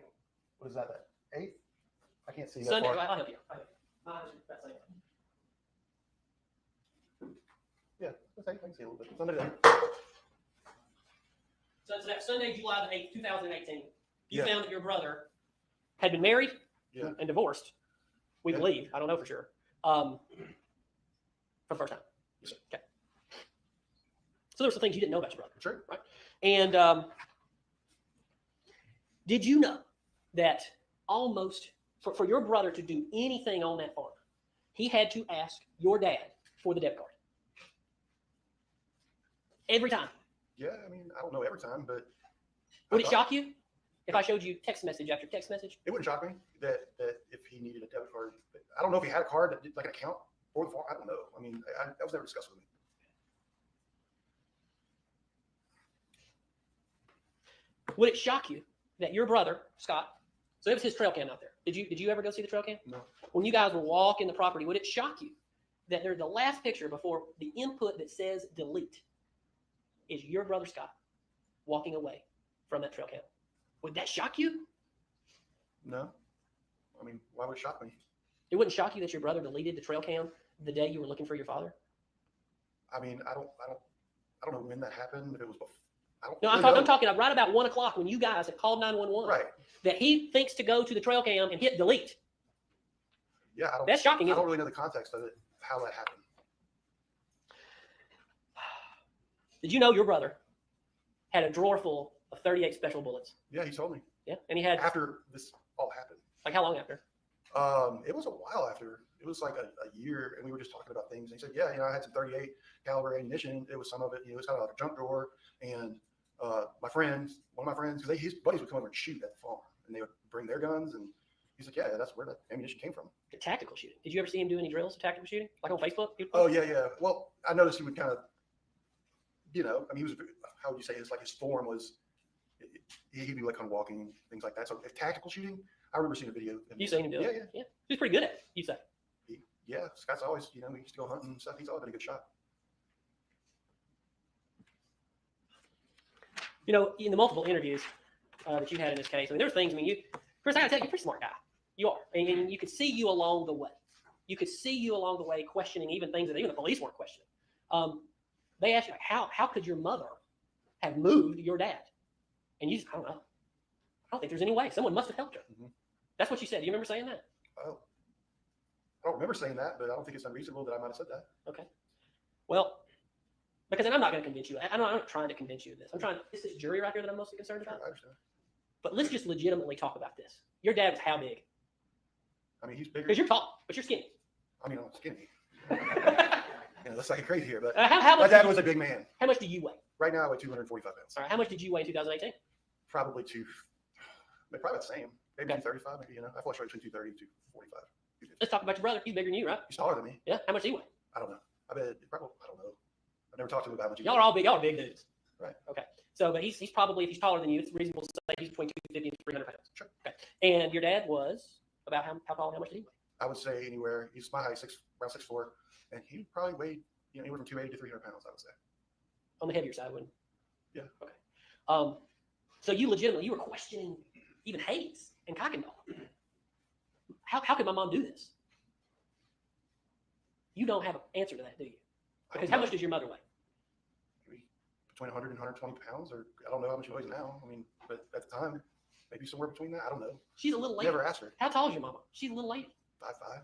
what is that? That 8th? I can't see that Sunday. far. I'll help you. Mine is that same. Yeah, I can see a little bit. Sunday. So it's that Sunday, July the 8th, 2018. You Yeah. found that your brother had been married Yeah. and divorced. We Yeah. believe. I don't know for sure. For the first time. Yes, sir. Okay. So there were some things you didn't know about your brother. Sure. Right. And did you know that almost for your brother to do anything on that farm, he had to ask your dad for the debit card? Every time. Yeah, I mean, I don't know every time, but Would it shock you if I showed you text message after text message? it wouldn't shock me that if he needed a debit card. I don't know if he had a card that did like an account for the farm. I don't know. I mean, that was never discussed with me. Would it shock you that your brother, Scott, so it was his trail cam out there. Did you ever go see the trail cam? No. When you guys were walking the property, would it shock you that the last picture before the input that says delete is your brother Scott walking away from that trail cam? Would that shock you? No. I mean, why would it shock me? It wouldn't shock you that your brother deleted the trail cam the day you were looking for your father? I mean, I don't know when that happened. If it was before. I don't No, really I'm know. talking right about 1 o'clock when you guys had called 911. Right. That he thinks to go to the trail cam and hit delete. Yeah, I don't. That's shocking, I isn't don't it? really know the context of it, how that happened. Did you know your brother had a drawer full of 38 special bullets? Yeah, he told me Yeah. And he had, after this all happened. like, how long after? It was a while after. It was like a year, and we were just talking about things. And he said, "Yeah, I had some 38 caliber ammunition. It was some of it. It was kind of like a junk drawer." And one of my friends, because his buddies would come over and shoot at the farm, and they would bring their guns. And he's like, "Yeah, that's where that ammunition came from." The tactical shooting. Did you ever see him do any drills of tactical shooting? Like on Facebook? Oh yeah. Well, I noticed he would kind of, I mean, he was. How would you say this? Like his form was. He'd be like kind of walking, things like that. So if tactical shooting, I remember seeing a video. You seen him do it? Yeah. He's pretty good at it, you say. Yeah, Scott's always, he used to go hunting and stuff. He's always been a good shot. In the multiple interviews that you had in this case, I mean, there were things, Chris, I gotta tell you, you're a pretty smart guy. You are. And you could see you along the way. You could see you along the way questioning even things that even the police weren't questioning. They asked you, like, how could your mother have moved your dad? And you just, I don't know. I don't think there's any way. Someone must have helped her. Mhm. That's what you said. Do you remember saying that? Oh, I don't remember saying that, but I don't think it's unreasonable that I might have said that. Okay. Well, because I'm not going to convince you. I'm not trying to convince you of this. It's this jury right here that I'm mostly concerned about. I understand. But let's just legitimately talk about this. Your dad was how big? I mean, he's bigger. Because you're tall, but you're skinny. I mean, I'm skinny. That's like crazy here, but How my much? dad was a big man. How much do you weigh? Right now, I weigh 245 pounds. All right. How much did you weigh in 2018? Probably probably the same. Maybe Okay. 235, maybe, I fluctuate between 230 and 245. 250. Let's talk about your brother. He's bigger than you, right? He's taller than me. Yeah. How much do you weigh? I don't know. I bet, probably, I don't know. I've never talked to him about how much he Y'all are all big. Y'all are big dudes. Right. Okay. So, but he's probably, if he's taller than you, it's reasonable to say he's between 250 and 300 pounds. Sure. Okay. And your dad was about how tall and how much did he weigh? I would say anywhere. He's my height, around 6'4", and he probably weighed anywhere from 280 to 300 pounds. I would say. On the heavier side, wouldn't? Yeah. Okay. So you legitimately, you were questioning even Hayes and Kuykendall. How could my mom do this? You don't have an answer to that, do you? Because how much does your mother weigh? Maybe between 100 and 120 pounds, or I don't know how much she weighs now. I mean, but at the time, maybe somewhere between that. I don't know. She's a little lady. Never asked her. How tall is your mama? She's a little lady. 5'5".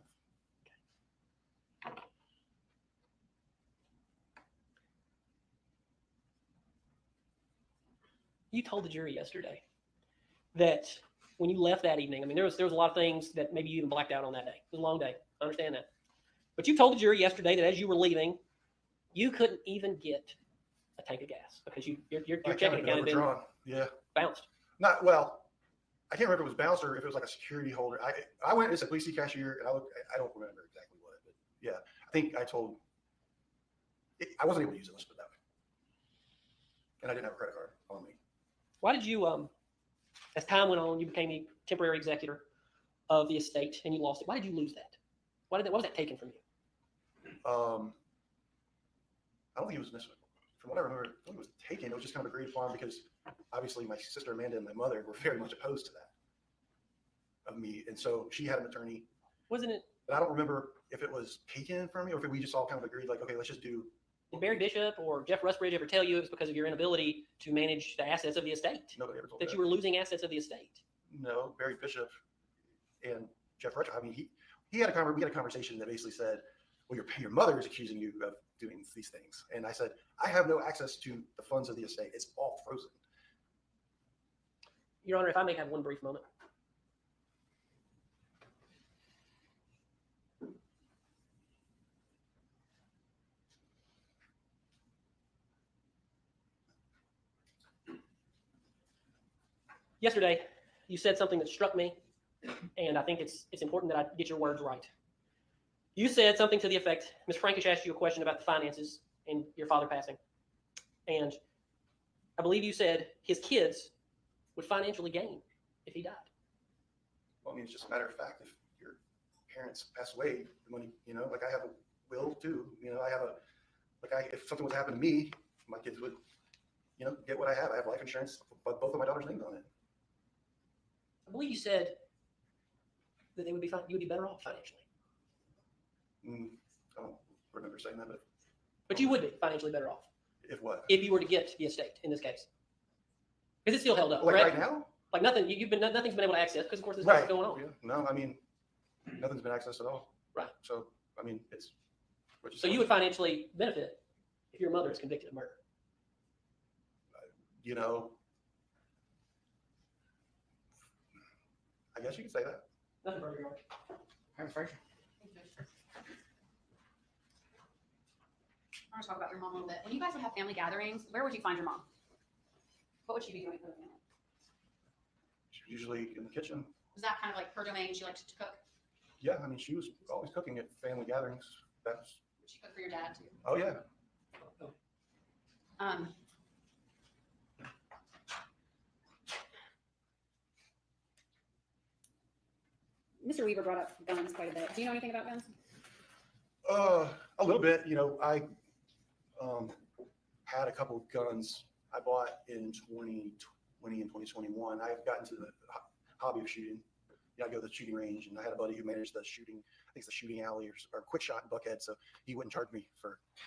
You told the jury yesterday that when you left that evening, I mean, there was a lot of things that maybe you even blacked out on that day. It was a long day. I understand that. But you told the jury yesterday that as you were leaving, you couldn't even get a tank of gas because your I checking counted account had been overdrawn. Yeah. bounced. Not well. I can't remember if it was bounced or if it was like a security holder. I went as a police cashier and I don't remember exactly what, but yeah, I think I told, I wasn't able to use it, let's put it that way. And I didn't have a credit card on me. Why did you, as time went on, you became the temporary executor of the estate and you lost it. Why did you lose that? What was that taken from you? I don't think it was necessarily, from what I remember, I don't think it was taken. It was just kind of agreed upon because obviously my sister Amanda and my mother were very much opposed to that of me. And so she had an attorney. Wasn't it? But I don't remember if it was taken from me or if we just all kind of agreed like, okay, let's just do. Did Barry Bishop or Jeff Rusbridge ever tell you it was because of your inability to manage the assets of the estate? Nobody ever told that me you were losing assets of the estate? No, Barry Bishop and Jeff Rutcher. I mean, we had a conversation that basically said, well, your mother is accusing you of doing these things. And I said, I have no access to the funds of the estate. It's all frozen. Your Honor, if I may have one brief moment. Yesterday, you said something that struck me, and I think it's important that I get your words right. You said something to the effect, Ms. Frankish asked you a question about the finances and your father passing. And I believe you said his kids would financially gain if he died. Well, I mean, it's just a matter of fact. If your parents pass away, the money, like I have a will too. If something was to happen to me, my kids would, get what I have. I have life insurance, but both of my daughters' names on it. I believe you said that they would be fine, you would be better off financially. I don't remember saying that, But you would be financially better off if what? if you were to get the estate in this case. Because it's still held up, Like correct? right now? Like nothing's been able to access because of course there's Right. nothing going on. Yeah. No, I mean, nothing's been accessed at all. Right. So, I mean, it's. So you would financially benefit if your mother is convicted of murder. I guess you could say that. Nothing further, Your Honor. I want to talk about your mom a little bit. When you guys would have family gatherings, where would you find your mom? What would she be doing for the family? She's usually in the kitchen. Was that kind of like her domain? She liked to cook? Yeah, I mean, she was always cooking at family gatherings. Would she cook for your dad too? Oh yeah. Mr. Weaver brought up guns quite a bit. Do you know anything about guns? A little bit. I had a couple of guns I bought in 2020 and 2021. I've gotten to the hobby of shooting. I go to the shooting range, and I had a buddy who managed the shooting. I think it's the shooting alley or quick shot in Buckhead. So he wouldn't charge me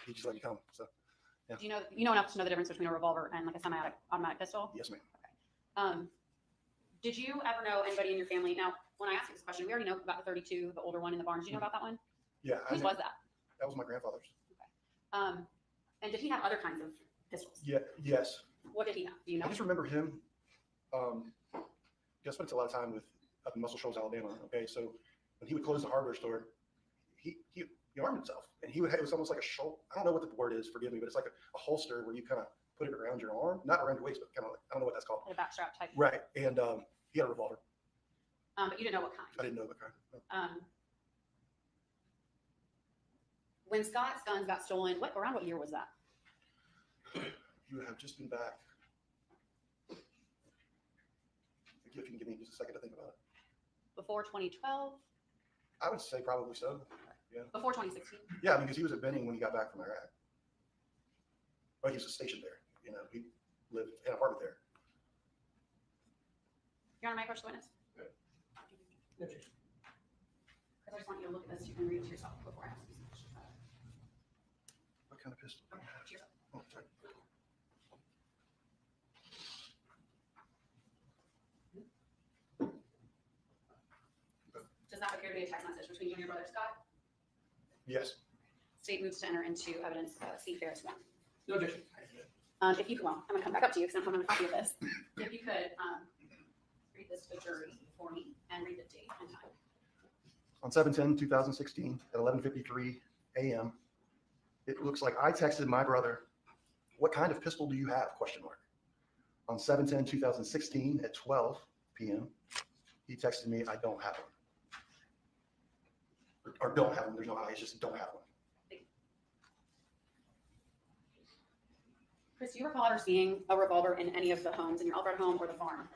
he just let me come. So yeah. Do you know enough to know the difference between a revolver and like a semi-automatic pistol? Yes, ma'am. Okay. Did you ever know anybody in your family? Now, when I asked you this question, we already know about the 32, the older one in the barn. Did you know about that one? Yeah. Whose was that? That was my grandfather's. Okay. And did he have other kinds of pistols? Yeah. Yes. What did he have? Do you know? I just remember him. I spent a lot of time up in Muscle Shoals, Alabama. Okay, so when he would close the hardware store, he armed himself, and it was almost like a shoulder. I don't know what the word is. Forgive me, but it's like a holster where you kind of put it around your arm, not around your waist, but kind of like, I don't know what that's called. Like a backstrap type. Right, and he had a revolver. But you didn't know what kind. I didn't know what kind. No. When Scott's guns got stolen, around what year was that? You would have just been back. If you can give me just a second to think about it. Before 2012? I would say probably so. Yeah. Before 2016? Yeah, I mean, because he was at Benning when he got back from Iraq. Well, he was stationed there. He lived in an apartment there. Your Honor, may I approach the witness? No, Because I just want you to look at this. You can read it to yourself before I ask you some questions. What kind of pistol? Okay, to yourself. Oh, sorry. Does that appear to be a text message between you and your brother Scott? Yes. State moves to enter into evidence C. Farris 1. No objection. If you could, I'm going to come back up to you because I'm having a copy of this. If you could read this to the jury for me and read the date and time. On 7/10/2016 at 11:53 a.m., it looks like I texted my brother what kind of pistol do you have? Question mark. On 7/10/2016 at 12 p.m., he texted me, I don't have one. Or don't have one. There's no I, it's just don't have one. Chris, do you recall ever seeing a revolver in any of the homes in your Alpharetta home or the farm?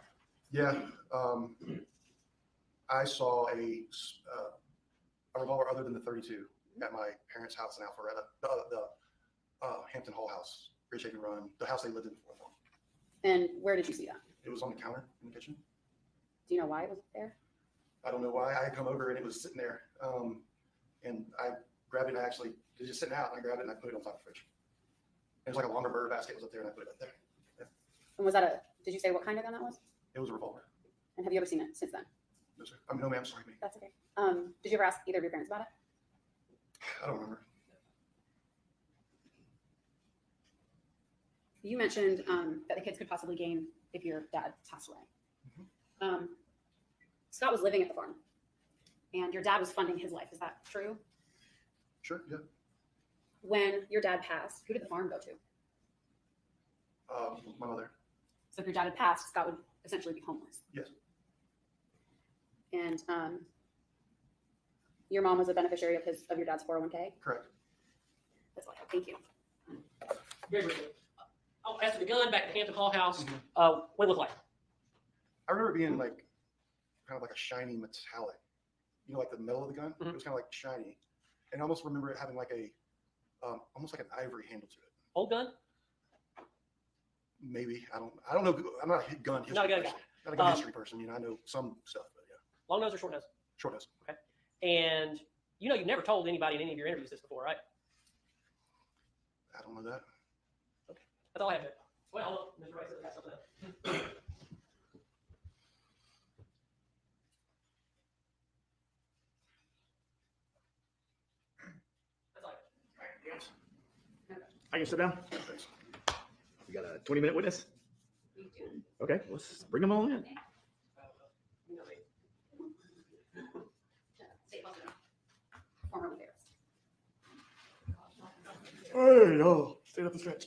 Yeah. I saw a revolver other than the 32 at my parents' house in Alpharetta, the Hampton Hall house, Bridgehaven Run, the house they lived in before. And where did you see that? It was on the counter in the kitchen. Do you know why it was there? I don't know why. I had come over and it was sitting there. And I grabbed it and it was just sitting out. And I grabbed it and I put it on top of the fridge. It was like a longer burger basket was up there and I put it up there. And was that did you say what kind of gun that was? It was a revolver. And have you ever seen it since then? No, sir. I mean, no, ma'am. Sorry, me. That's okay. Did you ever ask either of your parents about it? I don't remember. You mentioned that the kids could possibly gain if your dad passed away. Scott was living at the farm, and your dad was funding his life. Is that true? Sure, yeah. When your dad passed, who did the farm go to? My mother. So if your dad had passed, Scott would essentially be homeless. Yes. And your mom was a beneficiary of your dad's 401k? Correct. That's all I have. Thank you. Very briefly. Oh, as to the gun, back at the Hampton Hall house, what it looked like? I remember it being like kind of like a shiny metallic, like the metal of the gun. Mhm. It was kind of like shiny, and I almost remember it having like a almost like an ivory handle to it. Old gun? Maybe I don't know. I'm not a gun history Not a gun person. guy. Not a gun history person. I know some stuff, but yeah, Long nose or short nose? short nose. And you've never told anybody in any of your interviews this before, right? I don't know that. That's all I have there. Well, hold on. Mr. Rice has got something else. That's all I have. I can sit down. Thanks. We got a 20-minute witness. We do. Okay, let's bring them all in. State Hospital. Formerly Farris. Hey, yo, stand up and stretch.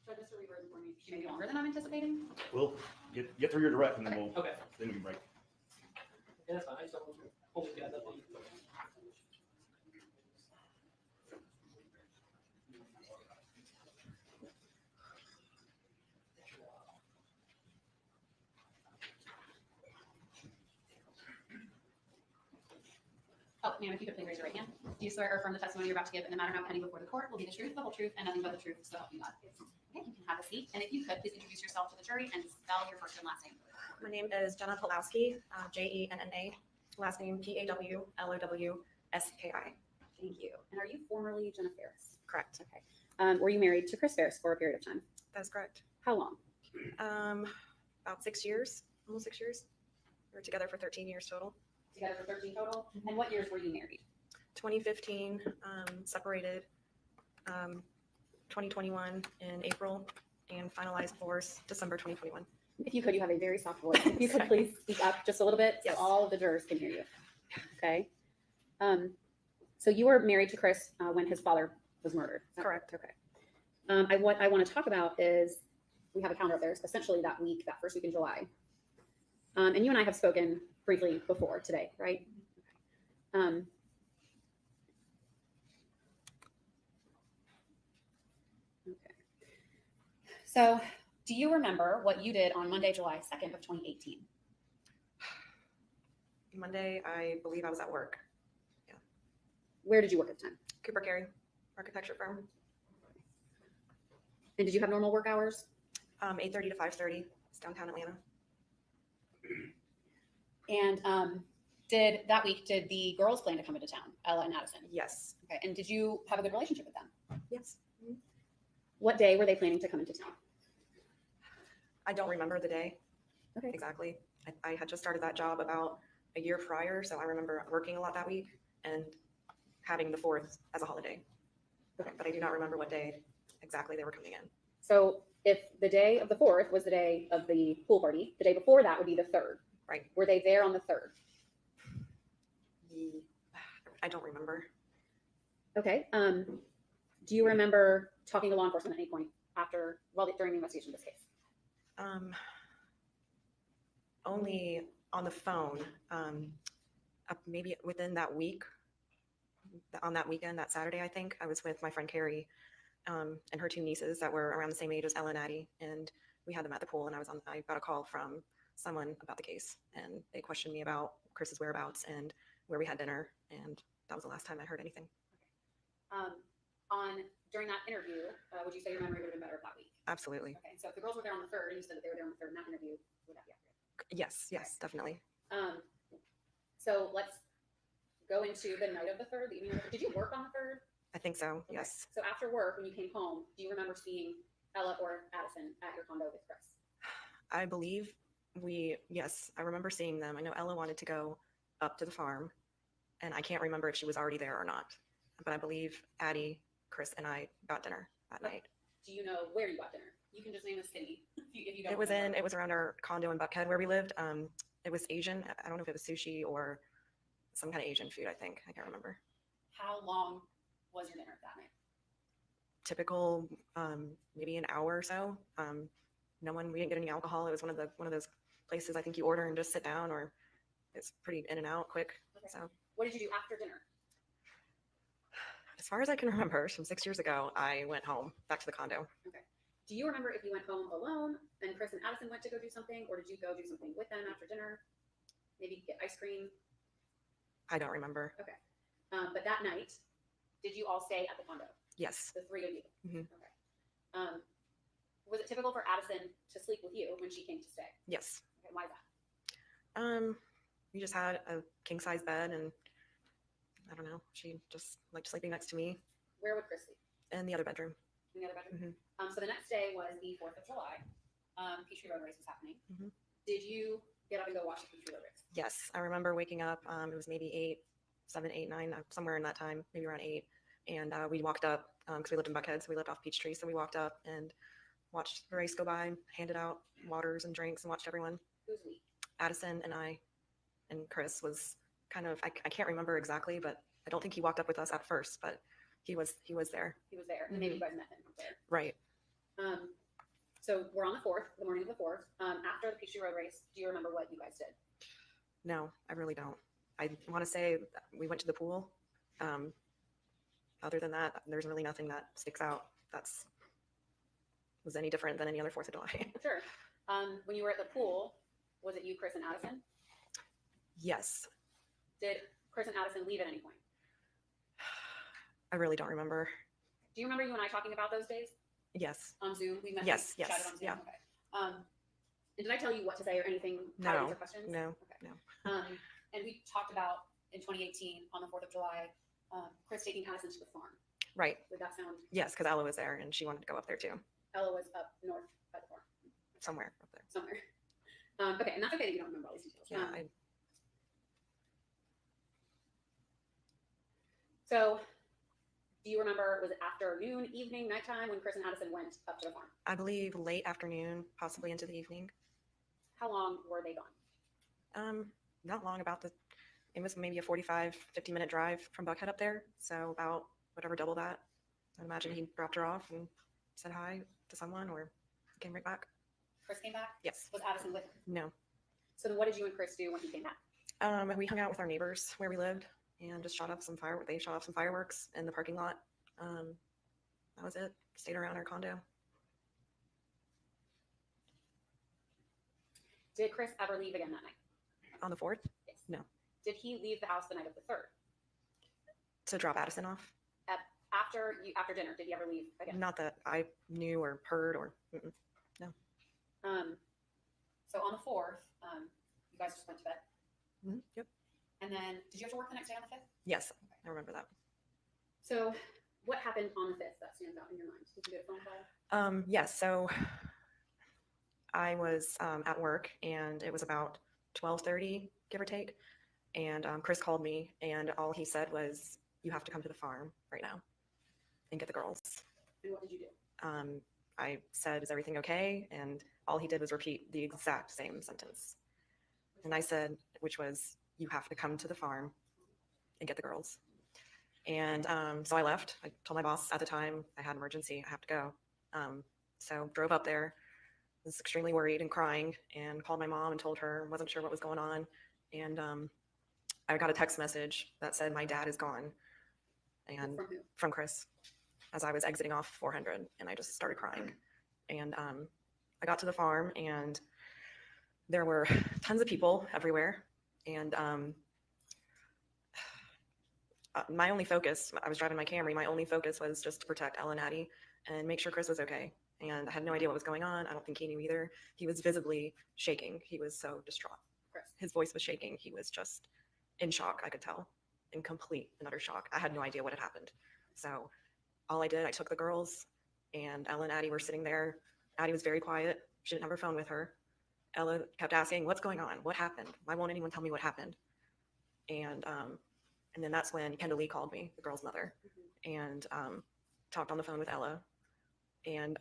So just to reword for me, maybe longer than I'm anticipating? We'll get through your direct and then Okay. then we can break. Yeah, that's fine. I just don't want to hold these guys up on you. Oh, ma'am, if you could please raise your right hand. Do you swear or affirm the testimony you're about to give in the matter now pending before the court will be the truth, the whole truth, and nothing but the truth, so help you God? Okay, you can have a seat. And if you could, please introduce yourself to the jury and spell your first and last name. My name is Jenna Pulowski, Jenna. Last name Pawlowski. Thank you. And are you formerly Jenna Farris? Correct. Okay. Were you married to Chris Farris for a period of time? That's correct. How long? About 6 years, almost 6 years. We were together for 13 years total. Together for 13 total? And what years were you married? 2015, separated. 2021 in April, and finalized divorce December 2021. If you could, you have a very soft voice. If you could please speak up just a little bit so Yes. all of the jurors can hear you. Okay. So you were married to Chris when his father was murdered. Is that Correct. Okay. What I want to talk about is we have a calendar up there, essentially that week, that first week in July. And you and I have spoken briefly before today, right? Okay. So do you remember what you did on Monday, July 2nd of 2018? Monday, I believe I was at work. Where did you work at the time? Cooper Carey, architecture firm. And did you have normal work hours? 8:30 to 5:30. It's downtown Atlanta. And did the girls plan to come into town, Ella and Addison? Yes. Okay. And did you have a good relationship with them? Yes. What day were they planning to come into town? I don't remember the day. Okay. Exactly. I had just started that job about a year prior, so I remember working a lot that week and having the 4th as a holiday. Okay. But I do not remember what day exactly they were coming in. So if the day of the 4th was the day of the pool party, the day before that would be the 3rd. Right. Were they there on the 3rd? I don't remember. Okay. Do you remember talking to law enforcement at any point after, during the investigation of this case? Only on the phone, maybe within that week, on that weekend, that Saturday, I think, I was with my friend Carrie and her 2 nieces that were around the same age as Ella and Addie, and we had them at the pool, and I got a call from someone about the case, and they questioned me about Chris's whereabouts and where we had dinner, and that was the last time I heard anything. During that interview, would you say your memory would have been better that week? Absolutely. Okay, so if the girls were there on the 3rd, and you said that they were there on the 3rd in that interview, would that be accurate? Yes, definitely. So let's go into the night of the 3rd. The evening of the 3rd. Did you work on the 3rd? I think so, Okay. yes. So after work, when you came home, do you remember seeing Ella or Addison at your condo with Chris? I believe yes, I remember seeing them. I know Ella wanted to go up to the farm, and I can't remember if she was already there or not. But I believe Addie, Chris, and I got dinner that night. Do you know where you got dinner? You can just name a city if you don't. It was around our condo in Buckhead where we lived. It was Asian. I don't know if it was sushi or some kind of Asian food, I think. I can't remember. How long was your dinner that night? Typical, maybe an hour or so. We didn't get any alcohol. It was one of those places I think you order and just sit down, or it's pretty in and out quick. Okay. So what did you do after dinner? as far as I can remember, from 6 years ago, I went home back to the condo. Do you remember if you went home alone and Chris and Addison went to go do something, or did you go do something with them after dinner? Maybe get ice cream? I don't remember. But that night, did you all stay at the condo? Yes. The 3 of you? Mhm. Okay. Was it typical for Addison to sleep with you when she came to stay? Yes. Okay, why is that? We just had a king size bed, and I don't know. She just liked sleeping next to me Where would Chris sleep? in the other bedroom. In the other bedroom? Mhm. So the next day was the 4th of July. Peachtree Road Race was happening. Mhm. Did you get up and go watch the Peachtree Road Race? Yes, I remember waking up. It was maybe 8, 7, 8, 9, somewhere in that time, maybe around 8. And we walked up because we lived in Buckhead, so we lived off Peachtree. So we walked up and watched the race go by, handed out waters and drinks, and watched everyone. Who's we? Addison and I and Chris was kind of, I can't remember exactly, but I don't think he walked up with us at first, but he was there. He was there, and maybe you guys met him there. Right. So we're on the 4th, the morning of the 4th. After the Peachtree Road Race, do you remember what you guys did? No, I really don't. I want to say we went to the pool. Other than that, there's really nothing that sticks out was any different than any other 4th of July. Sure. When you were at the pool, was it you, Chris, and Addison? Yes. Did Chris and Addison leave at any point? I really don't remember. Do you remember you and I talking about those days Yes. on Zoom? We met. Yes, chatted yes, on Zoom? yeah. Okay. And did I tell you what to say or anything? How to answer questions? No, Okay. no. And we talked about in 2018 on the 4th of July, Chris taking Addison to the farm. Right. Did that sound? Yes, because Ella was there and she wanted to go up there too. Ella was up north by the farm. Somewhere up there. Somewhere. Okay, and that's okay that you don't remember all these details. Yeah. So, do you remember, was it afternoon, evening, nighttime when Chris and Addison went up to the farm? I believe late afternoon, possibly into the evening. How long were they gone? Not long, it was maybe a 45, 50-minute drive from Buckhead up there. So about whatever, double that. I'd imagine he dropped her off and said hi to someone or came right back. Chris came back? Yes. Was Addison with him? No. So then what did you and Chris do when he came back? We hung out with our neighbors where we lived and just shot off some fireworks. They shot off some fireworks in the parking lot. That was it. Stayed around our condo. Did Chris ever leave again that night? On the 4th? Yes. No. Did he leave the house the night of the 3rd? To drop Addison off? After dinner, did he ever leave again? Not that I knew or heard or. Mm-mm. So on the 4th, you guys just went to bed. Yep. And then, did you have to work the next day on the 5th? Yes, I remember that. So what happened on the 5th that stands out in your mind? Did you get a phone call? Yes, so I was at work and it was about 12:30, give or take. And Chris called me, and all he said was, "You have to come to the farm right now and get the girls." And what did you do? I said, "Is everything okay?" And all he did was repeat the exact same sentence. And I said, which was, "You have to come to the farm and get the girls." And so I left. I told my boss at the time I had an emergency. I have to go. So drove up there, was extremely worried and crying, and called my mom and told her, wasn't sure what was going on. And I got a text message that said, "My dad is gone." And From who? from Chris, as I was exiting off 400, and I just started crying. And I got to the farm, and there were tons of people everywhere. And my only focus, I was driving my Camry, my only focus was just to protect Ella and Addie and make sure Chris was okay. And I had no idea what was going on. I don't think he knew either. He was visibly shaking. He was so distraught. Chris. His voice was shaking. He was just in shock, I could tell, in complete and utter shock. I had no idea what had happened. So all I did, I took the girls, and Ella and Addie were sitting there. Addie was very quiet. She didn't have her phone with her. Ella kept asking, "What's going on? What happened? Why won't anyone tell me what happened?" And then that's when Kendall Lee called me, the girl's mother, and talked on the phone with Ella, and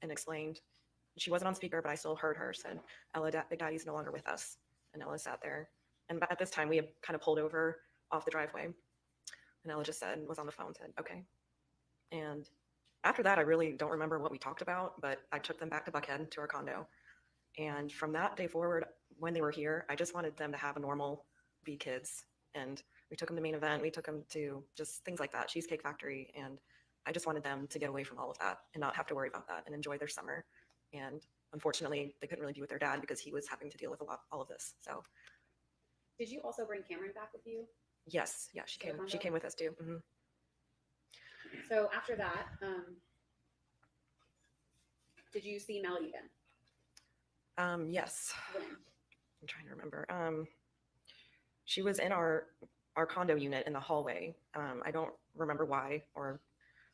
explained. She wasn't on speaker, but I still heard her. Said, "Ella, Big Daddy's no longer with us." And Ella sat there. And at this time, we had kind of pulled over off the driveway. And Ella just said, was on the phone, said, "Okay." And after that, I really don't remember what we talked about, but I took them back to Buckhead to our condo. And from that day forward, when they were here, I just wanted them to have a normal, be kids. And we took them to Main Event. We took them to just things like that, Cheesecake Factory. And I just wanted them to get away from all of that and not have to worry about that and enjoy their summer. And unfortunately, they couldn't really be with their dad because he was having to deal with all of this. So Did you also bring Cameron back with you? yes, yeah, she To the came. She condo? came with us too. So after that, did you see Melody again? Yes, When? I'm trying to remember. She was in our condo unit in the hallway. I don't remember why or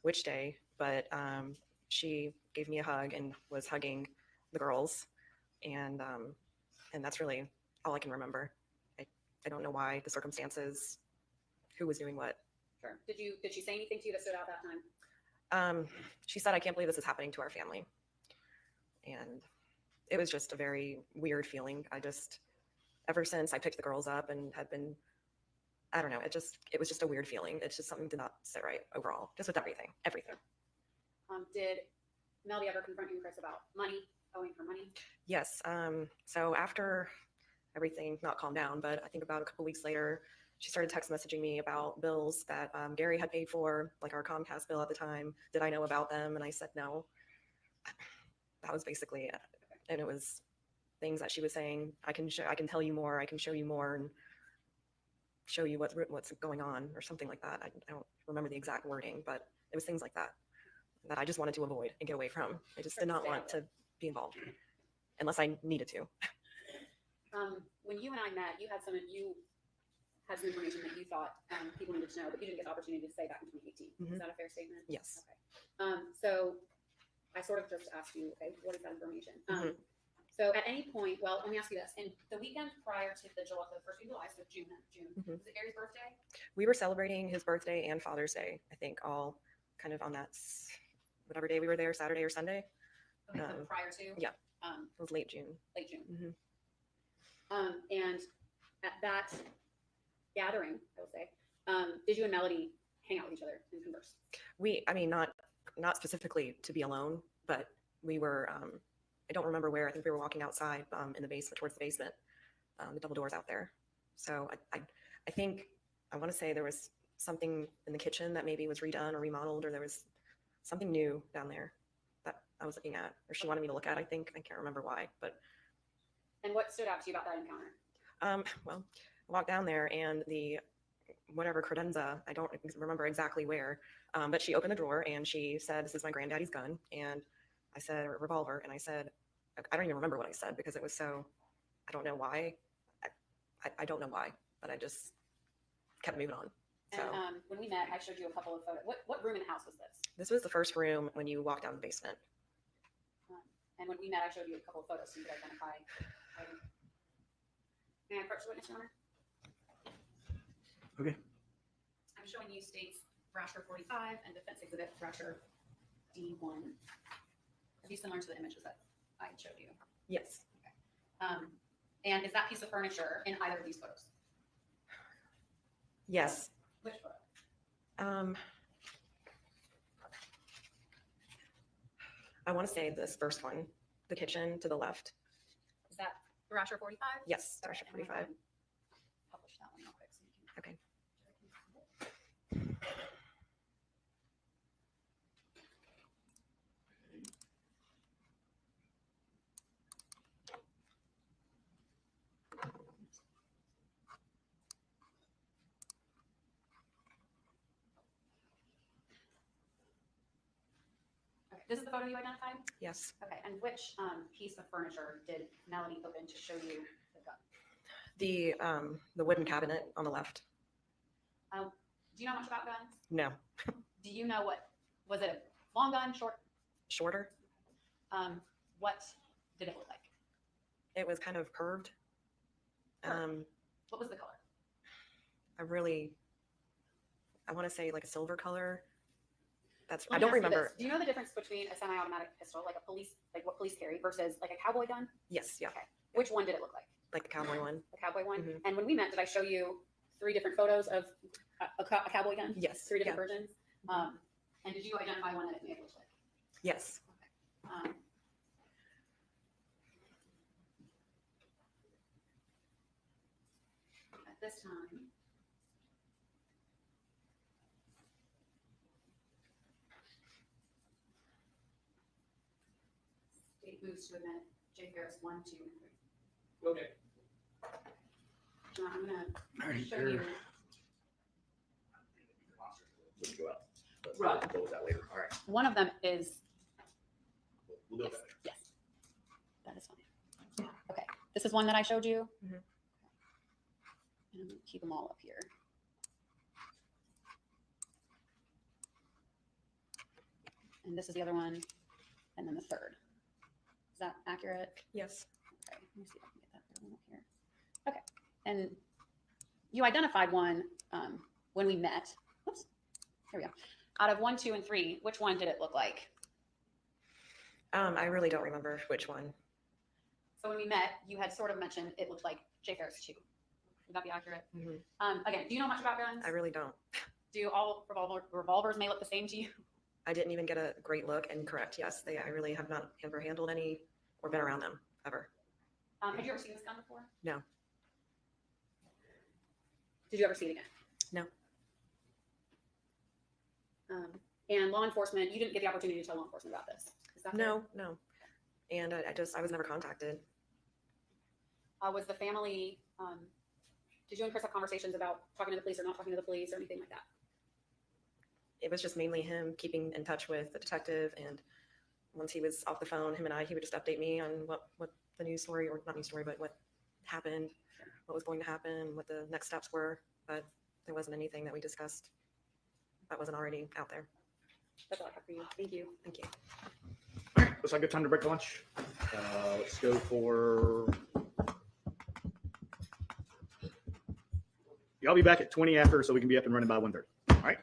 which day, but she gave me a hug and was hugging the girls, and that's really all I can remember. I don't know why, the circumstances, who was doing what. Sure. Did she say anything to you that stood out that time? She said, "I can't believe this is happening to our family," and it was just a very weird feeling. Ever since I picked the girls up and had been, I don't know, it was just a weird feeling. It's just something did not sit right overall, just with everything. Did Melody ever confront you and Chris about money, owing her money? Yes. So after everything not calmed down, but I think about a couple weeks later, she started text messaging me about bills that Gary had paid for, like our Comcast bill at the time. Did I know about them? And I said no. That was basically it. And it was things that she was saying, I can tell you more, I can show you more, and show you what's going on, or something like that. I don't remember the exact wording, but it was things like that I just wanted to avoid and get away from. I just did not want to be involved unless I needed to. When you and I met, you had some information that you thought people needed to know, but you didn't get the opportunity to say back in 2018. Is that a fair statement? Yes. Okay. So I sort of just asked you, okay, what is that information? So at any point, well, let me ask you this. In the weekend prior to the first week of July, so June, was it Gary's birthday? We were celebrating his birthday and Father's Day, I think, all kind of on that, whatever day we were there, Saturday or Sunday. Okay, so prior to? Yeah. It was late June. Late June. And at that gathering, I will say, did you and Melody hang out with each other and converse? I mean, not specifically to be alone, but we were, I don't remember where. I think we were walking outside in the basement, towards the basement, the double doors out there. So I think, I want to say there was something in the kitchen that maybe was redone or remodeled, or there was something new down there that I was looking at, or she wanted me to look at, I think. I can't remember why, but. And what stood out to you about that encounter? Well, I walked down there, and the whatever credenza, I don't remember exactly where, but she opened the drawer and she said, "This is my granddaddy's gun." And I said, "Revolver." And I said, I don't even remember what I said because it was so, I don't know why. I don't know why, but I just kept moving on. So And when we met, I showed you a couple of photos. What room in the house was this? this was the first room when you walk down the basement. And when we met, I showed you a couple of photos so you could identify. May I approach the witness, Your Honor? Okay. I'm showing you states Thrasher 45 and defense exhibit Thrasher D1. Are these similar to the images that I showed you? Yes. And is that piece of furniture in either of these photos? Yes. Which photo? I want to say this first one, the kitchen to the left. Is that Thrasher 45? Yes, Okay, Thrasher and we're 45. gonna Publish that one real quick so you can. Okay. Okay, this is the photo you identified? Yes. Okay, and which piece of furniture did Melanie open to show you the gun? The wooden cabinet on the left. Do you know much about guns? No. Do you know was it a long gun, short? Shorter. What did it look like? It was kind of curved. What was the color? I want to say like a silver color. Let I me don't ask you remember. this. Do you know the difference between a semi-automatic pistol, like what police carry, versus like a cowboy gun? Yes. Yeah. Okay. Which one did it look like? Like the cowboy one. The cowboy one? Mhm. And when we met, did I show you 3 different photos of a cowboy gun? Yes. 3 different Yeah. versions? And did you identify one that it may have looked like? Yes. At this time, state moves to admit J. Farris 1, 2, and 3. Okay. John, I'm gonna Alright, show you're- you. We can go out. But Right. We'll go with that later. All right. One of them is We'll do it later. yes. That is fine. Okay, this is one that I showed you. Mhm. And I'm gonna keep them all up here. And this is the other one, and then the third. Is that accurate? Yes. Okay, let me see if I can get that third one up here. Okay, and you identified one when we met. Whoops, here we go. Out of 1, 2, and 3, which one did it look like? I really don't remember which one. So when we met, you had sort of mentioned it looked like J. Farris 2. Would that be accurate? Mhm. Again, do you know much about guns? I really don't. Do all revolvers may look the same to you? I didn't even get a great look. And correct, yes, I really have not ever handled any or been around them ever. Have you ever seen this gun before? No. Did you ever see it again? No. And law enforcement, you didn't get the opportunity to tell law enforcement about this. Is that fair? No. And I was never contacted. Was the family, did you and Chris have conversations about talking to the police or not talking to the police or anything like that? It was just mainly him keeping in touch with the detective, and once he was off the phone, he would just update me on what the news story, or not news story, but what happened, what was going to happen, what the next steps were. But there wasn't anything that we discussed that wasn't already out there. That's all I have for you. Thank you. Thank you. All right. Looks like a good time to break for lunch. Let's go for. Y'all be back at 20 after, so we can be up and running by 1:30. All right.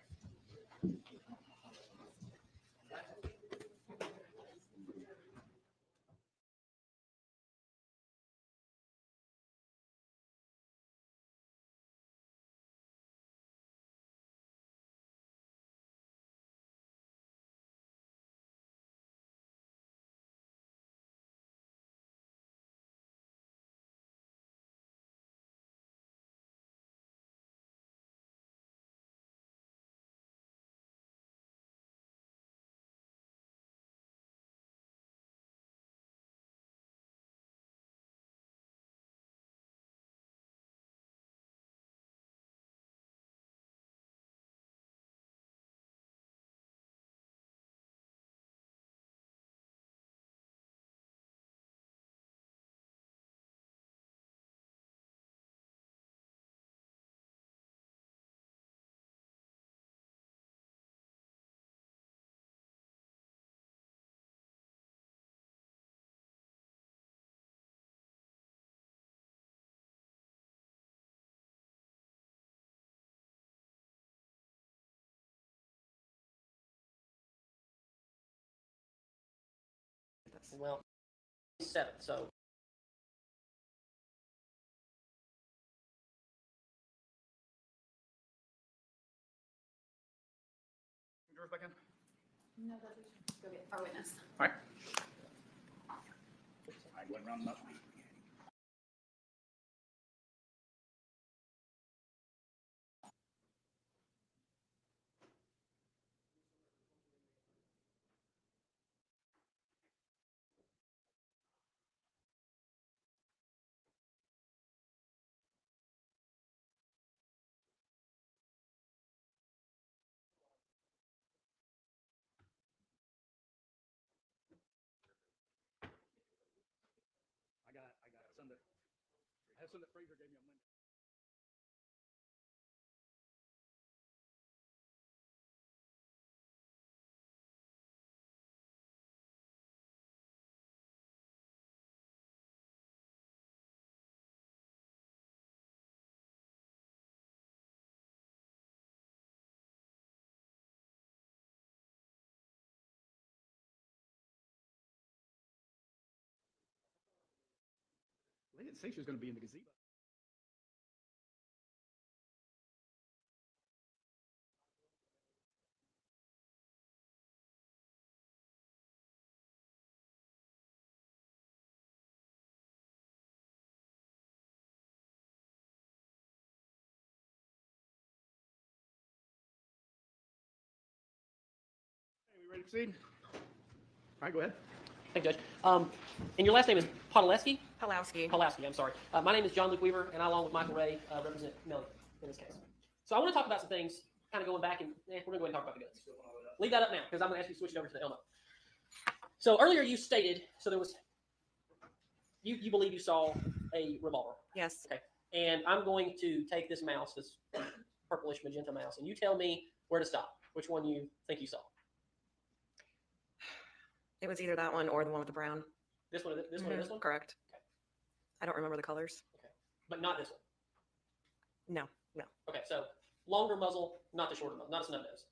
Well, 7th. So George back in? No, go get our witness. All right. I went around that way. I got some that I have some that Fraser gave me on Monday. They didn't say she was going to be in the gazebo. Hey, we ready to proceed? All right, go ahead. thank you, Judge. And your last name is Podolski? Palowski. Pulaski, I'm sorry. My name is John Luke Weaver, and I, along with Michael Ray, represent Melly in this case. So I want to talk about some things, kind of going back, and we're going to go ahead and talk about the guns. Leave that up now, because I'm going to ask you to switch it over to the Elmo. So earlier you stated, so there was, you believe you saw a revolver, Yes. and I'm going to take this mouse, this purplish magenta mouse, and you tell me where to stop, which one you think you saw. It was either that one or the one with the brown. This one, this one, and this one? Correct. Okay. I don't remember the colors. But not this one. No, no. Okay, so longer muzzle, not the shorter muzzle, not a snub nose.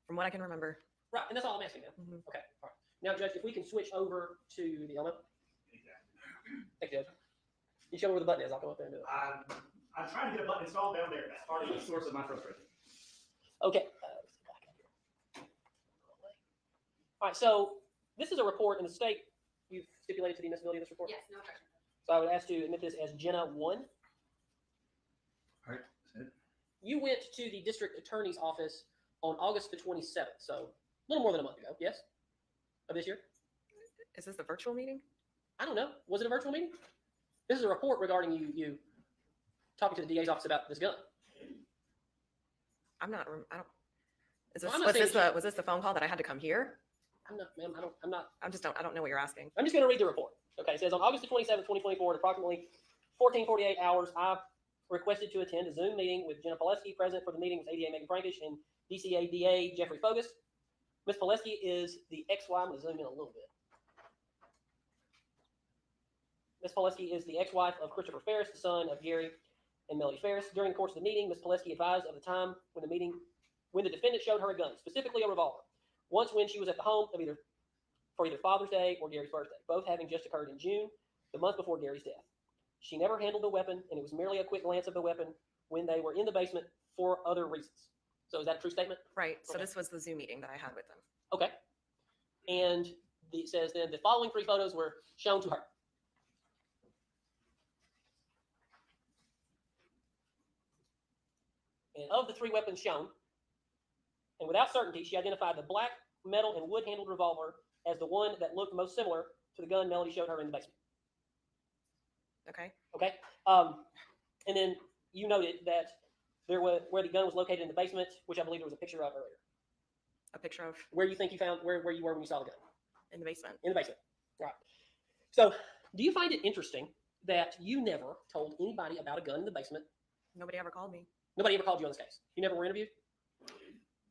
From what I can remember. Right, and that's all I'm asking now. Mhm. Okay, all right. Now, Judge, if we can switch over to the element. Thank you, Judge. You show me where the button is. I'll go up there and do it. I'm trying to get a button installed down there. That's part of the source of my frustration. Okay. All right, so this is a report in the state. You've stipulated to the admissibility of this report? Yes, no objection. So I would ask to admit this as Jenna 1. All right, that's it. You went to the district attorney's office on August the 27th, so a little more than a month ago, yes? Of this year? Is this the virtual meeting? I don't know. Was it a virtual meeting? This is a report regarding you talking to the DA's office about this gun. I don't. Is Well, this, I'm not saying was this the phone call that I had to come here? I'm not, ma'am. I'm not. I don't know what you're asking. I'm just going to read the report. Okay, it says on August the 27th, 2024, at approximately 14:48 hours, I requested to attend a Zoom meeting with Jenna Pileski. Present for the meeting was ADA Megan Frankish and DCA DA Jeffrey Fogus. Ms. Pileski is the ex-wife. I'm going to zoom in a little bit. Ms. Pileski is the ex-wife of Christopher Farris, the son of Gary and Melody Farris. During the course of the meeting, Ms. Pileski advised of the time when the defendant showed her a gun, specifically a revolver. Once when she was at the home of either Father's Day or Gary's birthday, both having just occurred in June, the month before Gary's death. She never handled the weapon, and it was merely a quick glance of the weapon when they were in the basement for other reasons. So is that a true statement? Right. So Okay. this was the Zoom meeting that I had with them. Okay. And it says then the following 3 photos were shown to her. And of the 3 weapons shown, and without certainty, she identified the black metal and wood-handled revolver as the one that looked most similar to the gun Melody showed her in the basement. Okay. Okay. And then you noted that there was where the gun was located in the basement, which I believe there was a picture of earlier. A picture of Where you think you found where you were when you saw the gun? in the basement. In the basement. Right. So, do you find it interesting that you never told anybody about a gun in the basement? Nobody ever called me. Nobody ever called you on this case. You never were interviewed?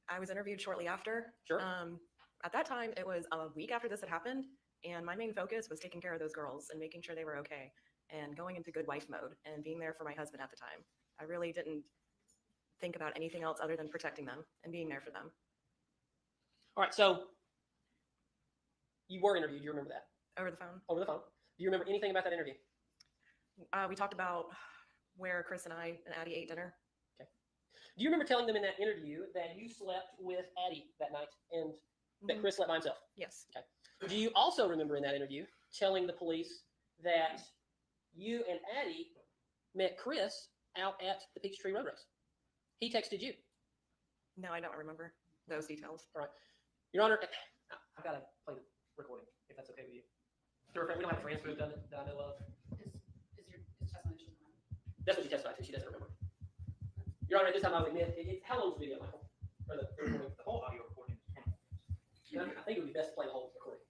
I was interviewed shortly after. Sure. At that time, it was a week after this had happened, and my main focus was taking care of those girls and making sure they were okay and going into good wife mode and being there for my husband at the time. I really didn't think about anything else other than protecting them and being there for them. All right. So, you were interviewed. You remember that? over the phone. over the phone. Do you remember anything about that interview? We talked about where Chris and I and Addie ate dinner. Do you remember telling them in that interview that you slept with Addie that night and that Mhm. Chris slept by himself? Yes. Do you also remember in that interview telling the police that you and Addie met Chris out at the Peachtree Road Race? He texted you. No, I don't remember those details. Your Honor, I've got to play the recording, if that's okay with you. We don't have a transcript of it that I know of. Is testimony she's on? That's what she testified to. She doesn't remember. Your Honor, at this time I would admit, how long was the video, Michael? Or the recording? The whole audio recording is 20 minutes. I think it would be best to play the whole recording.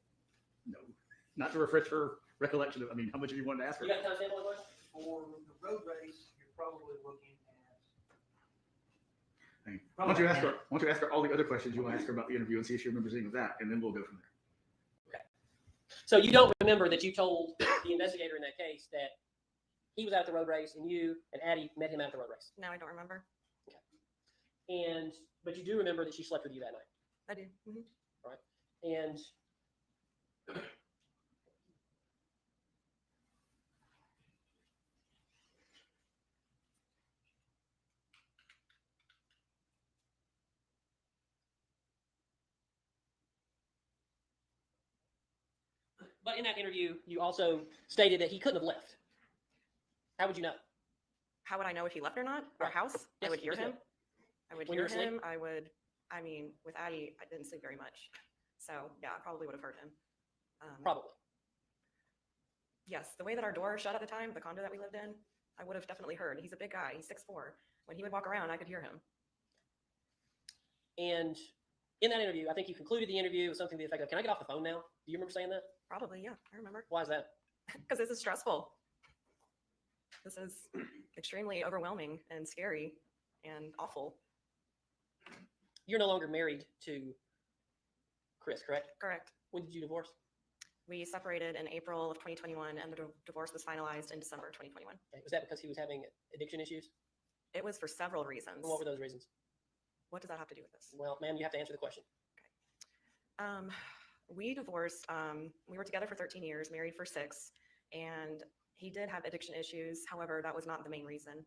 No, not to refresh her recollection of, I mean, how much have you wanted to ask her? You got the timestamp on the question? For the road race, you're probably looking at. Hey, why don't you ask her all the other questions you want to ask her about the interview and see if she remembers any of that, and then we'll go from there. So you don't remember that you told the investigator in that case that he was out at the road race and you and Addie met him out at the road race. No, I don't remember. But you do remember that she slept with you that night. I do. Mhm. And but in that interview, you also stated that he couldn't have left. How would you know? How would I know if he left or not? Our Right. house? I Yes, would hear yes, him. ma'am. I would When hear you were asleep? him. I mean, with Addie, I didn't sleep very much. So yeah, I probably would have heard him. Probably. Yes, the way that our door shut at the time, the condo that we lived in, I would have definitely heard. He's a big guy. He's 6'4". When he would walk around, I could hear him. And in that interview, I think you concluded the interview with something to the effect of, "Can I get off the phone now?" Do you remember saying that? Probably, yeah, I remember. Why is that? Because this is stressful. This is extremely overwhelming and scary and awful. You're no longer married to Chris, correct? Correct. When did you divorce? We separated in April of 2021, and the divorce was finalized in December 2021. Okay. Was that because he was having addiction issues? It was for several reasons. What were those reasons? What does that have to do with this? Well, ma'am, you have to answer the question. We divorced. We were together for 13 years, married for 6, and he did have addiction issues. However, that was not the main reason.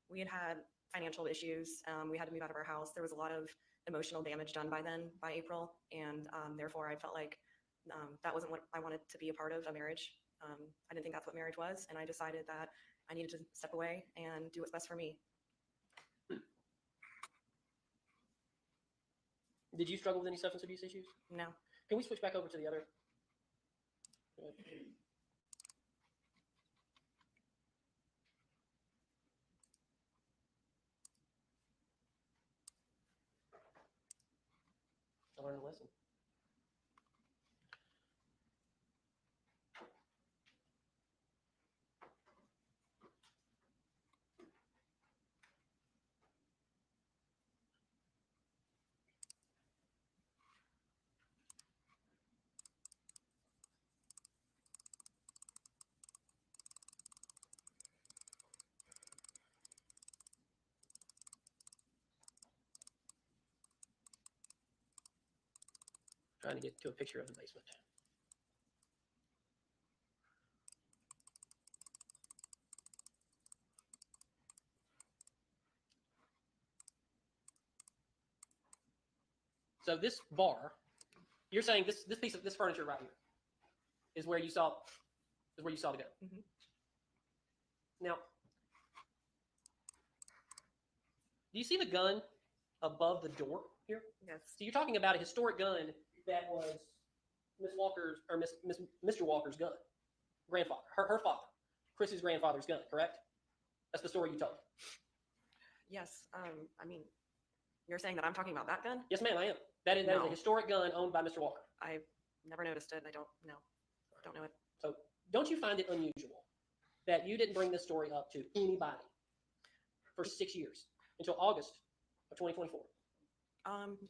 We had had financial issues. We had to move out of our house. There was a lot of emotional damage done by then, by April, and therefore I felt like that wasn't what I wanted to be a part of a marriage. I didn't think that's what marriage was, and I decided that I needed to step away and do what's best for me. Did you struggle with any substance abuse issues? No. Can we switch back over to the other? I learned a lesson. Trying to get to a picture of the basement. So this bar, you're saying this piece of this furniture right here is where you saw the gun. Mhm. Now, do you see the gun above the door here? Yes. So you're talking about a historic gun that was Miss Walker's or Mr. Walker's gun, grandfather, her father, Chris's grandfather's gun, correct? That's the story you told. Yes. I mean, you're saying that I'm talking about that gun? Yes, ma'am, I am. That is a No. historic gun owned by Mr. Walker. I've never noticed it. I don't know. Don't know it. So don't you find it unusual that you didn't bring this story up to anybody for 6 years until August of 2024?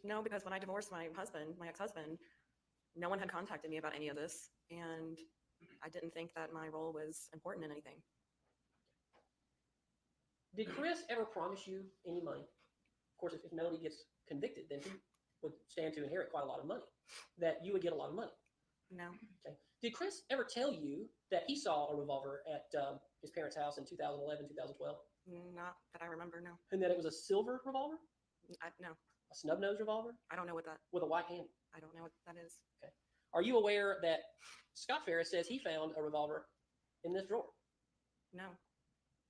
No, because when I divorced my husband, my ex-husband, no one had contacted me about any of this, and I didn't think that my role was important in anything. Did Chris ever promise you any money? Of course, if Melody gets convicted, then he would stand to inherit quite a lot of money, that you would get a lot of money. No, Did Chris ever tell you that he saw a revolver at his parents' house in 2011, 2012, not that I remember. No, and that it was a silver revolver, no, a snub nose revolver I don't know what that. with a white handle? I don't know what that is. Are you aware that Scott Farris says he found a revolver in this drawer No.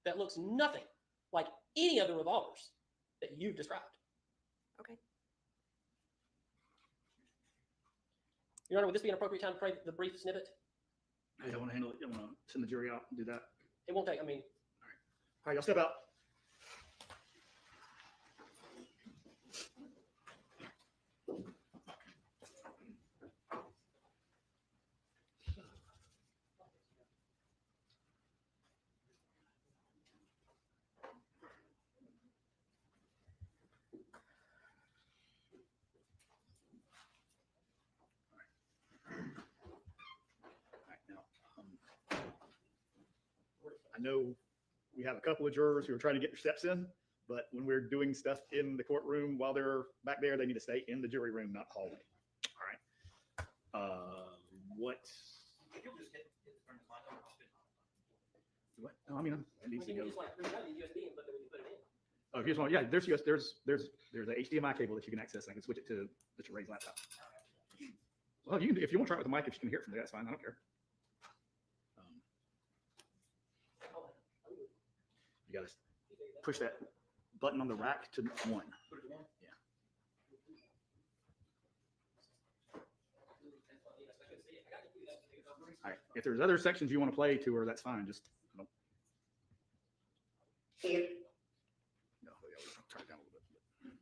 that looks nothing like any of the revolvers that you've described? Okay. Your Honor, would this be an appropriate time to play the brief snippet? Hey, I want to handle it. I want to send the jury out and do that. It won't take, I mean, All right, y'all step out. All right, now, I know we have a couple of jurors who are trying to get their steps in, but when we're doing stuff in the courtroom while they're back there, they need to stay in the jury room, not hallway. All right. What? What? No, I mean, it needs to go. just like USB input that we can put it in. Oh, here's one. Yeah, there's a HDMI cable that you can access. I can switch it to Mr. Ray's laptop. Well, you can, if you want to try it with the mic, if you can hear it from there, that's fine. I don't care. You gotta push that button on the rack to 1. Yeah. All right. If there's other sections you want to play to her, that's fine. Just no. No, yeah, we'll turn it down a little bit.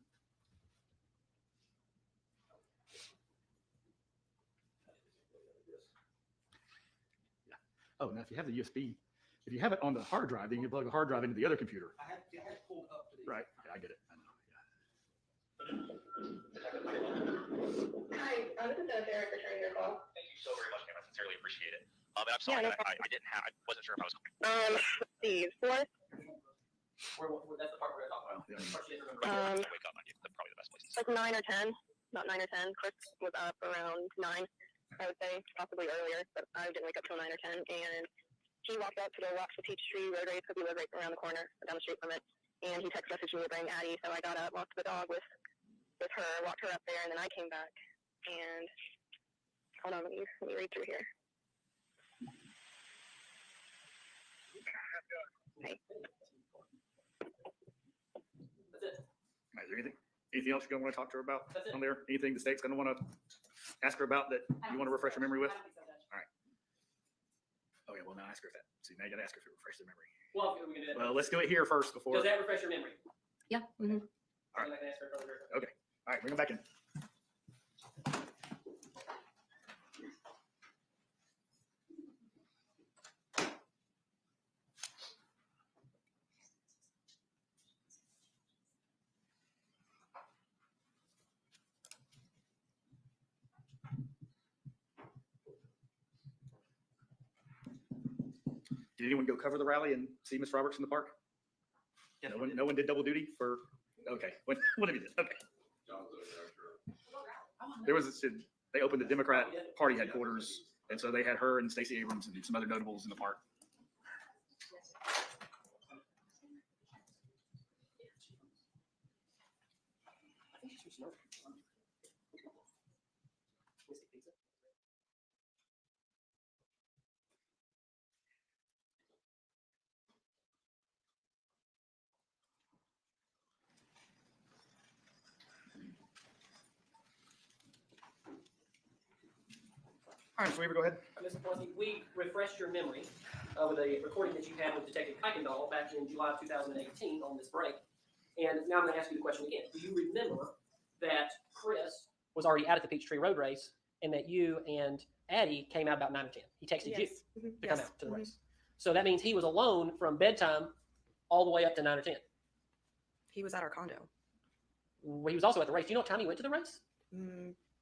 Yeah. Oh, now if you have the USB, if you have it on the hard drive, then you can plug the hard drive into the other computer. I had pulled up to the. Right. Yeah, I get it. I know. Hi, this is Derek returning your call. Thank you so very much, ma'am. I sincerely appreciate it. And I'm sorry Yeah, no that I didn't have, I wasn't sure if I was. Let's see, fourth. That's the part we're going to talk about. Yeah. First, you have to remember. Um, I wake up, that's probably the best place to Like 9 or 10, about 9 or 10. Chris was up around 9, I would say, possibly earlier, but I didn't wake up till 9 or 10. And he walked up to go watch the Peachtree road race because we live right around the corner, down the street from it. And he text messaged me to bring Addie, so I got up, walked the dog with her, walked her up there, and then I came back. And hold on, let me read through here. Okay. That's it. Is there anything else you're going to want to talk to her about That's it. on there? Anything the state's going to want to ask her about that you want to refresh her memory with? I don't think so, Judge. Okay, well, now ask her that. See, now you got to ask her if it refreshes her memory. Well, we can do that. Well, let's do it here first before. Does that refresh your memory? Yeah. Mm-hmm. All right. I can ask her further. All right, bring them back in. Did anyone go cover the rally and see Miss Roberts in the park? No one did double duty for, okay, what have you did? Okay. There was, they opened the Democrat Party headquarters, and so they had her and Stacey Abrams and some other notables in the park. I think she's from Sonoma. Mystic Pizza. All right, so Weaver, go ahead. Mr. Pelosi, we refreshed your memory with a recording that you had with Detective Kuykendall back in July of 2018 on this break. And now I'm going to ask you the question again. Do you remember that Chris was already out at the Peachtree Road Race and that you and Addie came out about 9 or 10? He texted you Yes. Mhm. to come Yes. out to the Mhm. race. So that means he was alone from bedtime all the way up to 9 or 10. He was at our condo. Well, he was also at the race. Do you know what time he went to the race?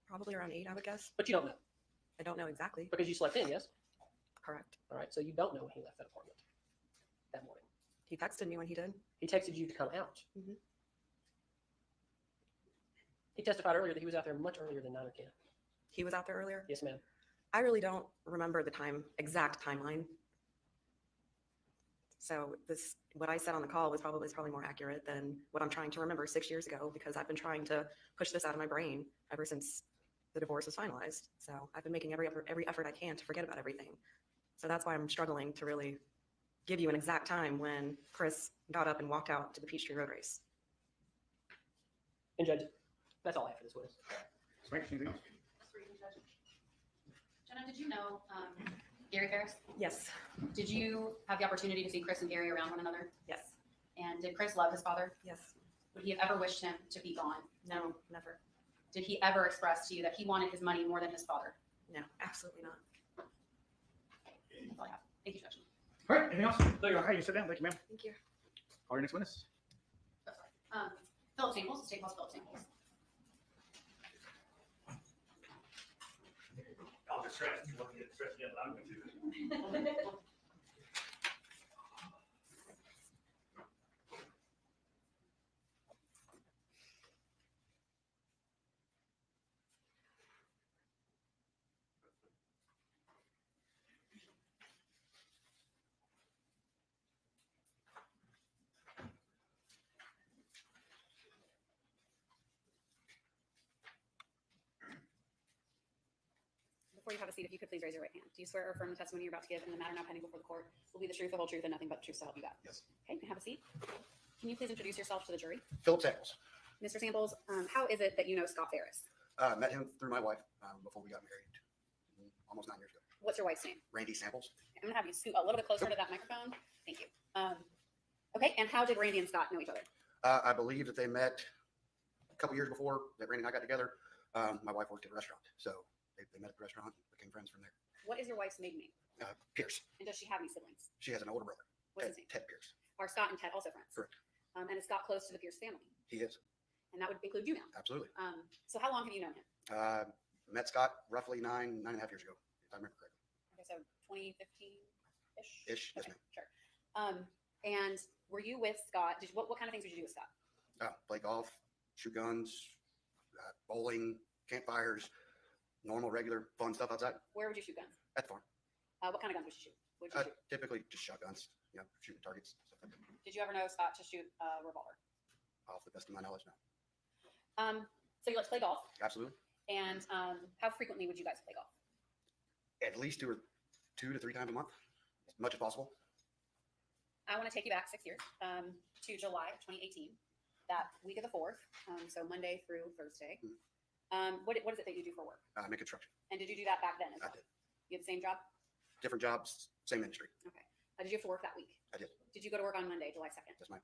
Probably around 8, I would guess. But you don't know I don't know exactly. because you slept in, yes? Correct. All right, so you don't know when he left that apartment that morning. He texted me when he did. He texted you to come out. Mhm. He testified earlier that he was out there much earlier than 9 or 10. He was out there earlier. Yes, ma'am. I really don't remember the exact timeline. So what I said on the call is probably more accurate than what I'm trying to remember 6 years ago, because I've been trying to push this out of my brain ever since the divorce was finalized. So I've been making every effort I can to forget about everything. So that's why I'm struggling to really give you an exact time when Chris got up and walked out to the Peachtree Road Race. And Judge, that's all I have for this witness. Sweet, anything else? Jenna, did you know Gary Farris? Yes, Did you have the opportunity to see Chris and Gary around one another? yes, And did Chris love his father? yes. Would he have ever wished him to be gone? No, never. Did he ever express to you that he wanted his money more than his father? No, absolutely not. That's all I have. Thank you, Judge. All right, anything else? There you go. Hey, you sit down. Thank you, ma'am. Thank you. Call your next witness. Philip Samples, State House Philip Samples. I'll just stretch. You want to get stretched again, but I'm going to. Before you have a seat, if you could please raise your right hand. Do you swear or affirm the testimony you're about to give in the matter now pending before the court will be the truth, the whole truth, and nothing but the truth to help you God? Yes. Okay, have a seat. Can you please introduce yourself to the jury? Philip Samples. Mr. Samples, how is it that you know Scott Farris? Met him through my wife before we got married almost 9 years ago. What's your wife's name? Randy Samples. I'm gonna have you scoot a little bit closer to that microphone. Thank you. Okay, and how did Randy and Scott know each other? I believe that they met a couple years before that Randy and I got together. My wife worked at a restaurant, so they met at the restaurant and became friends from there. What is your wife's maiden name? Pierce. And does she have any siblings? She has an older brother. What's his name? Ted Pierce. Are Scott and Ted also friends? Correct. And is Scott close to the Pierce family? He is. And that would include you now. Absolutely. So how long have you known him? Met Scott roughly 9.5 years ago, if I remember correctly. Okay, so 2015-ish? Ish, yes, Okay, sure. And were you with Scott? What kind of things did you do with Scott? Play golf, shoot guns, bowling, campfires, normal, regular, fun stuff outside. Where would you shoot guns? At the farm. What kind of guns would you shoot? Would you shoot? Typically just shotguns, shooting targets, stuff like that. Did you ever know Scott to shoot a revolver? Off the best of my knowledge now. So you like to play golf, Absolutely. and how frequently would you guys play golf? At least 2 to 3 times a month, as much as possible. I want to take you back 6 years to July of 2018, that week of the 4th, so Monday through Thursday. What is it that you do for work? Make construction. And did you do that back then as I well? did. You had the same job? Different jobs, same industry. Okay. Did you have to work that week? I did. Did you go to work on Monday, July 2nd? Yes, ma'am.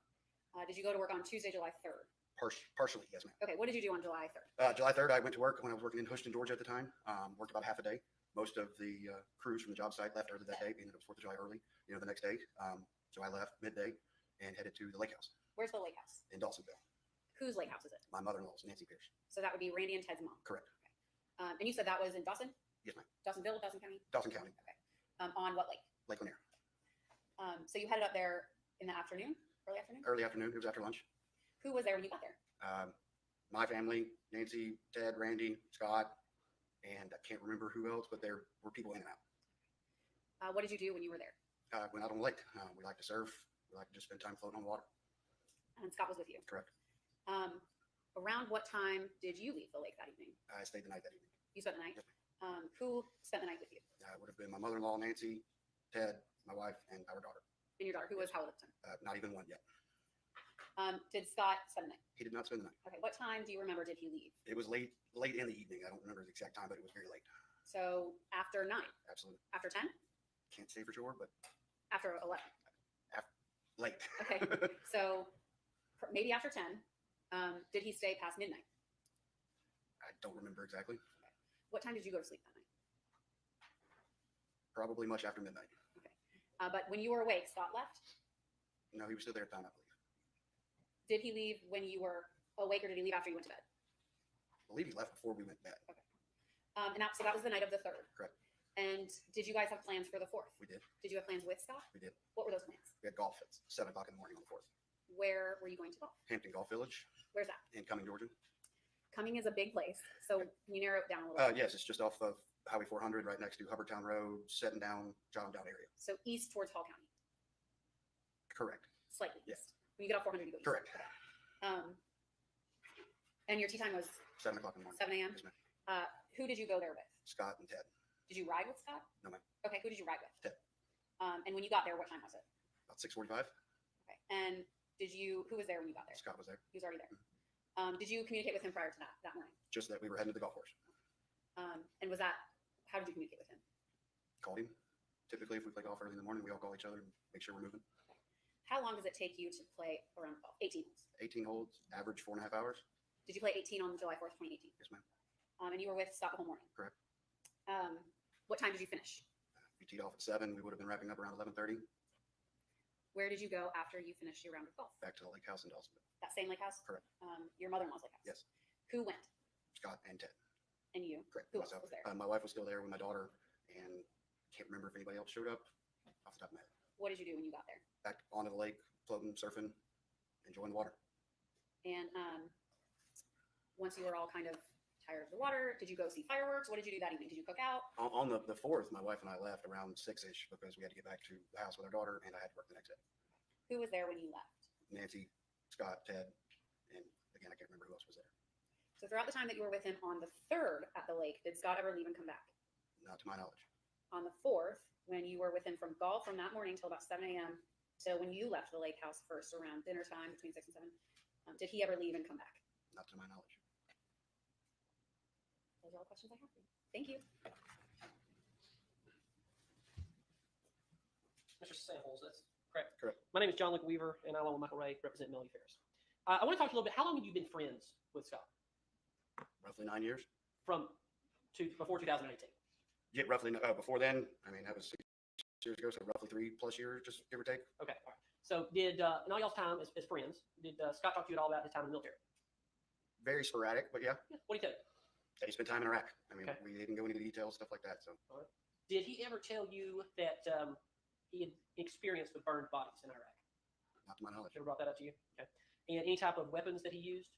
Did you go to work on Tuesday, July 3rd? Partially, yes, ma'am. Okay, what did you do on July 3rd? July 3rd, I went to work when I was working in Houston, Georgia at the time. Worked about half a day. Most of the crews from the job site left early that day, being that it was 4th of July early, the next day. So I left midday and headed to the lake house Where's the lake house? in Dawsonville. Whose lake house is it? My mother-in-law's Nancy Pierce. So that would be Randy and Ted's mom. Correct. And you said that was in Dawson? Yes, ma'am. Dawsonville, Dawson County? Dawson County, On what lake? Lake Lanier. So you headed up there in the afternoon, early afternoon? Early afternoon, it was after lunch. Who was there when you got there? My family, Nancy, Ted, Randy, Scott, and I can't remember who else, but there were people in and out. What did you do when you were there? Went out on the lake. We like to surf. We like to just spend time floating on water. And Scott was with you. Correct. Around what time did you leave the lake that evening? I stayed the night that evening. You spent the night? Yes, Who spent the night with you? It would have been my mother-in-law, Nancy, Ted, my wife, and our daughter. And your daughter, who was how old at the time? Not even one yet. Did Scott spend the night? He did not spend the night. Okay, what time do you remember did he leave? It was late in the evening. I don't remember the exact time, but it was very late. So after 9? Absolutely. After 10? Can't say for sure, but After 11? late. Okay, so maybe after 10. Did he stay past midnight? I don't remember exactly. What time did you go to sleep that night? Probably much after midnight. But when you were awake, Scott left? No, he was still there at the time, I believe. Did he leave when you were awake, or did he leave after you went to bed? I believe he left before we went to bed. So that was the night of the 3rd. Correct. And did you guys have plans for the 4th? We did. Did you have plans with Scott? We did. What were those plans? We had golf at 7 o'clock in the morning on the 4th. Where were you going to golf? Hampton Golf Village Where's that? in Cumming, Georgia. Cumming is a big place, so can you narrow it down a little bit? Yes, it's just off of Highway 400, right next to Hubbardtown Road, setting down, John Down area. So east towards Hall County, Correct. slightly Yes. east. When you get off 400, you go east. Correct. And your tea time was 7 o'clock in the morning. 7 a.m.? Yes, ma'am. Who did you go there with? Scott and Ted. Did you ride with Scott? No, ma'am. Okay, who did you ride with? Ted. And when you got there, what time was it? About 6:45. Okay. And who was there when you got there? Scott was there. He was already there. Did you communicate with him prior to that morning? Just that we were heading to the golf course. And how did you communicate with him? Called him. Typically, if we play golf early in the morning, we all call each other and make sure we're moving. How long does it take you to play a round of golf? 18 holes. 18 holes, average 4.5 hours. Did you play 18 on July 4th, 2018? Yes, ma'am. And you were with Scott the whole morning? Correct. What time did you finish? We teed off at 7. We would have been wrapping up around 11:30. Where did you go after you finished your round of golf? Back to the lake house in Dawsonville. That same lake house? Correct. Your mother-in-law's lake house? Yes. Who went? Scott and Ted. And you? Correct. Who else Myself. was there? My wife was still there with my daughter, and can't remember if anybody else showed up off the top of my head. What did you do when you got there? Back onto the lake, floating, surfing, enjoying the water. And once you were all kind of tired of the water, did you go see fireworks? What did you do that evening? Did you cook out? On the 4th, my wife and I left around 6-ish because we had to get back to the house with our daughter, and I had to work the next day. Who was there when you left? Nancy, Scott, Ted, and again, I can't remember who else was there. So throughout the time that you were with him on the 3rd at the lake, did Scott ever leave and come back? Not to my knowledge. On the 4th, when you were with him from golf from that morning till about 7 a.m. till when you left the lake house first around dinner time between 6 and 7, did he ever leave and come back? Not to my knowledge. Those are all the questions I have for you. Thank you. Mr. Samples, that's correct. Correct. My name is John Luke Weaver, and I, along with Michael Ray, represent Melody Farris. I want to talk to you a little bit. How long have you been friends with Scott? Roughly 9 years. Before 2018? Yeah, roughly. Before then, I mean, that was 6 years ago, so roughly 3+ years, just give or take. Okay. All right. So in all y'all's time as friends, did Scott talk to you at all about his time in the military? Very sporadic, but yeah. What did he tell you? That he spent time in Iraq. I mean, Okay. we didn't go into the details, stuff like that. So Did he ever tell you that he had experienced with burned bodies in Iraq? not to my knowledge. Ever brought that up to you? Okay. And any type of weapons that he used?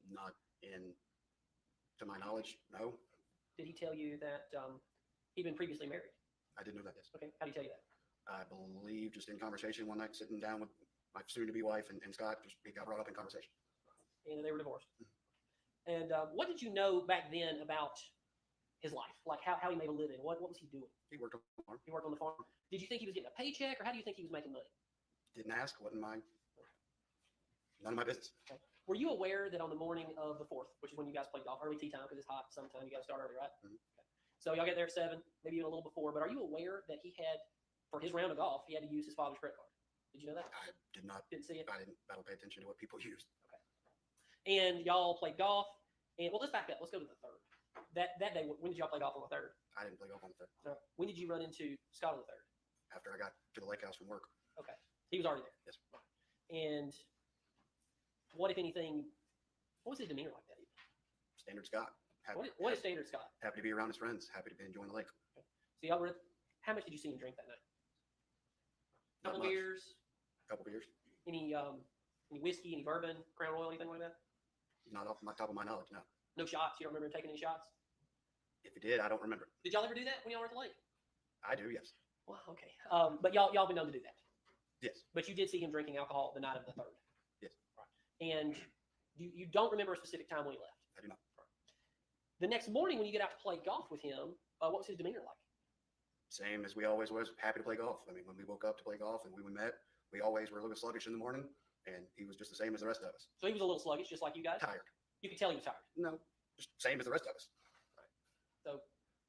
Not to my knowledge, no. Did he tell you that he'd been previously married? I didn't know that. Yes. Okay. How did he tell you that? I believe just in conversation one night, sitting down with my soon-to-be wife and Scott, just it got brought up in conversation. And they were divorced. And what did you know back then about his life? Like how he made a living? What was he doing? He worked on the farm. He worked on the farm. Did you think he was getting a paycheck, or how do you think he was making money? Didn't ask. Wasn't mine. None of my business. Were you aware that on the morning of the 4th, which is when you guys played golf, early tea time because it's hot, sometime you got to start early, right? Mhm. Okay. So y'all get there at 7, maybe even a little before. But are you aware that he had, for his round of golf, he had to use his father's credit card? Did you know that? I did not. Didn't see it. I don't pay attention to what people use. And y'all played golf. And well, let's back up. Let's go to the 3rd. That day, when did y'all play golf on the 3rd? I didn't play golf on the 3rd. When did you run into Scott on the 3rd? After I got to the lake house from work. Okay, he was already there. Yes. And what, if anything, what was his demeanor like that evening? Standard Scott. What is standard Scott? Happy to be around his friends. Happy to be enjoying the lake. So y'all were. How much did you see him drink that night? Not Couple much. beers. A couple beers. Any whiskey, any bourbon, Crown Royal, anything like that? Not off my top of my knowledge. No. No shots. You don't remember him taking any shots? If he did, I don't remember. Did y'all ever do that when y'all were at the lake? I do. Yes. Well, okay. But y'all been known to do that. Yes. But you did see him drinking alcohol the night of the 3rd. Yes. Right. And you don't remember a specific time when he left. I do not. The next morning when you get out to play golf with him, what was his demeanor like? Same as we always was. Happy to play golf. I mean, when we woke up to play golf and we met, we always were a little sluggish in the morning, and he was just the same as the rest of us. So he was a little sluggish, just like you guys? Tired. You could tell he was tired. No, just same as the rest of us. So,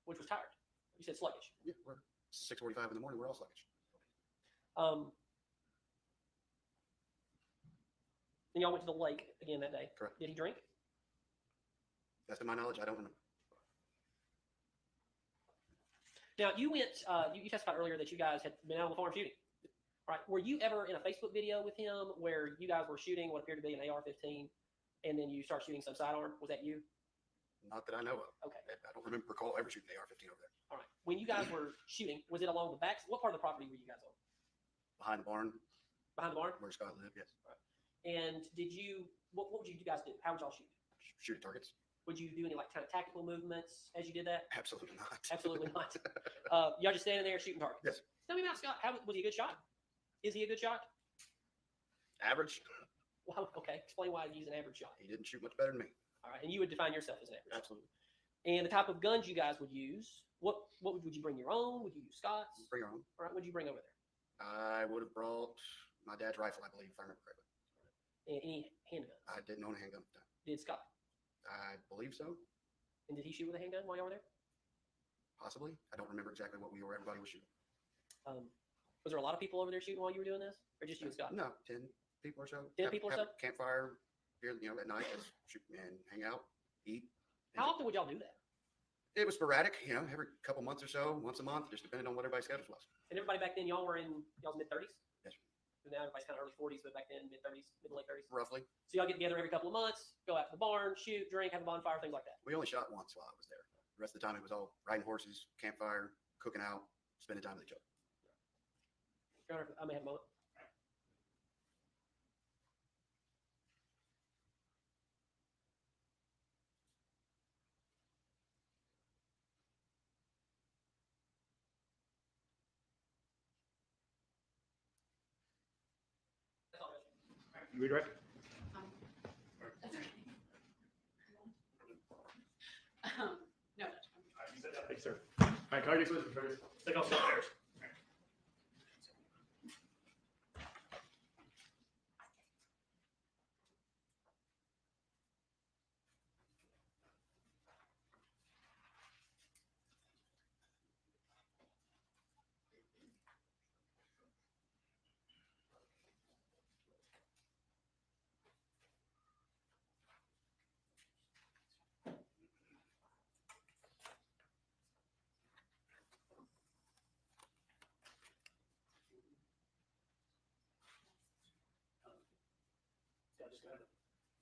which was tired? You said sluggish. Yeah, we're 6:45 in the morning. We're all sluggish. Then y'all went to the lake again that day. Correct. Did he drink? Best of my knowledge, I don't remember. Now you went. You testified earlier that you guys had been out on the farm shooting. Right? Were you ever in a Facebook video with him where you guys were shooting what appeared to be an AR-15, and then you start shooting some sidearm? Was that you? Not that I know of. Okay. I don't recall ever shooting AR-15 over there. All right. When you guys were shooting, was it along the back? What part of the property were you guys on? Behind the barn, Behind the barn? where Scott lived, yes. And did you? What would you guys do? How would y'all shoot? Shoot at targets. Would you do any like kind of tactical movements as you did that? Absolutely not. Absolutely not. Y'all just standing there shooting targets. Yes. Tell me about Scott. How was he a good shot? Is he a good shot? Average. Well, okay. Explain why he's an average shot. He didn't shoot much better than me. All right, and you would define yourself as an average. Absolutely. And the type of guns you guys would use. What would you bring your own? Would you use Scott's? Bring your own. All right, what'd you bring over there? I would have brought my dad's rifle, I believe, if I remember correctly. And any handguns? I didn't own a handgun at the time. Did Scott? I believe so. And did he shoot with a handgun while y'all were there? Possibly. I don't remember exactly what everybody was shooting. Was there a lot of people over there shooting while you were doing this, or just you and Scott? No, 10 people or so. 10 people or have so? a campfire here, at night, just shoot and hang out, eat. How often would y'all do that? It was sporadic, every couple months or so, once a month, just depending on what everybody's schedules was. And everybody back then, y'all were in y'all's mid-30s? Yes, sir. So now everybody's kind of early 40s, but back then mid-30s, mid to late 30s. Roughly. So y'all get together every couple of months, go out to the barn, shoot, drink, have a bonfire, things like that. We only shot once while I was there. The rest of the time, it was all riding horses, campfire, cooking out, spending time with each other. Your Honor, I may have a moment. You redirect? No. Thanks, sir. All right, Cody, Farris. Take off Farris. Just go ahead and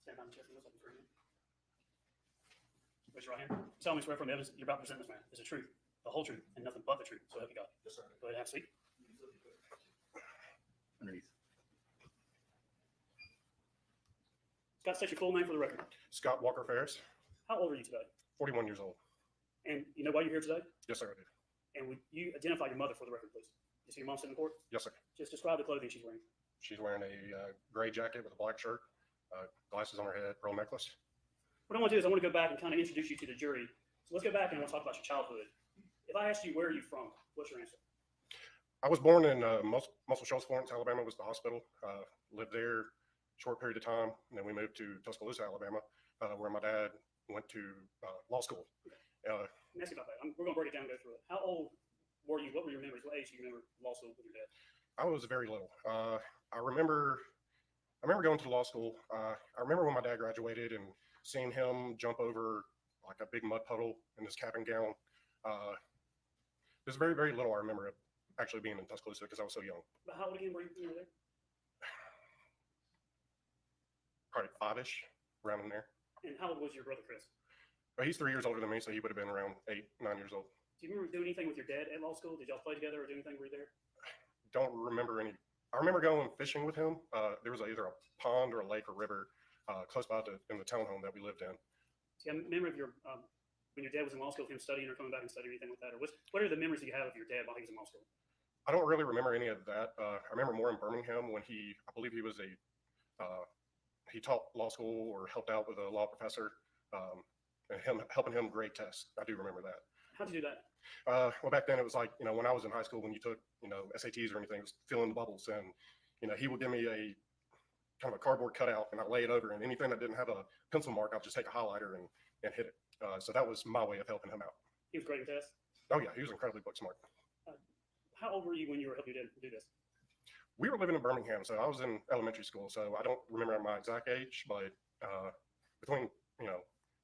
stand behind the chest and what's up for you. Raise your right hand. Solemnly swear from the evidence you're about to present this man is the truth, the whole truth, and nothing but the truth. So help you God. Yes, sir. Go ahead and have a seat. Underneath. Scott, state your full name for the record. Scott Walker Farris, How old are you today? 41 years old. And you know why you're here today? Yes, sir, I do. And would you identify your mother for the record, please? You see your mom sitting in court? Yes, sir. Just describe the clothing she's wearing. She's wearing a gray jacket with a black shirt, glasses on her head, pearl necklace. What I want to do is I want to go back and kind of introduce you to the jury. So let's go back and I want to talk about your childhood. If I asked you where are you from, what's your answer? I was born in Muscle Shoals, Florence, Alabama was the hospital. Lived there a short period of time, and then we moved to Tuscaloosa, Alabama, where my dad went to law school. Let me ask you about that. We're going to break it down and go through it. How old were you? What were your memories? What age do you remember law school with your dad? I was very little. I remember going to law school. I remember when my dad graduated and seeing him jump over like a big mud puddle in his cap and gown. There's very, very little I remember actually being in Tuscaloosa because I was so young. But how old again were you when you were there? Probably 5-ish, around in there. And how old was your brother, Chris? But he's 3 years older than me, so he would have been around 8, 9 years old. Do you remember doing anything with your dad at law school? Did y'all play together or do anything? Were you there? Don't remember any. I remember going fishing with him. There was either a pond or a lake or river close by in the townhome that we lived in. Do you have a memory of your when your dad was in law school, him studying or coming back and studying anything like that? Or what are the memories that you have of your dad while he was in law school? I don't really remember any of that. I remember more in Birmingham when I believe he was he taught law school or helped out with a law professor, and helping him grade tests. I do remember that. How'd you do that? Well, back then it was like, when I was in high school, when you took, SATs or anything, it was fill in the bubbles. And, he would give me a kind of a cardboard cutout and I'd lay it over, and anything that didn't have a pencil mark, I'd just take a highlighter and hit it. So that was my way of helping him out. He was grading tests. Oh yeah, he was incredibly book smart. How old were you when you were helping your dad do this? We were living in Birmingham, so I was in elementary school. So I don't remember my exact age, but definitely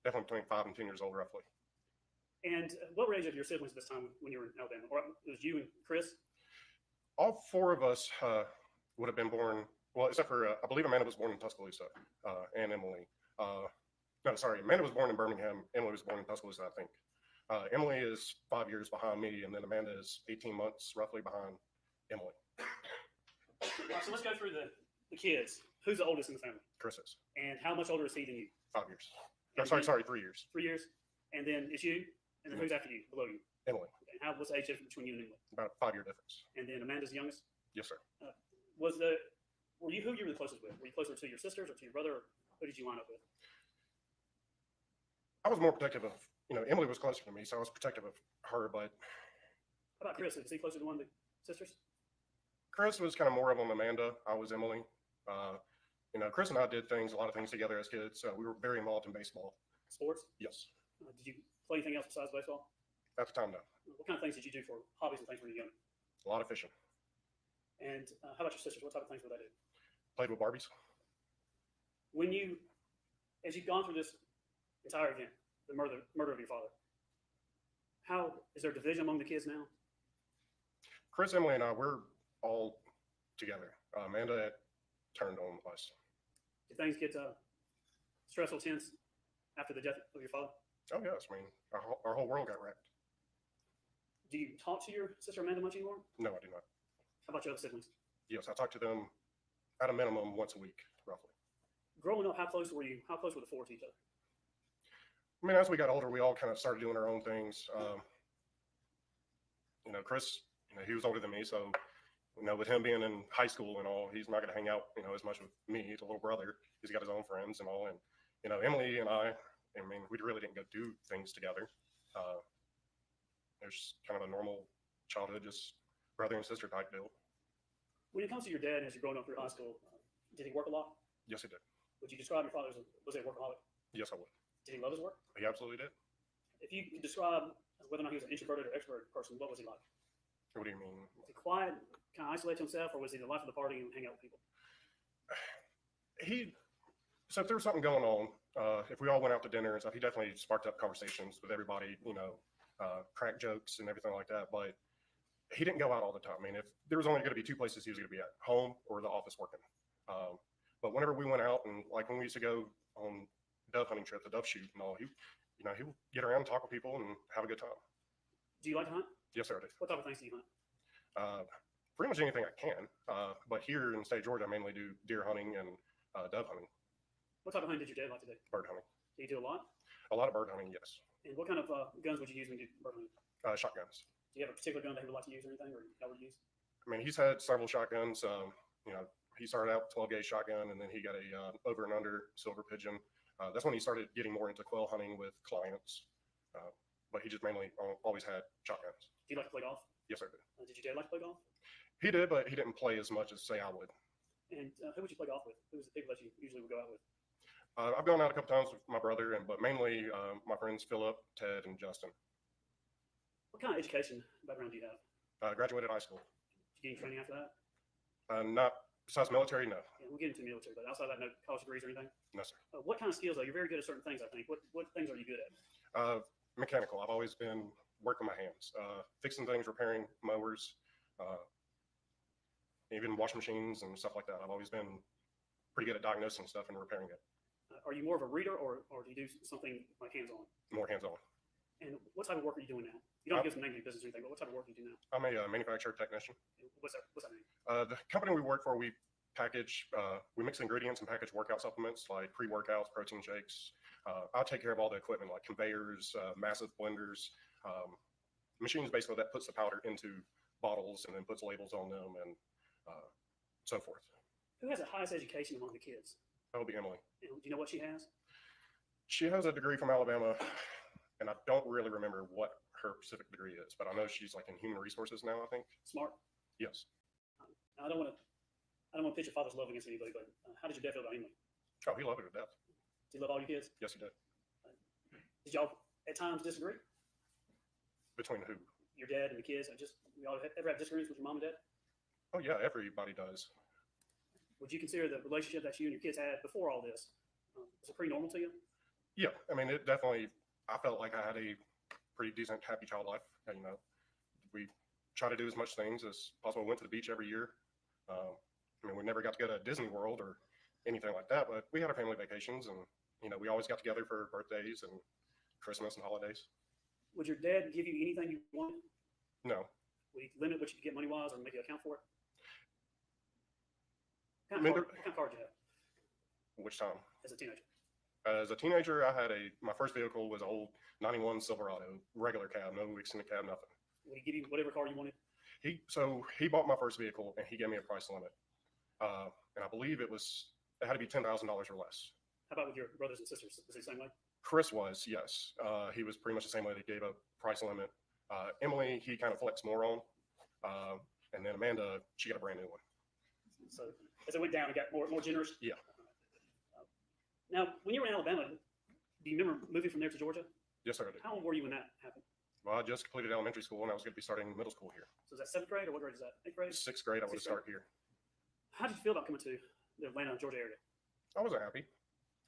between 5 and 10 years old, roughly. And what were the age of your siblings at this time when you were in Alabama? Or it was you and Chris? All 4 of us would have been born, well, except for, I believe Amanda was born in Tuscaloosa, and Emily. No, sorry, Amanda was born in Birmingham. Emily was born in Tuscaloosa, I think. Emily is 5 years behind me, and then Amanda is 18 months roughly behind Emily. All right, so let's go through the kids. Who's the oldest in the family? Chris is And how much older is he than you? 5 years. No, And sorry, then- sorry, 3 years. 3 years, and then it's you, and then who's after you, below you? Emily, Okay. What's the age difference between you and Emily? about a 5-year difference. And then Amanda's the youngest. Yes, sir. Were you who you were the closest with? Were you closer to your sisters or to your brother? Or who did you line up with? I was more protective of, Emily was closer to me, so I was protective of her, but How about Chris? Is he closer to one of the sisters? Chris was kind of more of on Amanda. I was Emily. Chris and I did a lot of things together as kids. So we were very involved in baseball. Sports? Yes. Did you play anything else besides baseball? At the time, no. What kind of things did you do for hobbies and things when you were young? A lot of fishing. And how about your sisters? What type of things would they do? Played with Barbies. As you've gone through this entire event, the murder of your father, how is there division among the kids now? Chris, Emily, and I, we're all together. Amanda turned on us. Did things get stressful, tense after the death of your father? Oh, yes. I mean, our whole world got wrecked. Do you talk to your sister Amanda much anymore? No, I do not. How about your other siblings? Yes, I talk to them at a minimum once a week, roughly. Growing up, how close were you? How close were the four to each other? I mean, as we got older, we all kind of started doing our own things. Chris, he was older than me, so with him being in high school and all, he's not going to hang out, as much with me. He's a little brother. He's got his own friends and all. And Emily and I mean, we really didn't go do things together. There's kind of a normal childhood, just brother and sister type deal. When it comes to your dad, as you're growing up through high school, did he work a lot? Yes, he did. Would you describe your father as was he a workaholic? Yes, I would. Did he love his work? He absolutely did. If you could describe whether or not he was an introverted or extroverted person, what was he like? What do you mean? Was he quiet, kind of isolate himself, or was he the life of the party and hang out with people? So if there was something going on, if we all went out to dinner and stuff, he definitely sparked up conversations with everybody, crack jokes and everything like that. But he didn't go out all the time. I mean, if there was only going to be two places he was going to be at, home or the office working. But whenever we went out and like when we used to go on dove hunting trips, the dove shoot and all, he would get around and talk with people and have a good time. Do you like to hunt? Yes, sir, I do. What type of things do you hunt? Pretty much anything I can. But here in the state of Georgia, I mainly do deer hunting and dove hunting, What type of hunting did your dad like to do? bird hunting. Do you do a lot? A lot of bird hunting, yes. And what kind of guns would you use when you do bird hunting? Shotguns. Do you have a particular gun that he would like to use or anything, or that would use? I mean, he's had several shotguns. He started out with 12 gauge shotgun, and then he got a over and under silver pigeon. That's when he started getting more into quail hunting with clients. But he just mainly always had shotguns. Do you like to play golf? Yes, sir. Did. Did your dad like to play golf? He did, but he didn't play as much as say I would. And who would you play golf with? Who's the people that you usually would go out with? I've gone out a couple times with my brother, but mainly my friends Philip, Ted, and Justin. What kind of education background do you have? Graduated high school. Did you get any training after that? Not besides military, no. Yeah, we'll get into the military, but outside of that, no college degrees or anything? No, sir. What kind of skills, though? You're very good at certain things, I think. What things are you good at? Mechanical. I've always been working my hands, fixing things, repairing mowers, even washing machines and stuff like that. I've always been pretty good at diagnosing stuff and repairing it. Are you more of a reader, or do you do something like hands-on? More hands-on. And what type of work are you doing now? You don't have to give us the name of your business or anything, but what type of work do you do now? I'm a manufacturer technician. What's that mean? The company we work for, we package, we mix ingredients and package workout supplements like pre-workouts, protein shakes. I take care of all the equipment like conveyors, massive blenders, machines basically that puts the powder into bottles and then puts labels on them and so forth. Who has the highest education among the kids? That would be Emily. Do you know what she has? She has a degree from Alabama, and I don't really remember what her specific degree is, but I know she's like in human resources now, I think. Smart. Yes. I don't want to pitch your father's love against anybody, but how did your dad feel about Emily? Oh, he loved her to death. Did he love all your kids? Yes, he did. Did y'all at times disagree? Between who? Your dad and the kids? Y'all ever have disagreements with your mom and dad? Oh, yeah, everybody does. Would you consider the relationship that you and your kids had before all this, was it pretty normal to you? Yeah, I mean, it definitely, I felt like I had a pretty decent, happy child life. And, we try to do as much things as possible. We went to the beach every year. I mean, we never got to go to Disney World or anything like that, but we had our family vacations and, we always got together for birthdays and Christmas and holidays. Would your dad give you anything you wanted? No. Would he limit what you could get money-wise or make you account for it? I mean, What kind of car did you have which time? as a teenager? As a teenager, I had my first vehicle was an old 91 Silverado, regular cab, no extended cab, nothing. Would he give you whatever car you wanted? He bought my first vehicle and he gave me a price limit. And I believe it had to be $10,000 or less. How about with your brothers and sisters? Was it the same way? Chris was, yes. He was pretty much the same way. They gave a price limit. Emily, he kind of flexed more on. And then Amanda, she got a brand new one. So as it went down, it got more generous? Yeah. Now, when you were in Alabama, do you remember moving from there to Georgia? Yes, sir, I did. How old were you when that happened? Well, I just completed elementary school and I was going to be starting middle school here. So is that seventh grade or what grade is that? Eighth grade? Sixth grade, I would Sixth start here. How did you feel about coming to the Atlanta, Georgia area? I wasn't happy.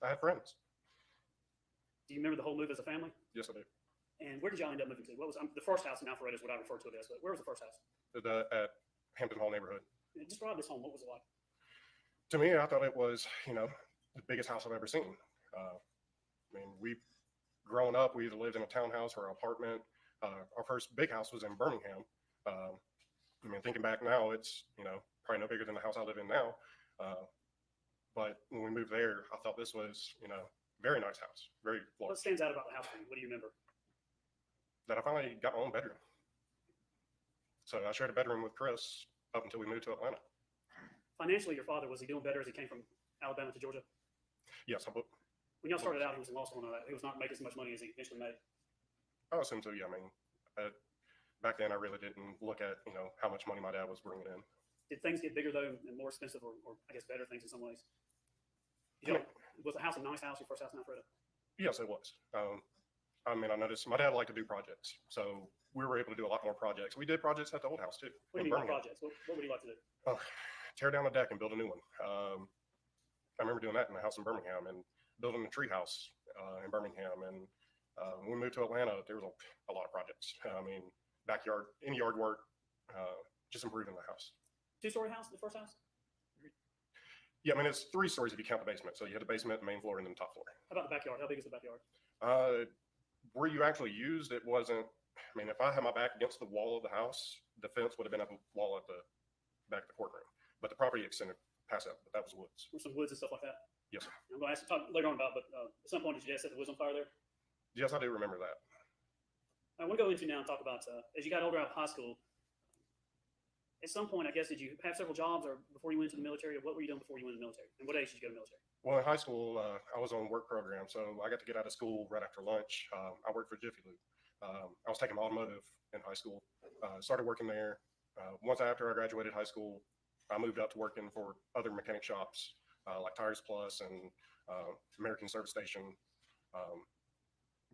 I had friends. Do you remember the whole move as a family? Yes, I do. And where did y'all end up moving to? What was the first house in Alpharetta is what I refer to it as, but where was the first house? At Hampton Hall neighborhood. Describe this home. What was it like? To me, I thought it was, the biggest house I've ever seen. Growing up, we either lived in a townhouse or an apartment. Our first big house was in Birmingham. Thinking back now, it's, probably no bigger than the house I live in now. But when we moved there, I thought this was, very nice house, very large. What stands out about the house for you? What do you remember? That I finally got my own bedroom. So I shared a bedroom with Chris up until we moved to Atlanta. Financially, your father, was he doing better as he came from Alabama to Georgia? Yes, When y'all started out, he was in law school and all that. He was not making as much money as he eventually made. I assume so, yeah. Back then I really didn't look at, how much money my dad was bringing in. Did things get bigger though and more expensive or I guess better things in some ways? Was the house a nice house, your first house in Alpharetta? Yes, it was. I noticed my dad liked to do projects. So we were able to do a lot more projects. We did projects at the old house too. What do you mean by projects? What would you like to do? Tear down a deck and build a new one. I remember doing that in the house in Birmingham and building a tree house in Birmingham. And when we moved to Atlanta, there was a lot of projects. Backyard, any yard work, just improving the house. Two-story house, the first house? Yeah, it's 3 stories if you count the basement. So you had the basement, the main floor, and then the top floor. How about the backyard? How big is the backyard? Where you actually used it wasn't, if I had my back against the wall of the house, the fence would have been up a wall at the back of the courtroom. But the property extended past that, but that was woods. Or some woods and stuff like that? Yes, sir. I'm going to ask you talk later on about, but at some point did your dad set the woods on fire there? Yes, I do remember that. I want to go into now and talk about, as you got older out of high school, at some point, I guess, did you have several jobs or before you went into the military? Or what were you doing before you went into the military? And what age did you go to the military? Well, in high school, I was on work program. So I got to get out of school right after lunch. I worked for Jiffy Lube. I was taking automotive in high school. Started working there. Once after I graduated high school, I moved out to working for other mechanic shops like Tires Plus and American Service Station.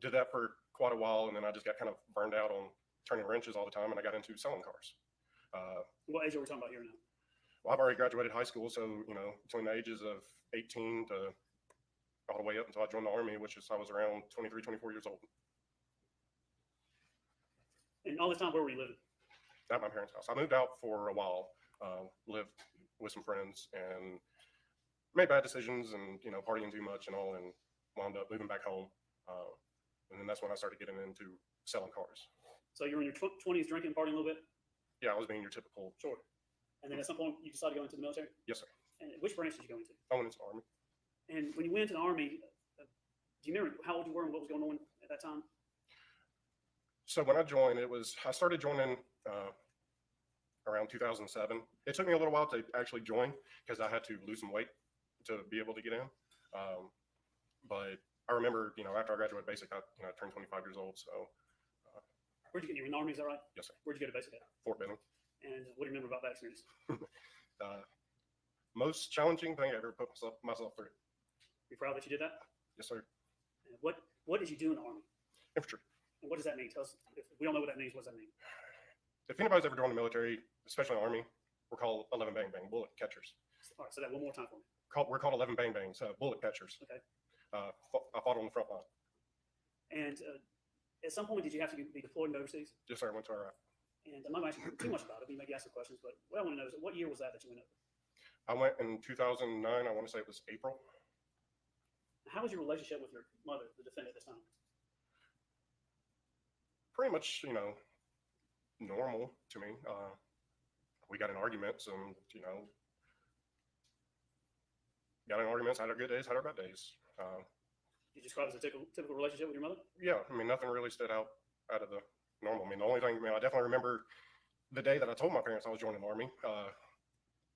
Did that for quite a while, and then I just got kind of burned out on turning wrenches all the time, and I got into selling cars. What age are we talking about here now? Well, I've already graduated high school, so between the ages of 18 to all the way up until I joined the Army, I was around 23, 24 years old. And all this time, where were you living? At my parents' house. I moved out for a while, lived with some friends, and made bad decisions, and partying too much and all, and wound up moving back home. And then that's when I started getting into selling cars. So you were in your 20s drinking, partying a little bit? Yeah, I was being your typical. Sure. And then at some point, you decided to go into the military? Yes, sir. And which branch did you go into? I went into the Army. And when you went into the Army, do you remember how old you were and what was going on at that time? So when I joined, I started joining around 2007. It took me a little while to actually join because I had to lose some weight to be able to get in. But I remember, after I graduated basic, I turned 25 years old. So. Where'd you get, you were in the Army, is that right? Yes, sir. Where'd you go to basic at? Fort Benning. And what do you remember about that experience? Most challenging thing I ever put myself through. You proud that you did that? Yes, sir. And what did you do in the Army? Infantry. And what does that mean? Tell us, if we don't know what that means, what does that mean? If anybody's ever joined the military, especially the Army, we're called 11 bang bang, bullet catchers. All right, say that one more time for me. We're called 11 bang bangs, bullet catchers. Okay. I fought on the front line. And at some point, did you have to be deployed and overseas? Yes, sir. I went to Iraq. And I'm not asking too much about it. You maybe ask some questions, but what I want to know is what year was that you went over? I went in 2009. I want to say it was April. How was your relationship with your mother, the defendant, at this time? Pretty much, normal to me. We got in arguments and, got in arguments, had our good days, had our bad days. You describe it as a typical relationship with your mother? Yeah, I mean, nothing really stood out of the normal. I mean, the only thing, I mean, I definitely remember the day that I told my parents I was joining the Army.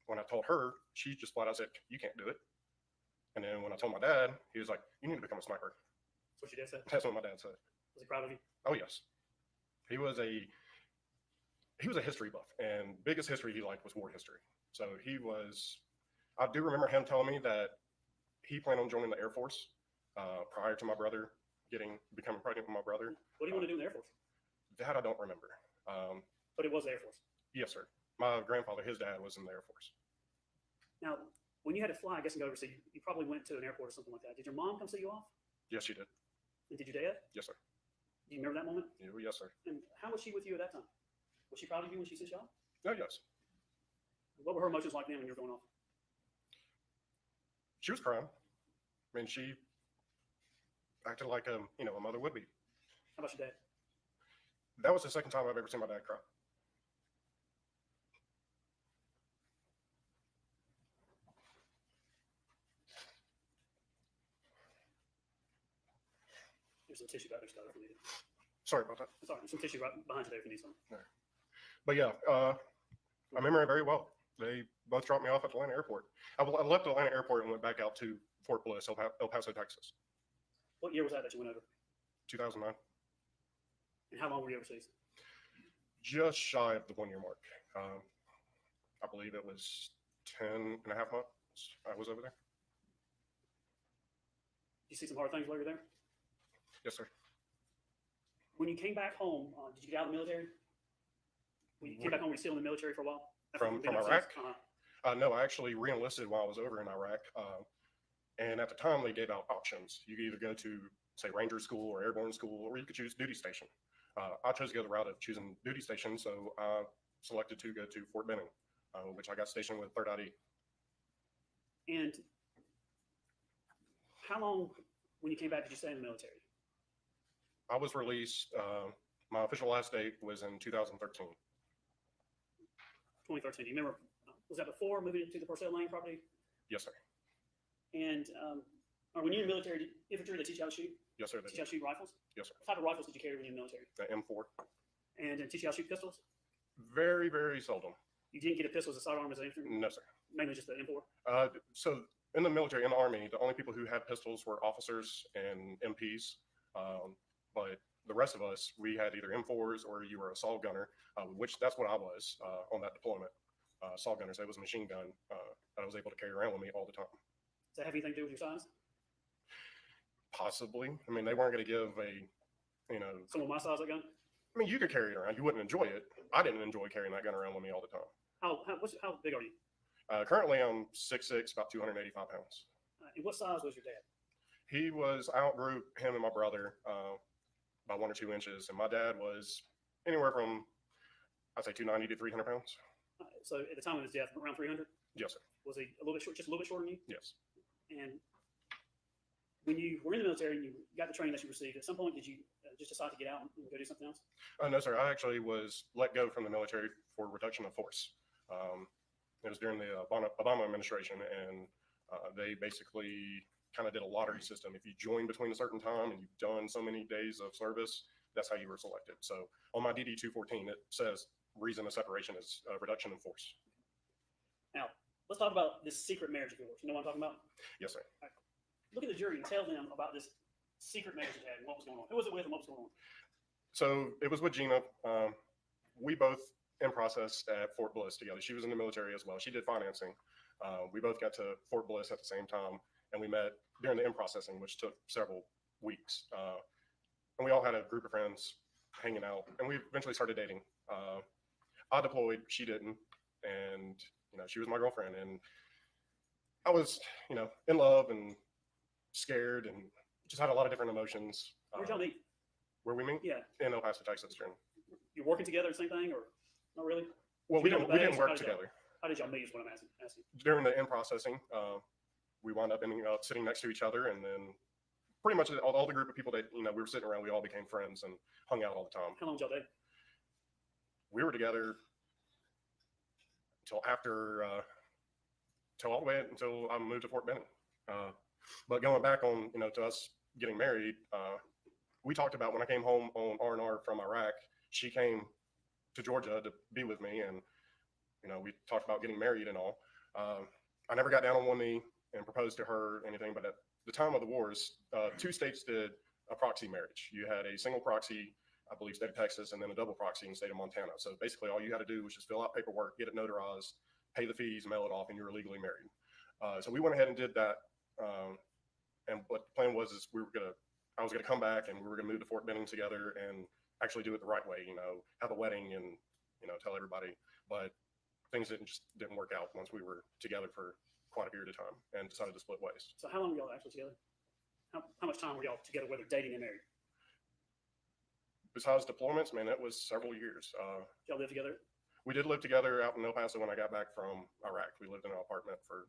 When I told her, she just flat out said, "You can't do it." And then when I told my dad, he was like, "You need to become a sniper." That's what your dad said? That's what my dad said. Was he proud of you? Oh yes, he was a history buff, and biggest history he liked was war history. So he was. I do remember him telling me that he planned on joining the Air Force prior to my brother becoming pregnant with my brother. What do you want to do in the Air Force? That I don't remember. But it was the Air Force. Yes, sir. My grandfather, his dad, was in the Air Force. Now, when you had to fly, I guess, and go overseas, you probably went to an airport or something like that. Did your mom come see you off? Yes, she did. And did your dad? Yes, sir. Do you remember that moment? Yes, sir. And how was she with you at that time? Was she proud of you when she sent you off? Oh, yes. What were her emotions like then when you were going off? She was crying. I mean, she acted like a mother would be. How about your dad? That was the second time I've ever seen my dad cry. There's some tissue back there, Scott, if you need it. Sorry about that. Sorry, there's some tissue right behind you there if you need some. But yeah, I remember it very well. They both dropped me off at Atlanta Airport. I left Atlanta Airport and went back out to Fort Bliss, El Paso, Texas, What year was that you went over? 2009. And how long were you overseas? Just shy of the 1 year mark. I believe it was 10 and a half months I was over there. Did you see some hard things while you were there? Yes, sir. When you came back home, did you get out of the military? When you came back home, were you still in the military for a while? From Iraq? No, I actually re-enlisted while I was over in Iraq. And at the time, they gave out options. You could either go to, say, Ranger School or Airborne School, or you could choose duty station. I chose to go the route of choosing duty station, so I selected to go to Fort Benning, which I got stationed with 3rd ID. And how long, when you came back, did you stay in the military? I was released. My official last date was in 2013. 2013. Do you remember, was that before moving to the Purcell Lane property? Yes, sir. And or when you were in the military, infantry, they teach you how to shoot? Yes, sir. Teach you how to shoot rifles? Yes, sir. What type of rifles did you carry when you were in the military? The M4. And teach you how to shoot pistols? Very, very seldom. You didn't get a pistol as a sidearm as an infantry? No, sir. Mainly just the M4? So in the military, in the Army, the only people who had pistols were officers and MPs. But the rest of us, we had either M4s or you were a assault gunner, which that's what I was on that deployment. Assault gunner, so it was a machine gun that I was able to carry around with me all the time. Does that have anything to do with your size? Possibly. I mean, they weren't going to give Someone my size, that gun? I mean, you could carry it around. You wouldn't enjoy it. I didn't enjoy carrying that gun around with me all the time. How big are you? Currently, I'm 6'6", about 285 pounds. And what size was your dad? He was outgrew him and my brother by 1 or 2 inches, and my dad was anywhere from, I'd say, 290 to 300 pounds. So at the time of his death, around 300? Yes, sir. Was he a little bit short, just a little bit shorter than you? Yes. And when you were in the military and you got the training that you received, at some point did you just decide to get out and go do something else? No, sir. I actually was let go from the military for reduction of force. It was during the Obama administration, and they basically kind of did a lottery system. If you join between a certain time and you've done so many days of service, that's how you were selected. So on my DD 214, it says reason of separation is reduction in force. Now, let's talk about this secret marriage of yours. You know what I'm talking about? Yes, sir. Right. Look at the jury and tell them about this secret marriage you had and what was going on. Who was it with and what was going on? So it was with Gina. We both in process at Fort Bliss together. She was in the military as well. She did financing. We both got to Fort Bliss at the same time, and we met during the in processing, which took several weeks. And we all had a group of friends hanging out, and we eventually started dating. I deployed, she didn't, and she was my girlfriend, and I was in love and scared and just had a lot of different emotions. Where'd y'all meet? Where we meet? Yeah. In El Paso, Texas. You're working together, same thing, or not really? Well, we didn't work together. How did y'all meet is what I'm asking. During the in processing, we wound up ending up sitting next to each other, and then pretty much all the group of people that we were sitting around, we all became friends and hung out all the time. How long did y'all date? We were together until after, till all the way until I moved to Fort Benning. But going back on, to us getting married, we talked about when I came home on R&R from Iraq, she came to Georgia to be with me, and we talked about getting married and all. I never got down on one knee and proposed to her or anything, but at the time of the wars, 2 states did a proxy marriage. You had a single proxy, I believe, state of Texas, and then a double proxy in the state of Montana. So basically, all you had to do was just fill out paperwork, get it notarized, pay the fees, mail it off, and you were legally married. So we went ahead and did that. And what the plan was is I was gonna come back and we were gonna move to Fort Benning together and actually do it the right way. Have a wedding and tell everybody. But things didn't work out once we were together for quite a period of time and decided to split ways. So how long were y'all actually together? How much time were y'all together, whether dating and married? Besides deployments, man, it was several years. Y'all live together? We did live together out in El Paso when I got back from Iraq. We lived in an apartment for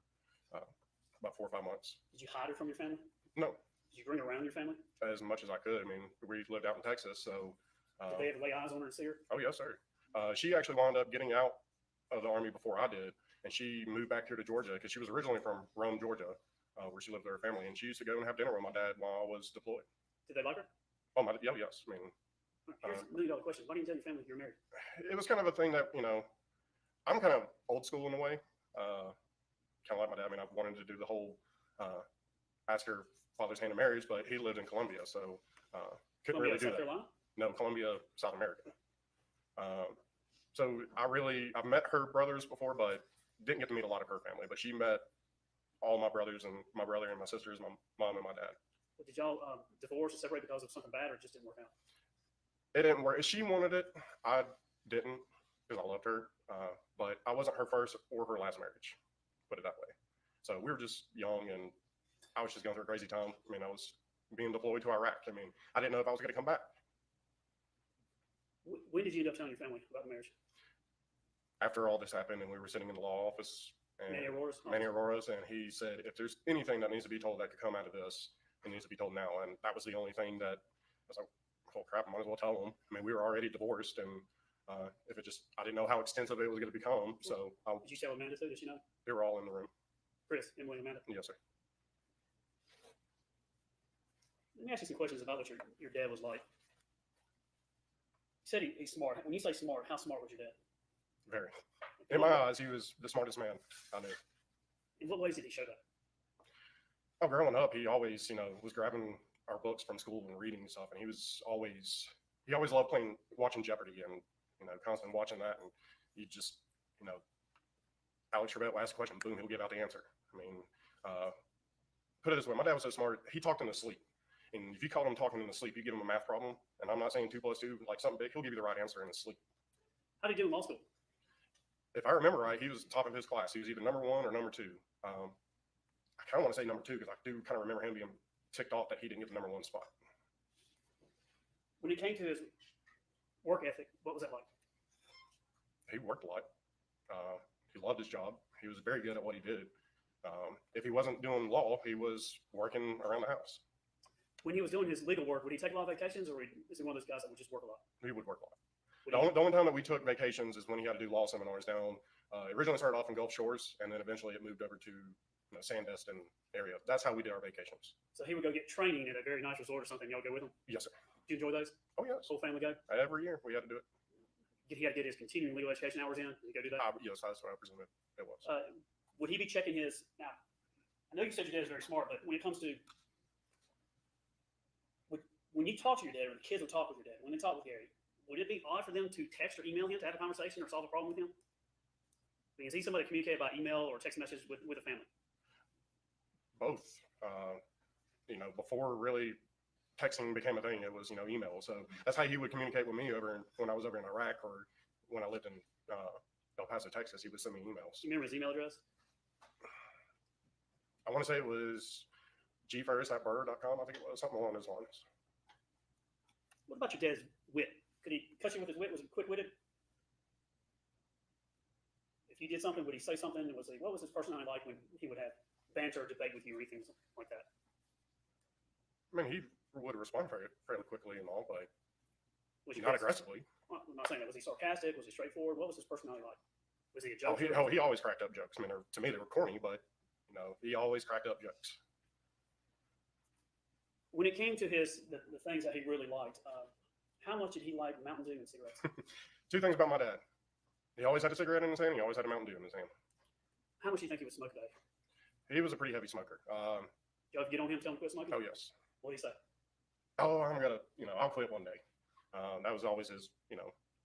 about 4 or 5 months. Did you hide her from your family? No. Did you bring her around your family? As much as I could. I mean, we lived out in Texas, so. Did they ever lay eyes on her and see her? Oh, yes, sir. She actually wound up getting out of the Army before I did, and she moved back here to Georgia because she was originally from Rome, Georgia, where she lived with her family, and she used to go and have dinner with my dad while I was deployed. Did they like her? Oh, yeah, yes. I mean, here's a $1 million question. Why didn't you tell your family you're married? It was kind of a thing that, I'm kind of old school in a way, kind of like my dad. I mean, I've wanted to do the whole ask her father's hand in marriage, but he lived in Colombia, so couldn't Columbia, really do South that. Carolina? No, Colombia, South America. So I've met her brothers before, but didn't get to meet a lot of her family. But she met all my brothers and my brother and my sisters, my mom and my dad. But did y'all divorce or separate because of something bad, or it just didn't work out? It didn't work. She wanted it. I didn't because I loved her. But I wasn't her first or her last marriage, put it that way. So we were just young, and I was just going through a crazy time. I mean, I was being deployed to Iraq. I mean, I didn't know if I was going to come back. When did you end up telling your family about the marriage? After all this happened, and we were sitting in the law office, and Manny Aurora's, and he said, if there's anything that needs to be told that could come out of this, it needs to be told now. And that was the only thing that I was like, oh crap, I might as well tell them. I mean, we were already divorced, and I didn't know how extensive it was going to become. So did you tell Amanda too? Did she know? They were all in the room. Chris, Emily, Amanda? Yes, sir. Let me ask you some questions about what your dad was like. You said he's smart. When you say smart, how smart was your dad? Very. In my eyes, he was the smartest man I knew. In what ways did he show that? Oh, growing up, he always, was grabbing our books from school and reading stuff, and he always loved watching Jeopardy, and constantly watching that, and he just, Alex Trebek will ask a question, boom, he'll give out the answer. I mean, put it this way, my dad was so smart, he talked in his sleep. And if you caught him talking in his sleep, you give him a math problem, and I'm not saying 2 + 2, like something big, he'll give you the right answer in his sleep. How did he do in law school? If I remember right, he was top of his class. He was either number 1 or number 2. I kind of want to say number 2 because I do kind of remember him being ticked off that he didn't get the number 1 spot. When it came to his work ethic, what was that like? He worked a lot. He loved his job. He was very good at what he did. If he wasn't doing law, he was working around the house. When he was doing his legal work, would he take a lot of vacations, or is he one of those guys that would just work a lot? He would work a lot. The only time that we took vacations is when he had to do law seminars down. It originally started off in Gulf Shores, and then eventually it moved over to Sandestin area. That's how we did our vacations. So he would go get training at a very nice resort or something. Y'all go with him? Yes, sir. Do you enjoy those? Oh, yes. Whole family go? Every year we had to do it. He had to get his continuing legal education hours in? Did he go do that? Yes, that's what I presume it was. Would he be checking his, now, I know you said your dad is very smart, but when it comes to, when you talk to your dad, or the kids will talk with your dad, when they talk with Gary, would it be odd for them to text or email him to have a conversation or solve a problem with him? I mean, is he somebody to communicate by email or text message with a family? Both. Before really texting became a thing, it was, email. So that's how he would communicate with me when I was over in Iraq, or when I lived in El Paso, Texas. He would send me emails. You remember his email address? I want to say it was gfarris@bird.com. I think it was something along those lines. What about your dad's wit? Could he cut you with his wit? Was he quick-witted? If you did something, would he say something? What was his personality like when he would have banter or debate with you or anything like that? I mean, he would respond fairly quickly and all, but Was he not aggressively. Well, I'm not saying that. Was he sarcastic? Was he straightforward? What was his personality like? Was he a joke? He always cracked up jokes. I mean, to me, they were corny, but he always cracked up jokes. when it came to the things that he really liked, how much did he like Mountain Dew and cigarettes? Two things about my dad. He always had a cigarette in his hand. He always had a Mountain Dew in his hand. How much do you think he would smoke a day? He was a pretty heavy smoker. You ever get on him, tell him to quit smoking? Oh, yes. What do you say? Oh, I'm going to, I'll quit one day. That was always his,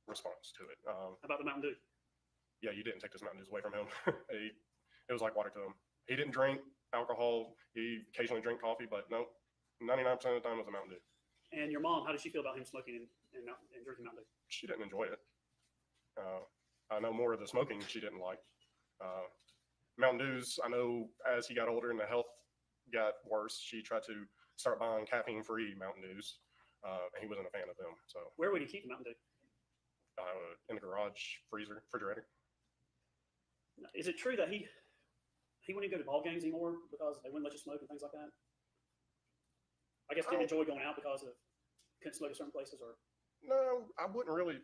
response to it. How about the Mountain Dew? Yeah, you didn't take those Mountain Dews away from him. It was like water to him. He didn't drink alcohol. He occasionally drank coffee, but no, 99% of the time it was a Mountain Dew. And your mom, how did she feel about him smoking and drinking Mountain Dew? She didn't enjoy it. I know more of the smoking she didn't like. Mountain Dews, I know as he got older and the health got worse, she tried to start buying caffeine-free Mountain Dews, and he wasn't a fan of them. So Where would he keep the Mountain Dew? in the garage, refrigerator. Is it true that he wouldn't go to ball games anymore because they wouldn't let you smoke and things like that? I guess didn't enjoy going out because of couldn't smoke at certain places, or No, I wouldn't really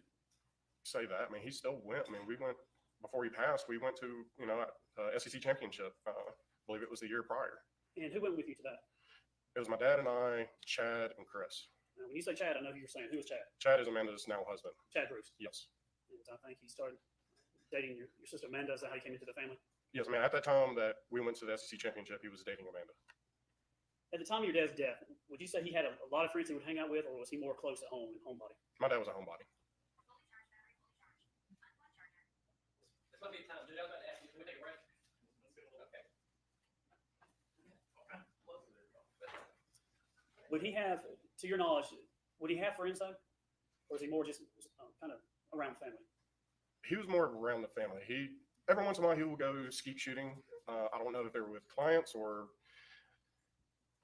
say that. I mean, he still went. I mean, we went before he passed. We went to SEC championship. I believe it was the year prior. and who went with you to that? It was my dad and I, Chad and Chris. Now, when you say Chad, I know who you're saying. Who was Chad? Chad is Amanda's now husband. Chad Bruce. Yes. And I think he started dating your sister Amanda. Is that how he came into the family? Yes, man. At that time that we went to the SEC championship, he was dating Amanda. At the time of your dad's death, would you say he had a lot of friends he would hang out with, or was he more close at home and homebody? My dad was a homebody. This might be time. Dude, I was about to ask you, can we take a break? Okay. Would he have, to your knowledge, would he have friends though, or is he more just kind of around the family? He was more around the family. Every once in a while he would go skeet shooting. I don't know if they were with clients or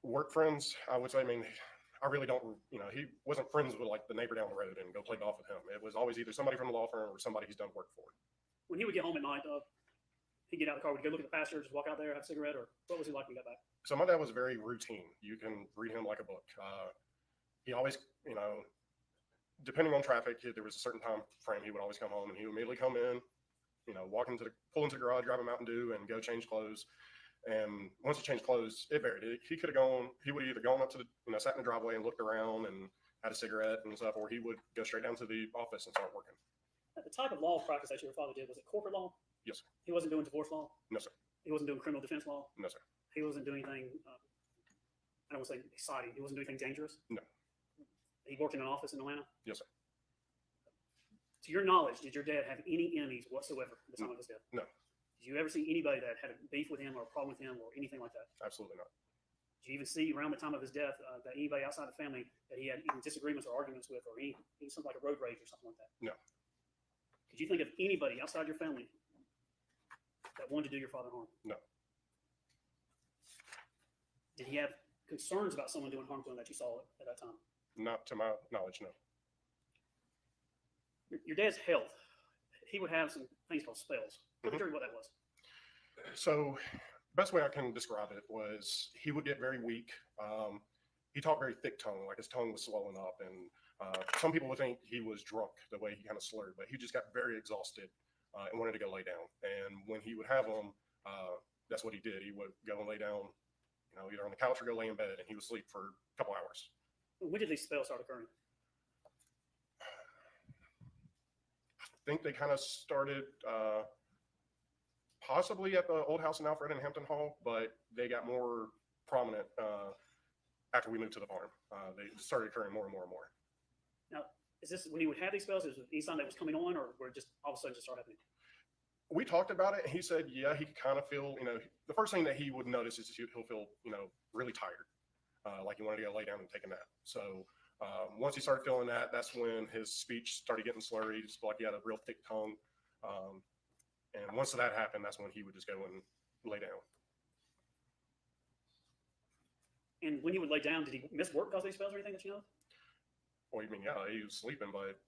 work friends. I would say, I mean, I really don't, he wasn't friends with like the neighbor down the road and go play golf with him. It was always either somebody from the law firm or somebody he's done work for. When he would get home at night, he'd get out of the car, would he go look at the pasture, just walk out there, have a cigarette, or what was he like when he got back? So my dad was very routine. You can read him like a book. He always, depending on traffic, there was a certain time frame he would always come home, and he would immediately come in, pull into the garage, grab a Mountain Dew, and go change clothes. And once he changed clothes, it varied. He would have either gone up to sat in the driveway and looked around and had a cigarette and stuff, or he would go straight down to the office and start working. The type of law practice that your father did, was it corporate law? Yes, sir. He wasn't doing divorce law? No, sir. He wasn't doing criminal defense law? No, sir. He wasn't doing anything, I don't want to say exciting. He wasn't doing anything dangerous? No. He worked in an office in Atlanta? Yes, sir. To your knowledge, did your dad have any enemies whatsoever at the time of his death? No. Did you ever see anybody that had a beef with him or a problem with him or anything like that? Absolutely not. Did you even see around the time of his death that anybody outside the family that he had even disagreements or arguments with, or something like a road rage or something like that? No. Could you think of anybody outside your family that wanted to do your father harm? No. Did he have concerns about someone doing harm to him that you saw at that time? Not to my knowledge, no. Your dad's health, he would have some things called spells. Tell me what that was. So, best way I can describe it was he would get very weak. He talked very thick tongue, like his tongue was swollen up, and some people would think he was drunk the way he kind of slurred, but he just got very exhausted and wanted to go lay down. And when he would have them, that's what he did. He would go and lay down, either on the couch or go lay in bed, and he would sleep for a couple hours. When did these spells start occurring? I think they kind of started possibly at the old house in Alfred and Hampton Hall, but they got more prominent after we moved to the farm. They started occurring more and more and more. Now, is this when he would have these spells? Is it any sign that was coming on, or were it just all of a sudden just start happening? We talked about it, and he said, yeah, he could kind of feel, the first thing that he would notice is he'll feel, really tired, like he wanted to go lay down and take a nap. So once he started feeling that, that's when his speech started getting slurry, just like he had a real thick tongue. And once that happened, that's when he would just go and lay down. And when he would lay down, did he miss work because of these spells or anything that you know? Well, you mean, yeah, he was sleeping, but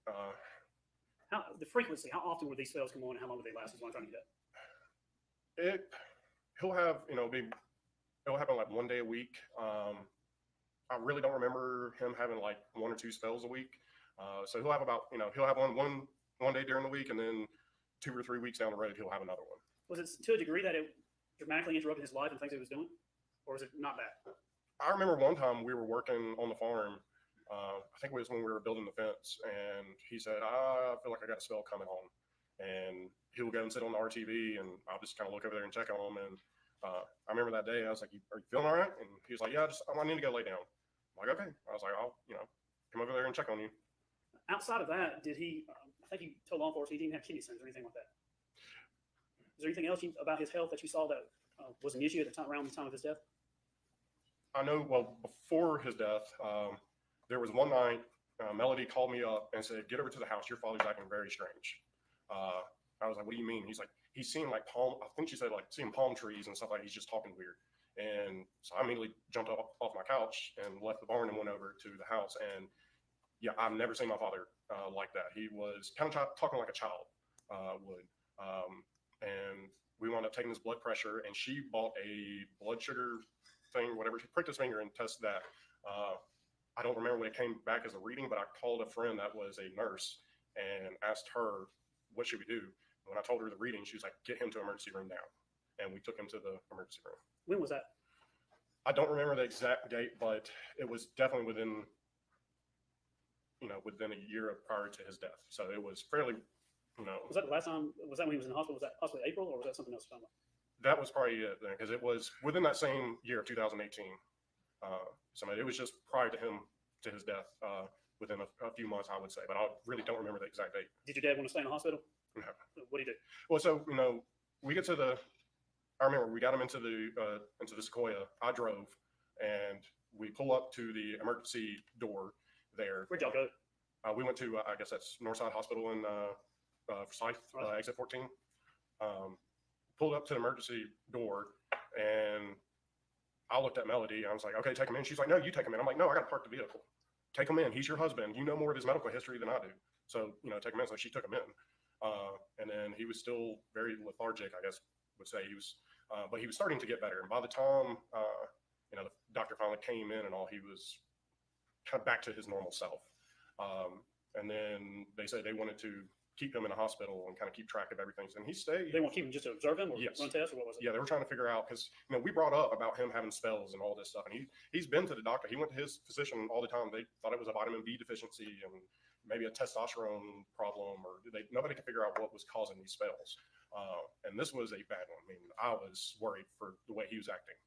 The frequency, how often would these spells come on and how long would they last is what I'm trying to get at. He'll have, it'll happen like one day a week. I really don't remember him having like 1 or 2 spells a week. So he'll have about, he'll have one day during the week, and then 2 or 3 weeks down the road, he'll have another one. Was it to a degree that it dramatically interrupted his life and things he was doing? Or is it not that? I remember one time we were working on the farm. I think it was when we were building the fence, and he said, "I feel like I got a spell coming on," and he would go and sit on the RTV, and I'll just kind of look over there and check on him. And I remember that day, I was like, "Are you feeling all right?" And he was like, "Yeah, I need to go lay down." I'm like, "Okay." I was like, "I'll come over there and check on you." Outside of that, did he? I think you told law enforcement he didn't have kidney stones or anything like that. Is there anything else about his health that you saw that was an issue at the time, around the time of his death? I know, well, before his death, there was one night, Melody called me up and said, "Get over to the house. Your father's acting very strange." I was like, "What do you mean?" He's like, "He's seeing like I think she said like seeing palm trees and stuff like he's just talking weird." And so I immediately jumped off my couch and left the barn and went over to the house. And yeah, I've never seen my father like that. He was kind of talking like a child would. And we wound up taking his blood pressure, and she bought a blood sugar thing, whatever. She pricked his finger and tested that. I don't remember when it came back as a reading, but I called a friend that was a nurse and asked her, "What should we do?" When I told her the reading, she was like, "Get him to emergency room now." And we took him to the emergency room. When was that? I don't remember the exact date, but it was definitely within a year prior to his death. So it was fairly, Was that the last time? Was that when he was in the hospital? Was that possibly April, or was that something else you're talking about? that was probably it then, because it was within that same year of 2018. So it was just prior to his death, within a few months, I would say, but I really don't remember the exact date. Did your dad want to stay in the hospital? No. What did he do? Well, so we get to I remember we got him into the Sequoia. I drove, and we pull up to the emergency door there. Where'd y'all go? We went to I guess that's Northside Hospital in Forsyth, exit 14. Pulled up to the emergency door, and I looked at Melody. I was like, "Okay, take him in." She's like, "No, you take him in." I'm like, "No, I got to park the vehicle. Take him in. He's your husband. You know more of his medical history than I do. So, take him in." So she took him in. And then he was still very lethargic, I guess would say. He was, but he was starting to get better. And by the time, the doctor finally came in and all, he was kind of back to his normal self. And then they said they wanted to keep him in a hospital and kind of keep track of everything. And he stayed. They want to keep him just to observe him, or Yes. run tests, or what was it? Yeah, they were trying to figure out, because we brought up about him having spells and all this stuff, and he's been to the doctor. He went to his physician all the time. They thought it was a vitamin B deficiency and maybe a testosterone problem, or nobody could figure out what was causing these spells. And this was a bad one. I mean, I was worried for the way he was acting.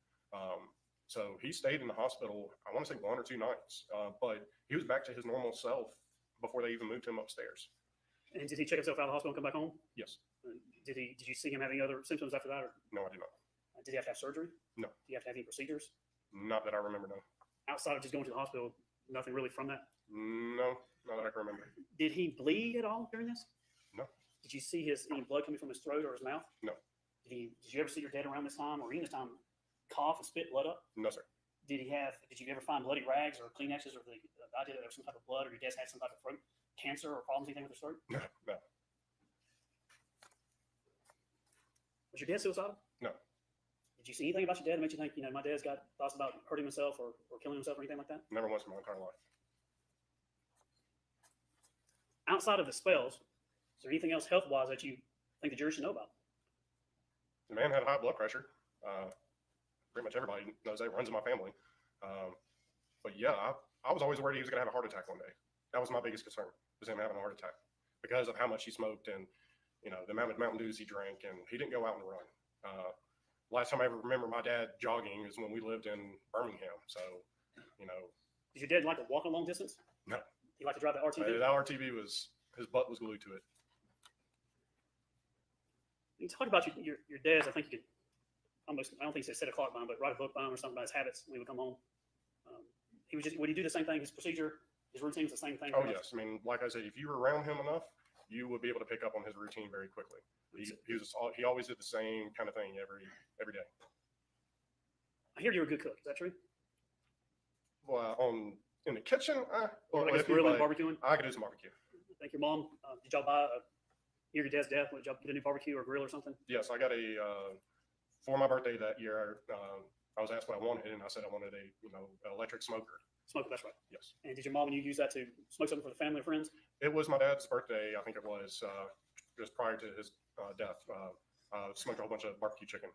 So he stayed in the hospital, I want to say 1 or 2 nights, but he was back to his normal self before they even moved him upstairs. And did he check himself out of the hospital and come back home? Yes. Did you see him having any other symptoms after that? Or No, I did not. did he have to have surgery? No. Did he have to have any procedures? Not that I remember, no. Outside of just going to the hospital, nothing really from that? No, not that I can remember. Did he bleed at all during this? No. Did you see any blood coming from his throat or his mouth? No. Did you ever see your dad around this time or any this time cough and spit blood up? No, sir. Did you ever find bloody rags or Kleenexes, or the idea that there was some type of blood, or your dad's had some type of throat cancer or problems, anything with his throat? No, no. Was your dad suicidal? No. Did you see anything about your dad that made you think, my dad's got thoughts about hurting himself or killing himself or anything like that? Never once in my entire life. Outside of the spells, is there anything else health-wise that you think the jury should know about? The man had high blood pressure. Pretty much everybody knows that. It runs in my family. But yeah, I was always worried he was going to have a heart attack one day. That was my biggest concern, was him having a heart attack because of how much he smoked and, the amount of Mountain Dews he drank, and he didn't go out and run. Last time I ever remember my dad jogging is when we lived in Birmingham. So, Did your dad like to walk a long distance? No. He liked to drive the RTV? That RTV his butt was glued to it. You talk about your dad's, I think you could almost, I don't think he said set a clock by him, but write a book by him or something about his habits when he would come home. Would he do the same thing? His procedure, his routine was the same thing? Oh, yes. I mean, like I said, if you were around him enough, you would be able to pick up on his routine very quickly. He always did the same kind of thing every day. I hear you're a good cook. Is that true? Well, in the kitchen, Or like grilling, barbecuing? I could do some barbecue. I think your mom, did y'all buy near your dad's death, did y'all get a new barbecue or grill or something? Yes, I got for my birthday that year, I was asked what I wanted, and I said I wanted an electric smoker. Smoker, that's right. Yes. And did your mom and you use that to smoke something for the family or friends? It was my dad's birthday, I think it was, just prior to his death. Smoked a whole bunch of barbecue chicken.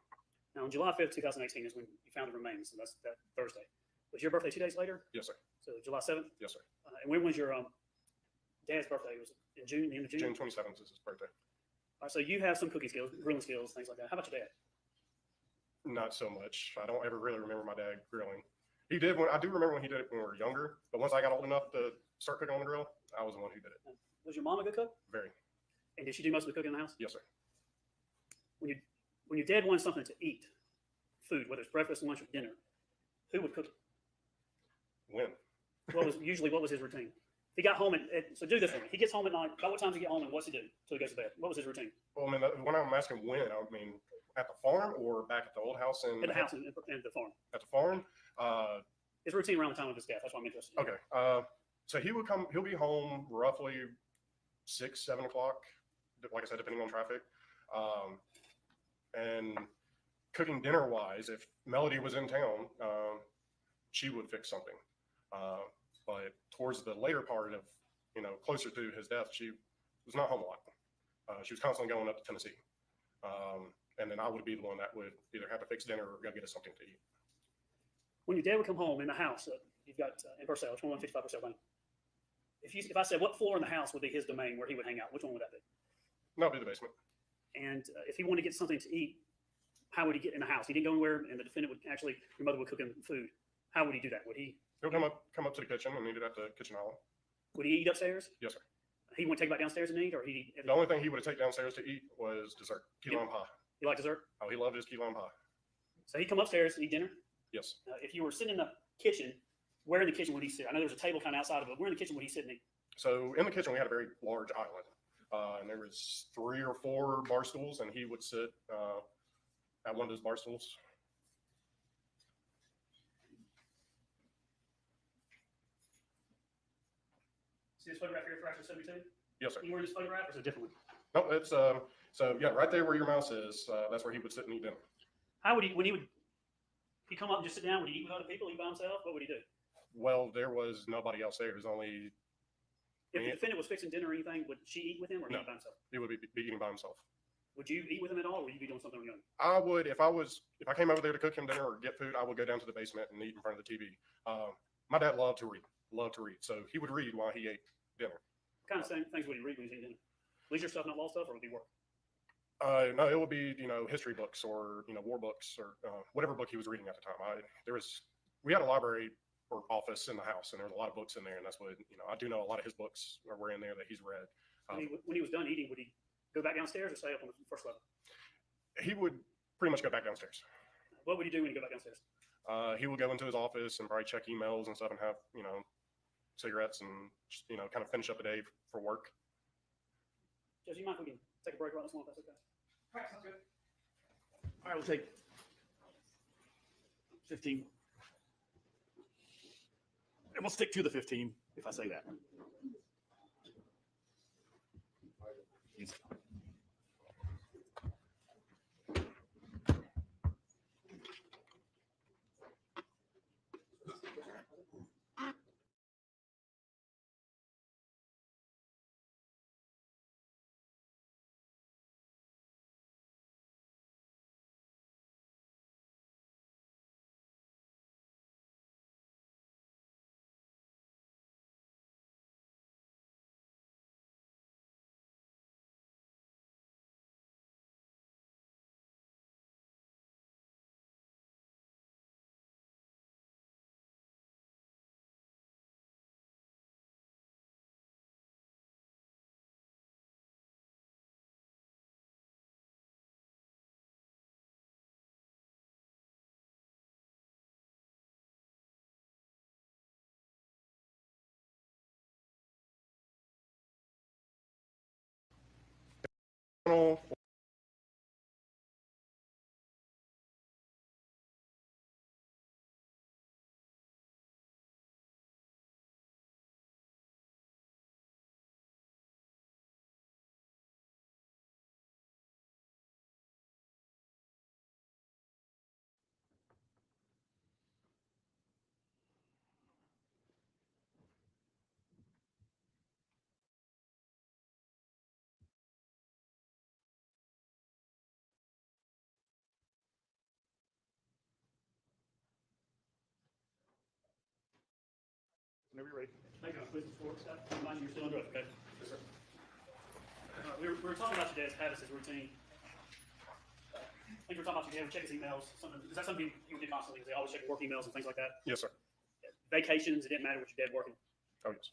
Now, on July 5th, 2018 is when you found the remains, and that's that Thursday. Was your birthday 2 days later? Yes, sir. So July 7th? Yes, sir. And when was your dad's birthday? Was it in June, the end of June? June 27th is his birthday. All right, so you have some cooking skills, grilling skills, things like that. How about your dad? Not so much. I don't ever really remember my dad grilling. He did when I do remember when he did it when we were younger, but once I got old enough to start cooking on the grill, I was the one who did it. Was your mom a good cook? Very. And did she do most of the cooking in the house? Yes, sir. When your dad wanted something to eat, food, whether it's breakfast, lunch, or dinner, who would cook it? When? What was his routine? He got home so do this for me. He gets home at night. About what time does he get home and what's he do till he goes to bed? What was his routine? Well, I mean, when I'm asking when, I mean at the farm or back at the old house in At the house and the farm. at the farm. His routine around the time of his death. That's why I'm interested. Okay. So he'll be home roughly 6, 7 o'clock, like I said, depending on traffic. And cooking dinner wise, if Melody was in town, she would fix something. But towards the later part of, closer to his death, she was not home a lot. She was constantly going up to Tennessee. And then I would be the one that would either have to fix dinner or go get us something to eat. When your dad would come home in the house, you've got in Purcell, 2155 Purcell Lane. If I said what floor in the house would be his domain where he would hang out, which one would that be? No, it'd be the basement. And if he wanted to get something to eat, how would he get in the house? He didn't go anywhere, and the defendant would your mother would cook him food. How would he do that? He'll come up to the kitchen and eat it at the kitchen island. Would he eat upstairs? Yes, sir. He wouldn't take it back downstairs and eat, or he? The only thing he would take downstairs to eat was dessert, key lime pie. You like dessert? Oh, he loved his key lime pie. So he'd come upstairs and eat dinner. Yes. If you were sitting in the kitchen, where in the kitchen would he sit? I know there's a table kind of outside of it. Where in the kitchen would he sit and eat? So in the kitchen, we had a very large island, and there was 3 or 4 bar stools, and he would sit at one of those bar stools. See this photograph here, fracture 72? Yes, sir. You were in this photograph, or is it a different one? No, it's so yeah, right there where your mouse is, that's where he would sit and eat dinner. How would he come up and just sit down? Would he eat with other people? Eat by himself? What would he do? Well, there was nobody else there. There's only If the defendant was fixing dinner or anything, would she eat with him or No. eat by himself? he would be eating by himself. Would you eat with him at all, or would you be doing something on your own? I would, if I came over there to cook him dinner or get food, I would go down to the basement and eat in front of the TV. My dad loved to read, so he would read while he ate dinner. What kind of things would he read when he's eating dinner? Leisure stuff, not law stuff, or would it be work? No, it would be history books or war books or whatever book he was reading at the time. We had a library or office in the house, and there's a lot of books in there, and that's what I do know a lot of his books were in there that he's read. When he was done eating, would he go back downstairs or stay up on the first level? He would pretty much go back downstairs. What would he do when he go back downstairs? He would go into his office and probably check emails and stuff and have cigarettes and just, kind of finish up a day for work. Judge, you mind if we can take a break right this one, if that's okay? All right, sounds good. All right, we'll take 15. And we'll stick to the 15 if I say that. Whenever you're ready. Thank you. Quiz before stuff. Remind you you're still under oath, okay? Yes, sir. We were talking about your dad's habits, his routine. I think we were talking about your dad would check his emails. Something, is that something you did constantly? They always check work emails and things like that? Yes, sir. Vacations, it didn't matter what your dad working. Oh, yes.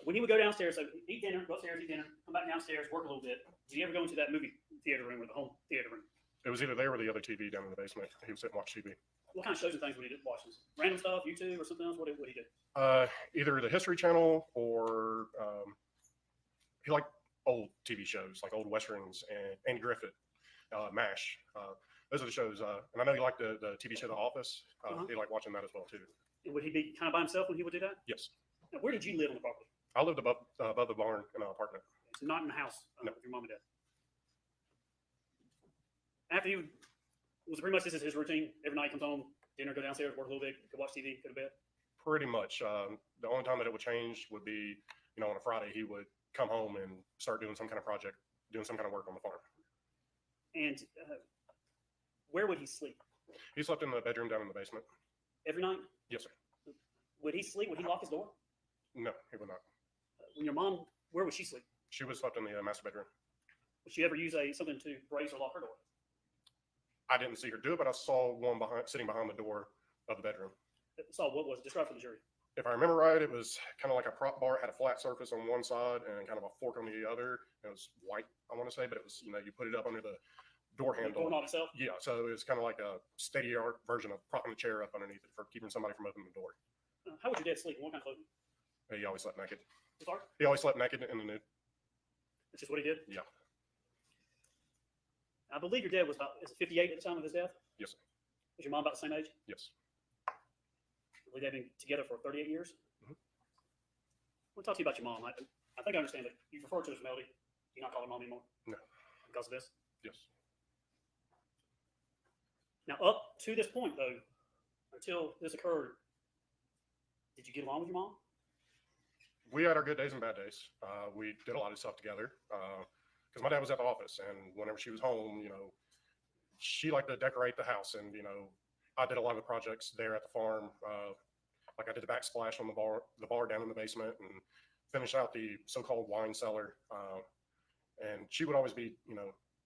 When he would go downstairs, so eat dinner, go upstairs, eat dinner, come back downstairs, work a little bit. Did you ever go into that movie theater room or the home theater room? It was either there or the other TV down in the basement. He would sit and watch TV. What kind of shows and things would he watch? Random stuff, YouTube or something else? What did he do? Either the History Channel or he liked old TV shows like old westerns and Andy Griffith, MASH. Those are the shows. And I know he liked the TV show The Office. He liked watching that as well too. And would he be kind of by himself when he would do that? Yes. Now, where did you live on the property? I lived above the barn in an apartment. So not in the house No. with your mom and dad. After you, was it pretty much this is his routine? Every night he comes home, dinner, go downstairs, work a little bit, go watch TV, go to bed. Pretty much. The only time that it would change would be, on a Friday, he would come home and start doing some kind of project, doing some kind of work on the farm. And where would he sleep? He slept in the bedroom down in the basement. Every night? Yes, sir. Would he sleep? Would he lock his door? No, he would not. When your mom, where would she sleep? She would slept in the master bedroom. Would she ever use something to brace or lock her door? I didn't see her do it, but I saw one sitting behind the door of the bedroom. So what was it? Describe for the jury. If I remember right, it was kind of like a prop bar. It had a flat surface on one side and kind of a fork on the other. It was white, I want to say, but it was, you put it up under the door handle. Going on itself? Yeah, so it was kind of like a state-of-the-art version of propping a chair up underneath it for keeping somebody from opening the door. How would your dad sleep? What kind of clothing? He always slept naked. Sorry? He always slept naked in the nude. That's just what he did? Yeah. I believe your dad was about, is it 58 at the time of his death? Yes, sir. Was your mom about the same age? Yes. I believe they've been together for 38 years? Mhm. I want to talk to you about your mom. I think I understand that you refer to her as Melody. You're not calling her mom anymore? No. Because of this? Yes. Now, up to this point, though, until this occurred, did you get along with your mom? We had our good days and bad days. We did a lot of stuff together because my dad was at the office, and whenever she was home, she liked to decorate the house, and I did a lot of the projects there at the farm. Like I did the backsplash on the bar down in the basement, and finished out the so-called wine cellar. And she would always be,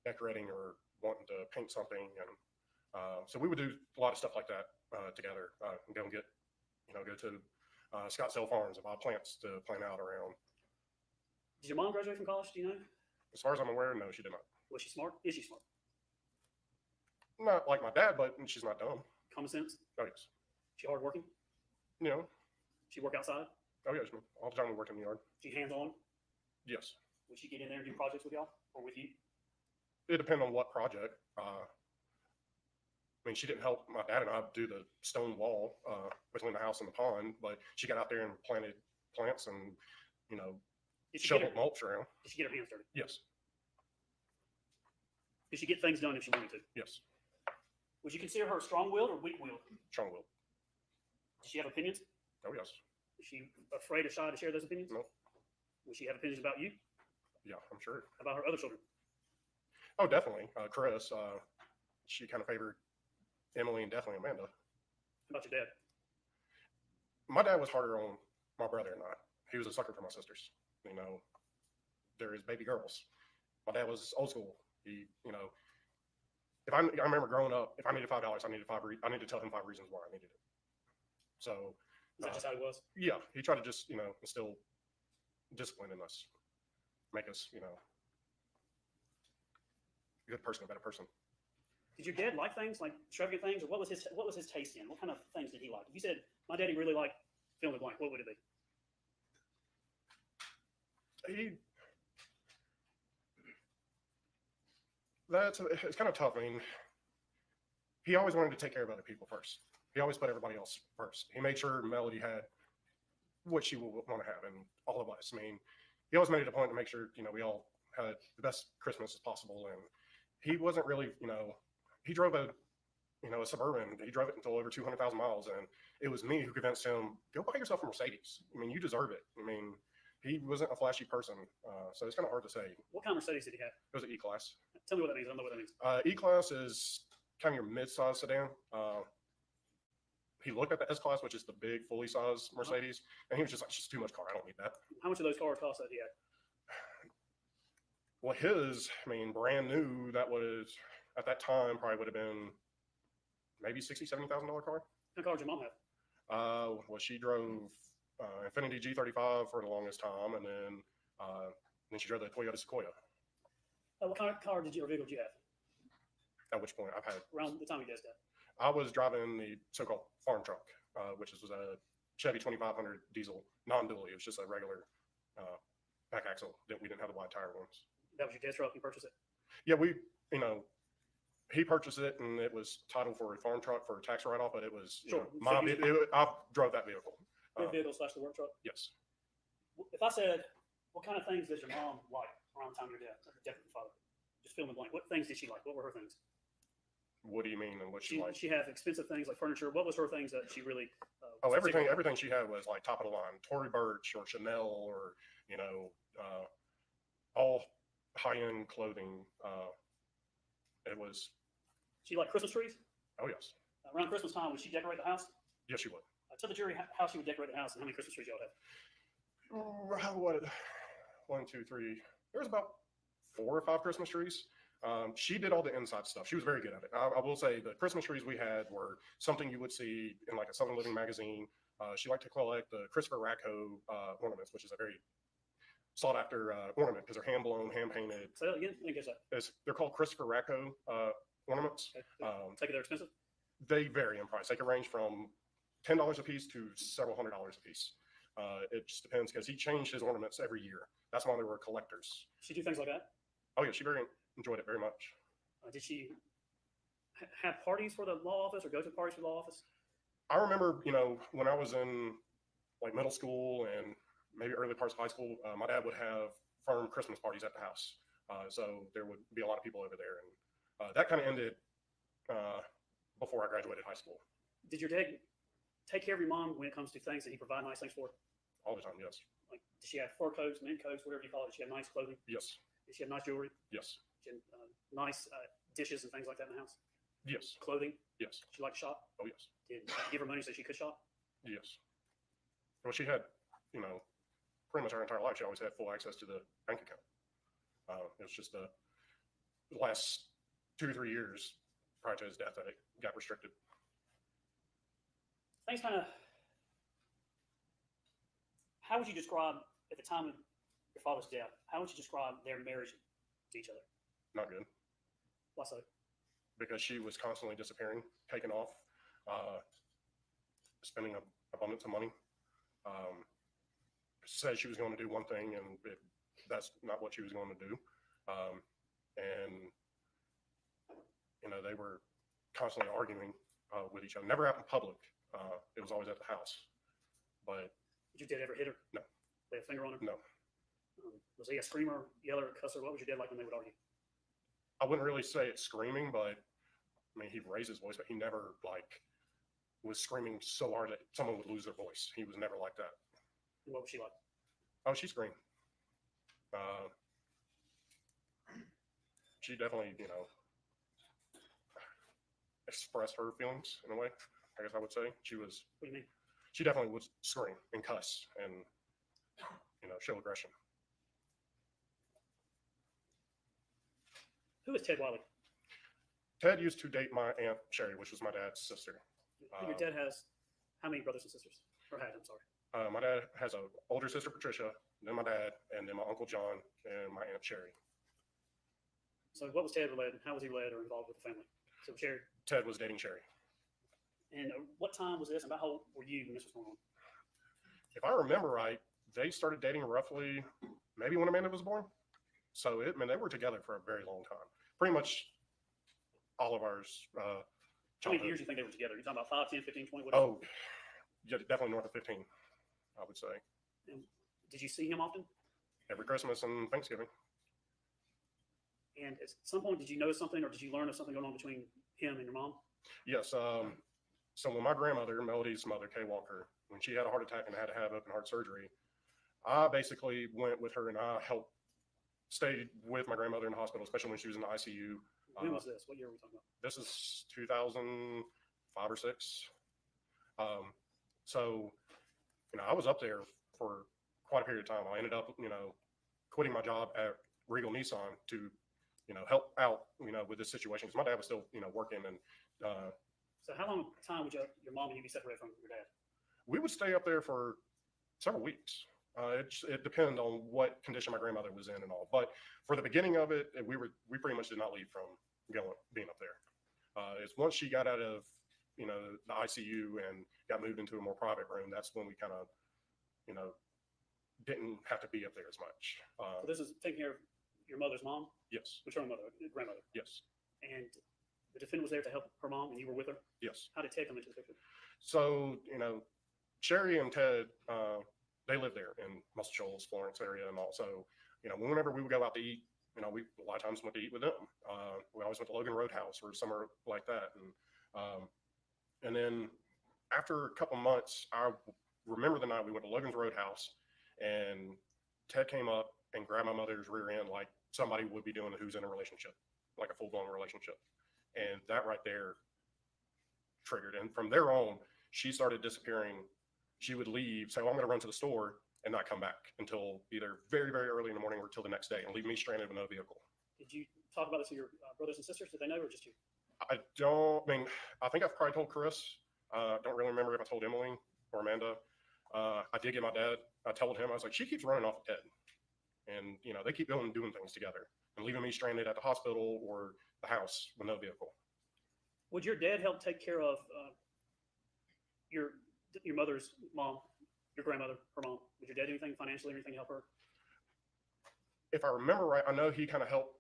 decorating or wanting to paint something, and so we would do a lot of stuff like that together. And go and get, go to Scottsdale Farms and buy plants to plant out around. Did your mom graduate from college? Do you know? As far as I'm aware, no, she did not. Was she smart? Is she smart? Not like my dad, but she's not dumb. Common sense? Oh, yes. She hardworking? She work outside? Oh, yes. All the time we work in the yard. She hands on? Yes. Would she get in there and do projects with y'all or with you? It depends on what project. She didn't help my dad and I do the stone wall between the house and the pond, but she got out there and planted plants and, shoveled mulch around. Did she get her hands dirty? Yes. Did she get things done if she wanted to? Yes. Would you consider her strong-willed or weak-willed? Strong-willed. Does she have opinions? Oh, yes. Is she afraid or shy to share those opinions? No. Would she have opinions about you? Yeah, I'm sure. About her other children? Oh, definitely. Chris, she kind of favored Emily and definitely Amanda. How about your dad? My dad was harder on my brother and I. He was a sucker for my sisters. They're his baby girls. My dad was old school. He, if I remember growing up, if I needed $5, I need to tell him 5 reasons why I needed it. So. Is that just how he was? Yeah, he tried to just, instill discipline in us, make us, a good person, a better person. Did your dad like things like extravagant things, or what was his taste in? What kind of things did he like? If you said my daddy really liked fill in the blank, what would it be? It's kind of tough. He always wanted to take care of other people first. He always put everybody else first. He made sure Melody had what she would want to have, and all of us. He always made it a point to make sure, we all had the best Christmas as possible. And he wasn't really, he drove a Suburban. He drove it until over 200,000 miles. And it was me who convinced him, go buy yourself a Mercedes. You deserve it. He wasn't a flashy person. So it's kind of hard to say. It What kind of Mercedes did he have? was an E-Class. Tell me what that means. I don't know what that means. E-Class is kind of your mid-size sedan. he looked at the S-Class, which is the big, fully sized Mercedes, and he was just like, it's just too much car. I don't need that. How much of those cars cost that he had? Well, his, I mean, brand new, that was, at that time, probably would have been maybe $60,000, $70,000 car. How car did your mom have? Well, she drove Infiniti G35 for the longest time, and then she drove the Toyota Sequoia. What kind of car did you or vehicle did you have At which point I've had, around the time your dad's dead? I was driving the so-called farm truck, which was a Chevy 2500 diesel, non-dually. It was just a regular back axle that we didn't have the wide tire ones. That was your dad's truck. You purchased it. Yeah, he purchased it, and it was titled for a farm truck for a tax write-off, but it was Sure. I drove that vehicle. Your vehicle slash the work truck. Yes. If I said, what kind of things does your mom like around the time of your death? Or death of your father? Just fill in the blank. What things did she like? What were her things? What do you mean, and what she liked? She had expensive things like furniture. What was her things that she really? Everything she had was like top of the line, Tory Burch or Chanel or all high-end clothing. It was. She liked Christmas trees. Oh yes. Around Christmas time, would she decorate the house? Yes, she would. Tell the jury how she would decorate the house and how many Christmas trees y'all have. What? 1, 2, 3. There was about 4 or 5 Christmas trees. She did all the inside stuff. She was very good at it. I will say the Christmas trees we had were something you would see in like a Southern Living magazine. She liked to collect the Christopher Racco ornaments, which is a very sought after ornament because they're hand blown, hand painted. Say that again. I didn't get that. They're called Christopher Racco ornaments. Okay. Take it, they're expensive. They vary in price. They can range from $10 a piece to several $100s a piece. It just depends because he changed his ornaments every year. That's why they were collectors. She do things like that. Oh yeah, she enjoyed it very much. Did she have parties for the law office or go to parties for the law office? I remember, when I was in like middle school and maybe early parts of high school, my dad would have firm Christmas parties at the house. So there would be a lot of people over there, and that kind of ended before I graduated high school. Did your dad take care of your mom when it comes to things that he provide nice things for? All the time, yes. Like, did she have fur coats, mink coats, whatever you call it? Did she have nice clothing? Yes. Did she have nice jewelry? Yes. Did she have nice dishes and things like that in the house? Yes. Clothing? Yes. She liked to shop? Oh yes. Did you give her money so she could shop? Yes. Well, she had, pretty much her entire life, she always had full access to the bank account. It was just the last 2 or 3 years prior to his death that it got restricted. Things kind of. How would you describe at the time of your father's death? How would you describe their marriage to each other? Not good. Why so? Because she was constantly disappearing, taking off, spending an abundance of money. Said she was going to do one thing, and that's not what she was going to do. They were constantly arguing with each other. Never out in public. It was always at the house. But did your dad ever hit her? No. Lay a finger on her? No. Was he a screamer, yeller, cusser? What was your dad like when they would argue? I wouldn't really say it's screaming, but he'd raise his voice, but he never was screaming so hard that someone would lose their voice. He was never like that. And what was she like? Oh, she screamed. She definitely, expressed her feelings in a way. I guess I would say she was. What do you mean? She definitely would scream and cuss and show aggression. Who is Ted Wiley? Ted used to date my aunt Sherry, which was my dad's sister. And your dad has how many brothers and sisters? Or had? I'm sorry. My dad has an older sister, Patricia, then my dad, and then my uncle John, and my aunt Sherry. So what was Ted related? How was he related or involved with the family? So Sherry. Ted was dating Sherry. And what time was this? About how old were you when this was going on? If I remember right, they started dating roughly maybe when Amanda was born. So they were together for a very long time. Pretty much all of ours. How many years do you think they were together? You're talking about 5, 10, 15, 20? Whatever. Oh, yeah, definitely north of 15, I would say. And did you see him often? Every Christmas and Thanksgiving. And at some point, did you notice something or did you learn of something going on between him and your mom? Yes. So when my grandmother, Melody's mother, Kay Walker, when she had a heart attack and had to have open heart surgery, I basically went with her and I helped stay with my grandmother in the hospital, especially when she was in the ICU. When was this? What year are we talking about? This is 2005 or 6. So, I was up there for quite a period of time. I ended up, quitting my job at Regal Nissan to, help out, with this situation. Because my dad was still, working. And So how long time would your mom and you be separated from your dad? we would stay up there for several weeks. It depended on what condition my grandmother was in and all. But for the beginning of it, we pretty much did not leave from being up there. It's once she got out of, the ICU and got moved into a more private room, that's when we kind of, didn't have to be up there as much. So this is taking care of your mother's mom, Yes, maternal mother, grandmother, yes, and the defendant was there to help her mom, and you were with her. yes. How did Ted come into the picture? So, Sherry and Ted, they live there in Muscle Shoals, Florence area and all. So, whenever we would go out to eat, we a lot of times went to eat with them. We always went to Logan Roadhouse or somewhere like that. And then after a couple months, I remember the night we went to Logan's Roadhouse and Ted came up and grabbed my mother's rear end like somebody would be doing who's in a relationship, like a full-blown relationship. And that right there triggered. And from there on, she started disappearing. She would leave, say, "Oh, I'm going to run to the store," and not come back until either very, very early in the morning or till the next day, and leave me stranded with no vehicle. Did you talk about this to your brothers and sisters? Did they know, or just you? I think I've probably told Chris. Don't really remember if I told Emily or Amanda. I did get my dad. I told him, I was like, she keeps running off of Ted. And, they keep going and doing things together and leaving me stranded at the hospital or the house with no vehicle. Would your dad help take care of your mother's mom, your grandmother, her mom? Would your dad do anything financially or anything to help her? If I remember right, I know he kind of helped.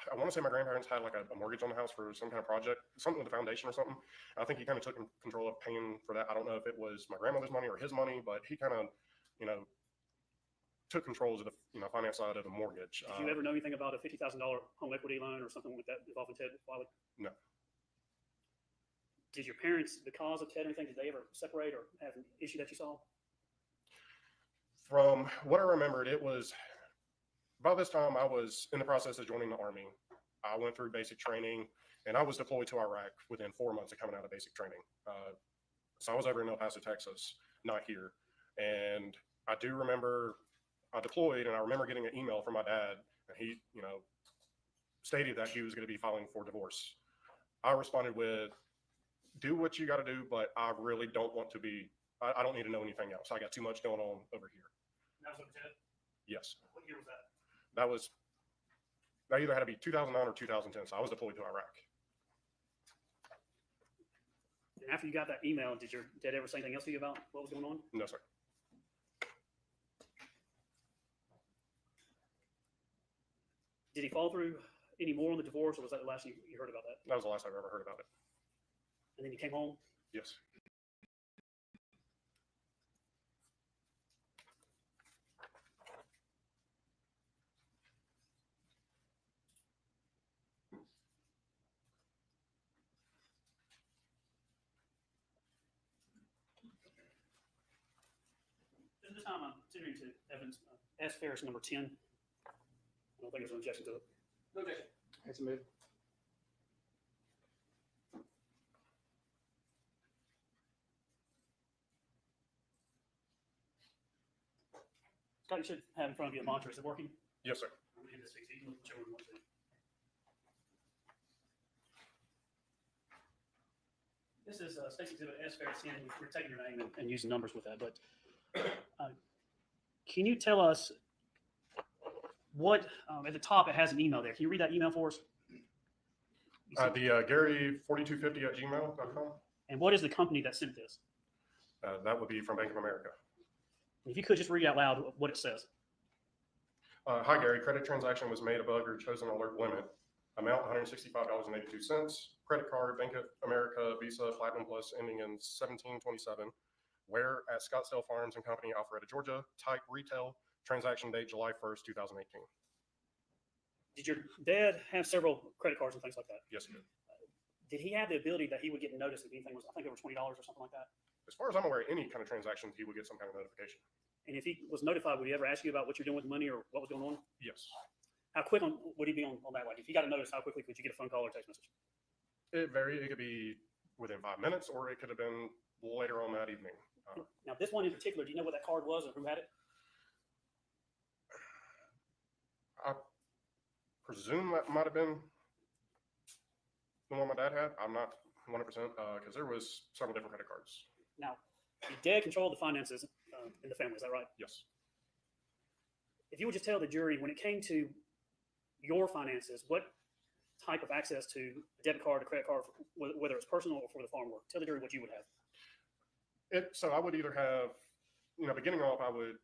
I want to say my grandparents had like a mortgage on the house for some kind of project, something with the foundation or something. I think he kind of took control of paying for that. I don't know if it was my grandmother's money or his money, but he kind of, took control of the finance side of the mortgage. Did you ever know anything about a $50,000 home equity loan or something like that involving Ted Wiley? No. Did your parents, because of Ted or anything, did they ever separate or have an issue that you saw? From what I remembered, it was by this time I was in the process of joining the Army. I went through basic training and I was deployed to Iraq within 4 months of coming out of basic training. So I was over in El Paso, Texas, not here. And I do remember I deployed and I remember getting an email from my dad and he, stated that he was going to be filing for divorce. I responded with, "Do what you got to do, but I really don't want to be, I don't need to know anything else. I got too much going on over here." That was with Ted? Yes. What year was that? That either had to be 2009 or 2010. So I was deployed to Iraq. And after you got that email, did your dad ever say anything else to you about what was going on? No, sir. Did he follow through any more on the divorce, or was that the last you heard about that? That was the last I've ever heard about it. And then you came home? Yes. At this time, I'm considering to evidence S. Farris number 10. I don't think there's an objection to it. No objection. It's a move. Scott, you should have in front of you a monitor. Is it working? Yes, sir. I'm going to hit this 6. You can look whichever one you want to. This is State's Exhibit S. Farris 10. We're taking your name and using numbers with that. But can you tell us what, at the top, it has an email there. Can you read that email for us? The Gary4250@gmail.com. And what is the company that sent this? That would be from Bank of America. If you could just read out loud what it says. Hi, Gary. Credit transaction was made above your chosen alert limit. Amount $165.82. Credit card, Bank of America, Visa, Platinum Plus, ending in 1727. Where at Scottsdale Farms and Company, Alpharetta, Georgia. Type retail. Transaction date July 1st, 2018. Did your dad have several credit cards and things like that? Yes, he did. Did he have the ability that he would get notice if anything was, I think, over $20 or something like that? As far as I'm aware, any kind of transactions, he would get some kind of notification. And if he was notified, would he ever ask you about what you're doing with the money or what was going on? Yes. How quick would he be on that? Like, if you got a notice, how quickly could you get a phone call or text message? It varied. It could be within 5 minutes, or it could have been later on that evening. Now, this one in particular, do you know what that card was or who had it? I presume that might have been the one my dad had. I'm not 100% because there was several different credit cards. Now, your dad controlled the finances in the family, is that right? Yes. If you would just tell the jury, when it came to your finances, what type of access to a debit card, a credit card, whether it's personal or for the farm work, tell the jury what you would have. So I would either have, beginning off, I would,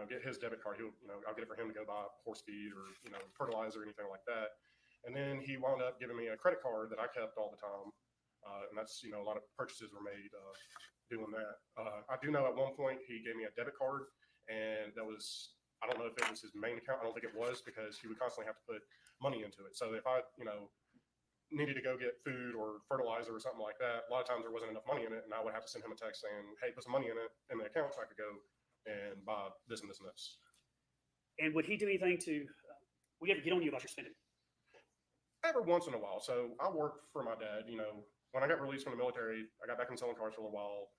get his debit card. I'll get it for him to go buy horse feed or, fertilizer or anything like that. And then he wound up giving me a credit card that I kept all the time. And that's, a lot of purchases were made doing that. I do know at one point he gave me a debit card, and that was, I don't know if it was his main account. I don't think it was, because he would constantly have to put money into it. So if I, needed to go get food or fertilizer or something like that, a lot of times there wasn't enough money in it, and I would have to send him a text saying, hey, put some money in it in the account so I could go and buy this and this and this. And would he do anything to, would he ever get on you about your spending? Every once in a while. So I worked for my dad. When I got released from the military, I got back in selling cars for a little while.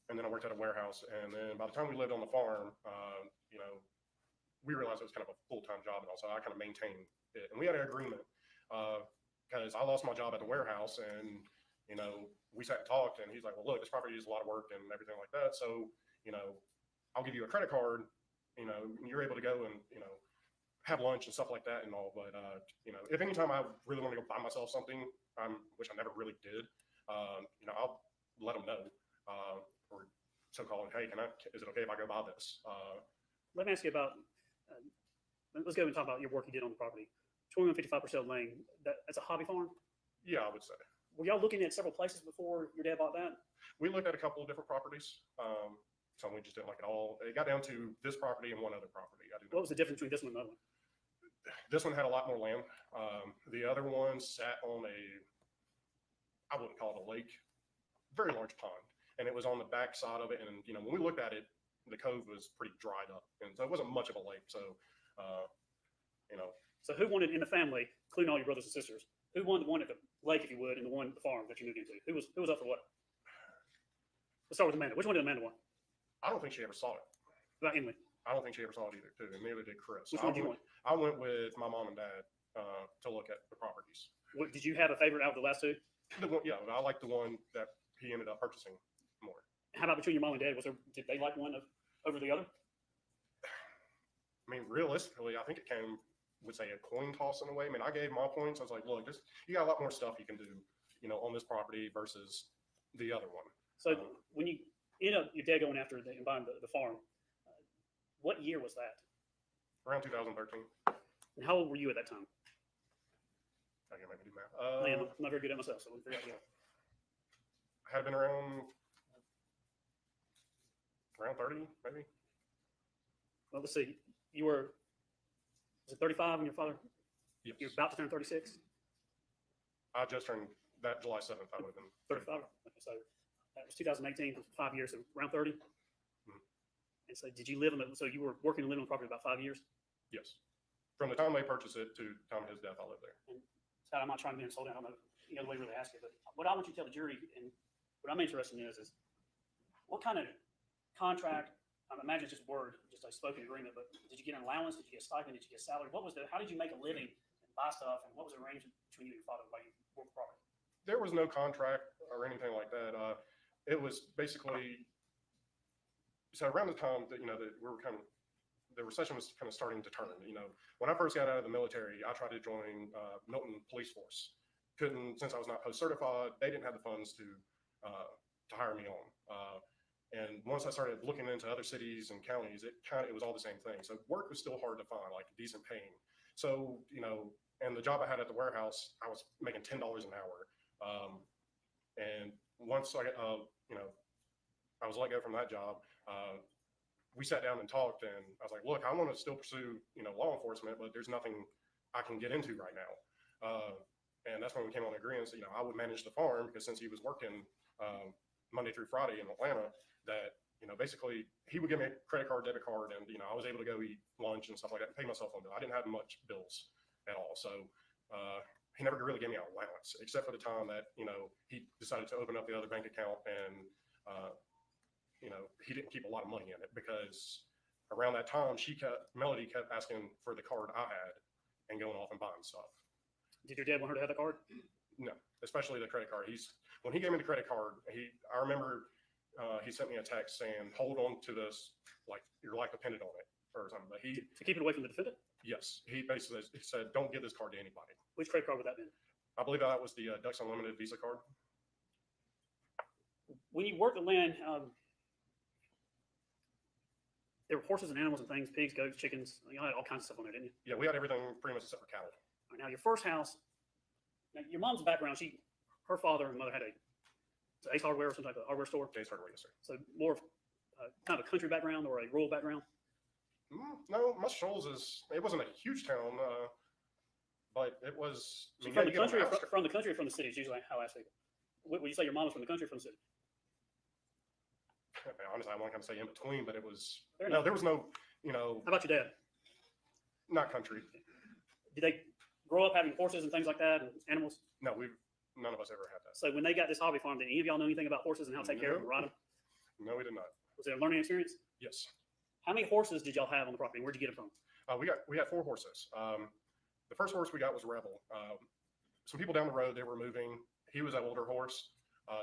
And then I worked at a warehouse. And then by the time we lived on the farm, we realized it was kind of a full-time job. And also I kind of maintained it. And we had an agreement because I lost my job at the warehouse, and, we sat and talked, and he's like, well, look, this property is a lot of work and everything like that. So, I'll give you a credit card, and you're able to go and, have lunch and stuff like that and all. But, if anytime I really want to go buy myself something, which I never really did, I'll let them know, or so-called, hey, is it okay if I go buy this? Let me ask you about, let's go and talk about your work you did on the property. 2155% Lane, that's a hobby farm? Yeah, I would say. Were y'all looking at several places before your dad bought that? We looked at a couple of different properties. Some we just didn't like at all. It got down to this property and one other property. What was the difference between this one and the other one? This one had a lot more land. The other one sat on I wouldn't call it a lake, very large pond. And it was on the back side of it. And, when we looked at it, the cove was pretty dried up. And so it wasn't much of a lake. So, So who wanted in the family, including all your brothers and sisters, who wanted the one at the lake, if you would, and the one at the farm that you moved into? Who was up for what? Let's start with Amanda. Which one did Amanda want? I don't think she ever saw it. About Emily. I don't think she ever saw it either, too. And neither did Chris. Which one did you want? I went with my mom and dad to look at the properties. Did you have a favorite out of the last two? Yeah, I like the one that he ended up purchasing more. How about between your mom and dad? Did they like one over the other? I mean, realistically, I think it would say a coin toss in a way. I mean, I gave my points. I was like, look, you got a lot more stuff you can do, on this property versus the other one. So when you ended up your dad going after and buying the farm, what year was that? Around 2013. And how old were you at that time? I can't make me do math. I'm not very good at myself, so we'll figure out the other. I had been around 30, maybe. Well, let's see. You were, was it 35 when your father? Yes. You're about to turn 36? I just turned that July 7th. I would have been 35. Okay, so that was 2018, for 5 years, so around 30. Mhm. And so did you live so you were working and living on the property about 5 years? Yes. From the time they purchased it to the time of his death, I lived there. And so I'm not trying to be insulting. I don't know the way to really ask it, but what I want you to tell the jury, and what I'm interested in is what kind of contract, I imagine it's just word, just a spoken agreement, but did you get an allowance? Did you get a stipend? Did you get salary? How did you make a living and buy stuff? And what was the arrangement between you and your father while you worked the property? There was no contract or anything like that. It was basically, so around the time that, that we were the recession was kind of starting to turn. When I first got out of the military, I tried to join Milton Police Force. Couldn't, since I was not post-certified, they didn't have the funds to hire me on. And once I started looking into other cities and counties, it was all the same thing. So work was still hard to find, like decent paying. So, and the job I had at the warehouse, I was making $10 an hour. And once I was let go from that job, we sat down and talked, and I was like, look, I want to still pursue, law enforcement, but there's nothing I can get into right now. And that's when we came on agreement. So, I would manage the farm, because since he was working Monday through Friday in Atlanta, that, basically he would give me a credit card, debit card, and, I was able to go eat lunch and stuff like that and pay myself on bill. I didn't have much bills at all. So he never really gave me an allowance, except for the time that, he decided to open up the other bank account and, he didn't keep a lot of money in it because around that time, Melody kept asking for the card I had and going off and buying stuff. Did your dad want her to have the card? No, especially the credit card. When he gave me the credit card, I remember he sent me a text saying, hold on to this, like your life depended on it or something. But To keep it away from the defendant? yes, he basically said, don't give this card to anybody. Which credit card would that be? I believe that was the Ducks Unlimited Visa card. When you worked the land, there were horses and animals and things, pigs, goats, chickens. You had all kinds of stuff on there, didn't you? Yeah, we had everything pretty much except for cattle. All right, now, your first house, now, your mom's background, her father and mother had Ace Hardware or some type of hardware store. Days Hardware, yes, sir. So more of kind of a country background or a rural background. No, Muscle Shoals it wasn't a huge town, but it was. So from the country, from the country or from the city is usually how I ask people. Would you say your mom was from the country or from the city? Honestly, I want to kind of say in between, but it was Fair no, enough. there was no, How about your dad? not country. Did they grow up having horses and things like that and animals? No, none of us ever had that. So when they got this hobby farm, did any of y'all know anything about horses and how to take care of them and ride them? No, we did not. Was it a learning experience? Yes, How many horses did y'all have on the property? Where'd you get them from? we had 4 horses. The first horse we got was Rebel. Some people down the road, they were moving. He was an older horse.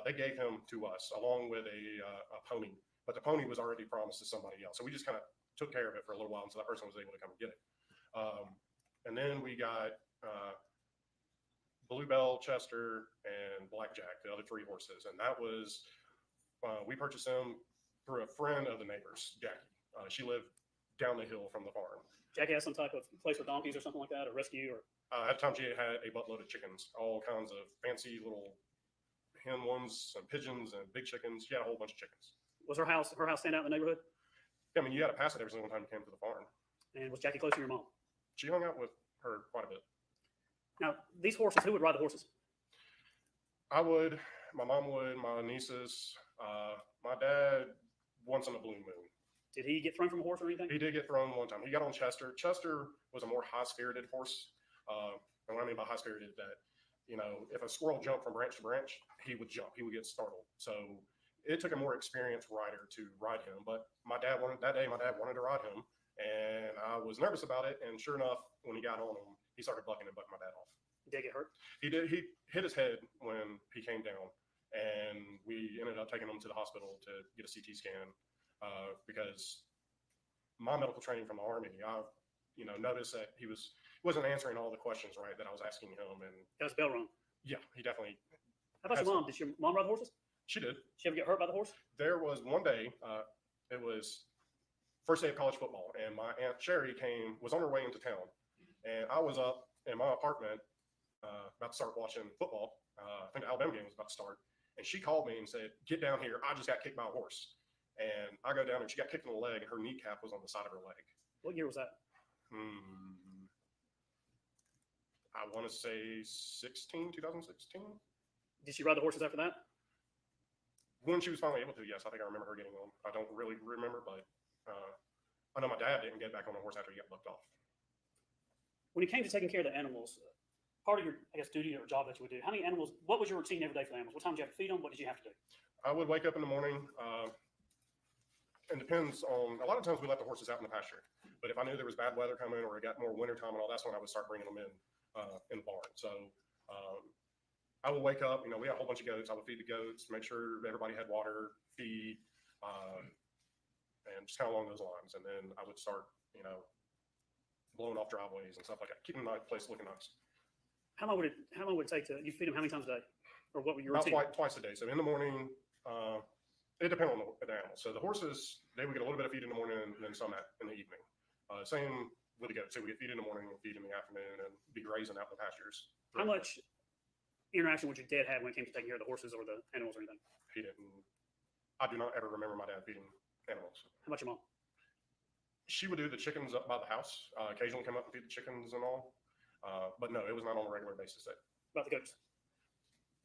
They gave him to us along with a pony, but the pony was already promised to somebody else. So we just kind of took care of it for a little while until that person was able to come and get it. And then we got Bluebell, Chester, and Blackjack, the other 3 horses. And that was, we purchased them through a friend of the neighbors, Jackie. She lived down the hill from the farm. Jackie has some type of place for donkeys or something like that, or rescue, or At the time, she had a buttload of chickens, all kinds of fancy little hen ones, and pigeons, and big chickens. She had a whole bunch of chickens. was her house stand out in the neighborhood? I mean, you had to pass it every single time you came to the farm. And was Jackie close to your mom? She hung out with her quite a bit. Now, these horses, who would ride the horses? I would, my mom would, my nieces, my dad once in a blue moon. Did he get thrown from a horse or anything? He did get thrown one time. He got on Chester. Chester was a more high-spirited horse. And what I mean by high-spirited, that, if a squirrel jumped from branch to branch, he would jump. He would get startled. So it took a more experienced rider to ride him. But my dad wanted to ride him. And I was nervous about it. And sure enough, when he got on him, he started bucking and bucking my dad off. Did he get hurt? He did. He hit his head when he came down. And we ended up taking him to the hospital to get a CT scan because my medical training from the Army, I noticed that he wasn't answering all the questions right that I was asking him. And Got his bell rung. yeah, he definitely. How about your mom? Did your mom ride the horses? She did. Did she ever get hurt by the horse? There was one day, it was first day of college football, and my Aunt Sherry was on her way into town, and I was up in my apartment about to start watching football. I think the Alabama game was about to start, and she called me and said, "Get down here. I just got kicked by a horse." And I go down and she got kicked in the leg, and her kneecap was on the side of her leg. What year was that? I want to say 2016. Did she ride the horses after that? When she was finally able to, yes. I think I remember her getting on. I don't really remember, but I know my dad didn't get back on the horse after he got bucked off. When it came to taking care of the animals, part of your, duty or job that you would do, how many animals, what was your routine every day for the animals? What time did you have to feed them? What did you have to do? I would wake up in the morning. It depends on, a lot of times we let the horses out in the pasture, but if I knew there was bad weather coming or it got more winter time and all, that's when I would start bringing them in the barn. So I would wake up, we had a whole bunch of goats. I would feed the goats, make sure everybody had water, feed, and just kind of along those lines. And then I would start, blowing off driveways and stuff like that, keeping the place looking nice. How long would it take you feed them how many times a day? Or what were your routine? About twice a day. So in the morning, it depends on the animal. So the horses, they would get a little bit of feed in the morning and then some in the evening. Same with the goats. So we get feed in the morning and feed in the afternoon and be grazing out in the pastures. How much interaction would your dad have when it came to taking care of the horses or the animals or anything? He didn't. I do not ever remember my dad feeding animals. How about your mom? She would do the chickens up by the house. Occasionally come up and feed the chickens and all. But no, it was not on a regular basis. About the goats?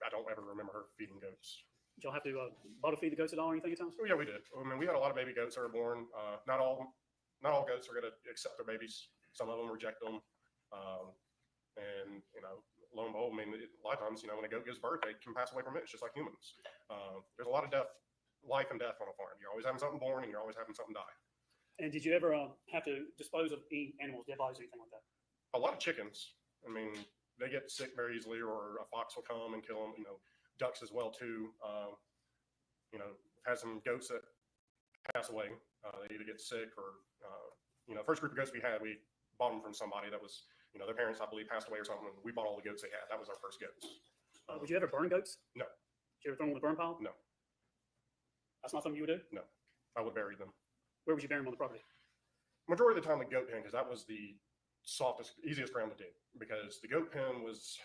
I don't ever remember her feeding goats. Did y'all have to bottle feed the goats at all or anything at times? Oh, yeah, we did. I mean, we had a lot of baby goats that were born. Not all goats are going to accept their babies. Some of them reject them. And, lo and behold, I mean, a lot of times, when a goat gives birth, they can pass away from it. It's just like humans. There's a lot of life and death on a farm. You're always having something born and you're always having something die. And did you ever have to dispose of any animals, dead bodies, or anything like that? A lot of chickens. I mean, they get sick very easily, or a fox will come and kill them. Ducks as well too. Had some goats that pass away. They either get sick or, first group of goats we had, we bought them from somebody that was, their parents, I believe, passed away or something. And we bought all the goats they had. That was our first goats. Would you ever burn goats? No. Did you ever throw them in the burn pile? No. That's not something you would do? No. I would bury them. Where would you bury them on the property? Majority of the time, the goat pen, because that was the softest, easiest ground to dig. Because the goat pen was,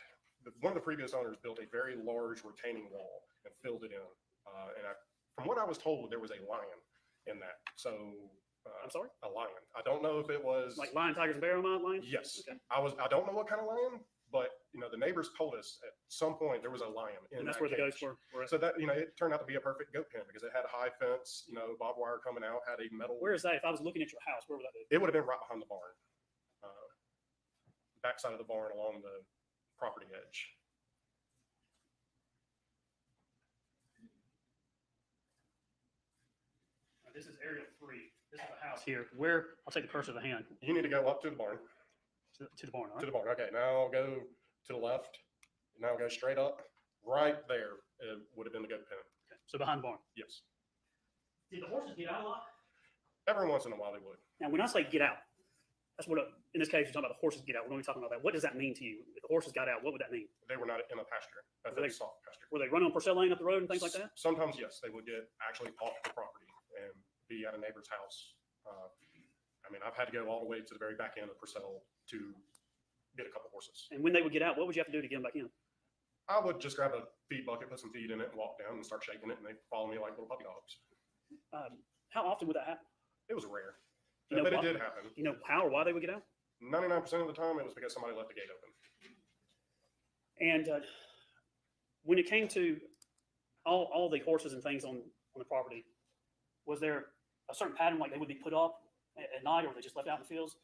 one of the previous owners built a very large retaining wall and filled it in. From what I was told, there was a lion in that. So, I'm sorry? A lion. I don't know if it was Like lion, tigers, and bear lions? Yes. Okay. I don't know what kind of lion, but the neighbors told us at some point there was a lion in And that's that where the cage. goats were at. So that it turned out to be a perfect goat pen because it had a high fence, barbed wire coming out, had a metal. Where is that? If I was looking at your house, where would that be? It would have been right behind the barn, backside of the barn along the property edge. This is area 3. This is the house here. Where, I'll take the cursor to the hand, You need to go up to the barn. to the barn, all To right? the barn. Okay, now go to the left. Now go straight up. Right there would have been the goat pen. Okay. So behind the barn. Yes. Did the horses get out a lot? Every once in a while they would. Now, when I say get out, that's what, in this case, you're talking about the horses get out. We're only talking about that. What does that mean to you? If the horses got out, what would that mean? They were not in a pasture. That's Were a they- soft pasture. Were they running on Purcell Lane up the road and things like that? Sometimes, yes, they would get actually off the property and be at a neighbor's house. I've had to go all the way to the very back end of Purcell to get a couple horses. And when they would get out, what would you have to do to get them back in? I would just grab a feed bucket, put some feed in it, and walk down and start shaking it, and they follow me like little puppy dogs. How often would that happen? It was rare, You know but what? it did happen. You know how or why they would get out? 99% of the time, it was because somebody left the gate open. And when it came to all the horses and things on the property, was there a certain pattern, like they would be put up at night, or were they just left out in the fields?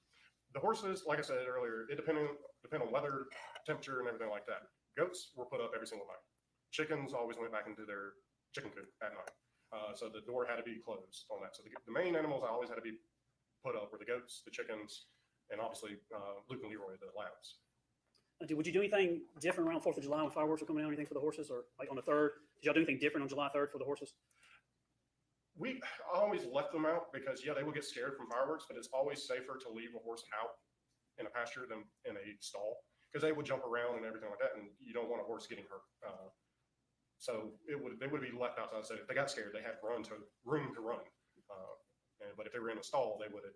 The horses, like I said earlier, it depend on weather, temperature, and everything like that. Goats were put up every single night. Chickens always went back into their chicken coop at night. So the door had to be closed on that. So the main animals I always had to be put up were the goats, the chickens, and obviously Luke and Leroy, the labs. Would you do anything different around 4th of July when fireworks were coming out, anything for the horses, or like on the 3rd? Did y'all do anything different on July 3rd for the horses? I always left them out because, they would get scared from fireworks, but it's always safer to leave a horse out in a pasture than in a stall because they would jump around and everything like that, and you don't want a horse getting hurt. So they would be left outside. So if they got scared, they had room to run. But if they were in a stall, they would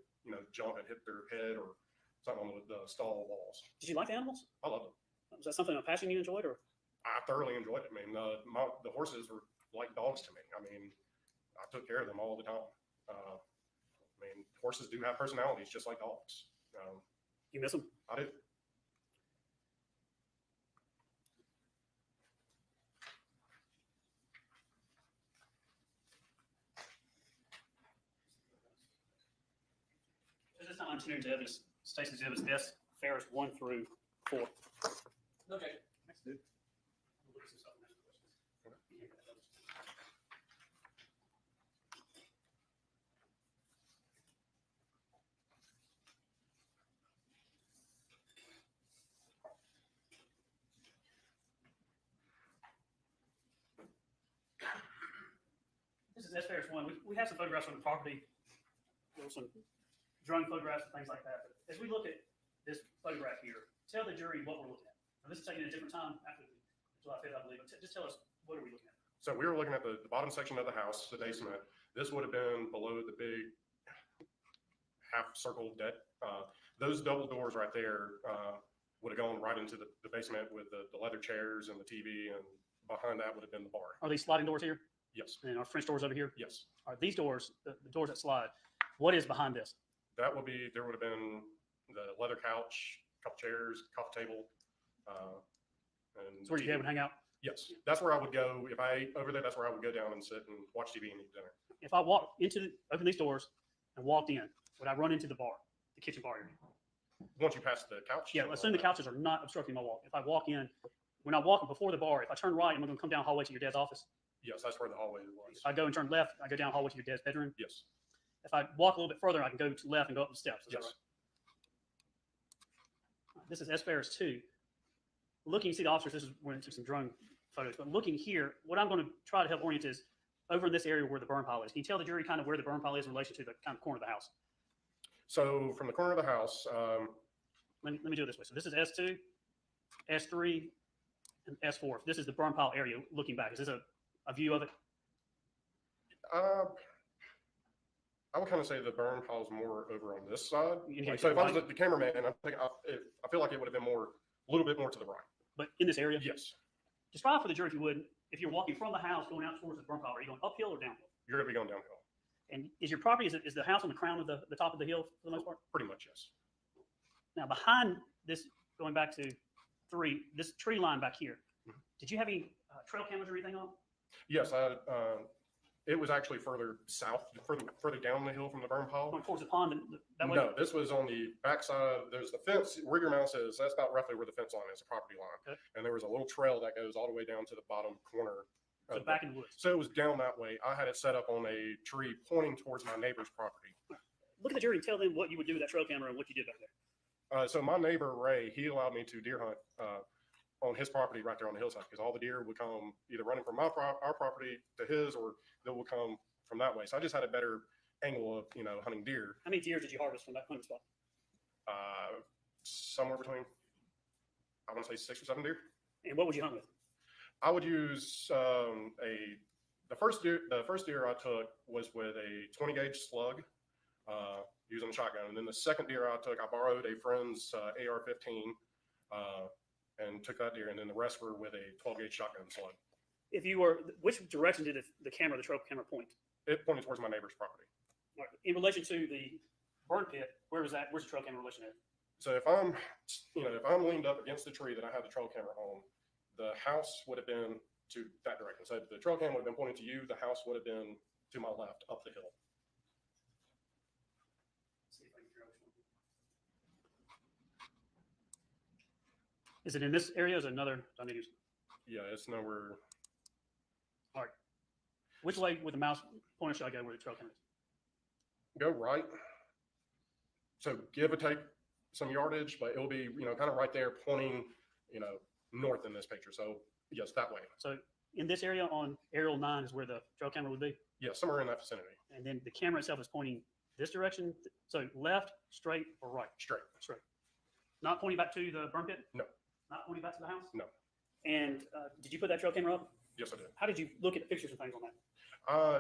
jump and hit their head or something on the stall walls. Did you like the animals? I loved them. Was that something, a passion you enjoyed, or? I thoroughly enjoyed it. The horses were like dogs to me. I took care of them all the time. Horses do have personalities just like dogs. You miss them? I do. This is not engineering evidence. Stacy's exhibits this, Farris 1 through 4. Okay. Next, dude. This is Farris 1. We have some photographs from the property. There were some drone photographs and things like that. But as we look at this photograph here, tell the jury what we're looking at. Now, this is taken at a different time after July 5th, I believe. But just tell us, what are we looking at? So we were looking at the bottom section of the house, the basement. This would have been below the big half circle deck. Those double doors right there would have gone right into the basement with the leather chairs and the TV, and behind that would have been the bar. Are these sliding doors here? Yes. And our French doors over here? Yes. Are these doors, the doors that slide, what is behind this? There would have been the leather couch, couple chairs, coffee table. And So where you TV. would hang out? Yes, that's where I would go. If I ate over there, that's where I would go down and sit and watch TV and eat dinner. If I walked open these doors and walked in, would I run into the bar, the kitchen bar area? Once you pass the couch. Yeah, assume the couches are not obstructing my walk. If I walk in, when I'm walking before the bar, if I turn right, I'm going to come down hallway to your dad's office. Yes, that's where the hallway was. If I go and turn left, I go down hallway to your dad's bedroom. Yes. If I walk a little bit further, I can go to the left and go up the steps. Is that Yes. right? This is S. Farris 2. Looking, you see the officers, this is when I took some drone photos, but looking here, what I'm going to try to help orient is over in this area where the burn pile is. Can you tell the jury kind of where the burn pile is in relation to the kind of corner of the house? So from the corner of the house, Let me do it this way. So this is S2, S3, and S4. This is the burn pile area looking back. Is this a view of it? I would kind of say the burn pile is more over on this side. You Like, hit so the if I was right. the cameraman, I feel like it would have been a little bit more to the right. But in this area? Yes, Describe for the jury, if you would, if you're walking from the house going out towards the burn pile, are you going uphill or downhill? you're going to be going downhill. And is your property, is the house on the crown of the top of the hill for the most part? Pretty much, yes. Now, behind this, going back to 3, this tree line back here, Mhm. did you have any trail cameras or anything on? Yes, it was actually further south, further down the hill from the burn pile. Going towards the pond that way? No, this was on the backside. There's the fence where your mouse is. That's about roughly where the fence line is, the property line. Okay. And there was a little trail that goes all the way down to the bottom corner. So of back in the woods. So it was down that way. I had it set up on a tree pointing towards my neighbor's property. Look at the jury and tell them what you would do with that trail camera and what you did back there. So my neighbor Ray, he allowed me to deer hunt on his property right there on the hillside because all the deer would come either running from our property to his, or they would come from that way. So I just had a better angle of hunting deer. How many deer did you harvest from that hunting spot? Somewhere between, I want to say 6 or 7 deer. And what would you hunt with? I would use the first deer I took was with a 20 gauge slug, using a shotgun. And then the second deer I took, I borrowed a friend's AR-15 and took that deer. And then the rest were with a 12 gauge shotgun slug. If you were, which direction did the trail camera point? It pointed towards my neighbor's property. All right. In relation to the burn pit, where's the trail camera in relation to? So if I'm leaned up against the tree that I had the trail camera on, the house would have been to that direction. So the trail cam would have been pointing to you. The house would have been to my left up the hill. See if I can figure out which one. Is it in this area? Or is it another? I need to use. Yeah, it's nowhere. All right. Which way with the mouse pointer should I go where the trail camera is? Go right. So give or take some yardage, but it'll be, kind of right there pointing, north in this picture. So yes, that way. So in this area on aerial 9 is where the trail camera would be. Yeah, somewhere in that vicinity. And then the camera itself is pointing this direction. So left, straight, or right? Straight. Straight. Not pointing back to the burn pit? No. Not pointing back to the house? No. And did you put that trail camera up? Yes, I did. How did you look at the pictures and things on that?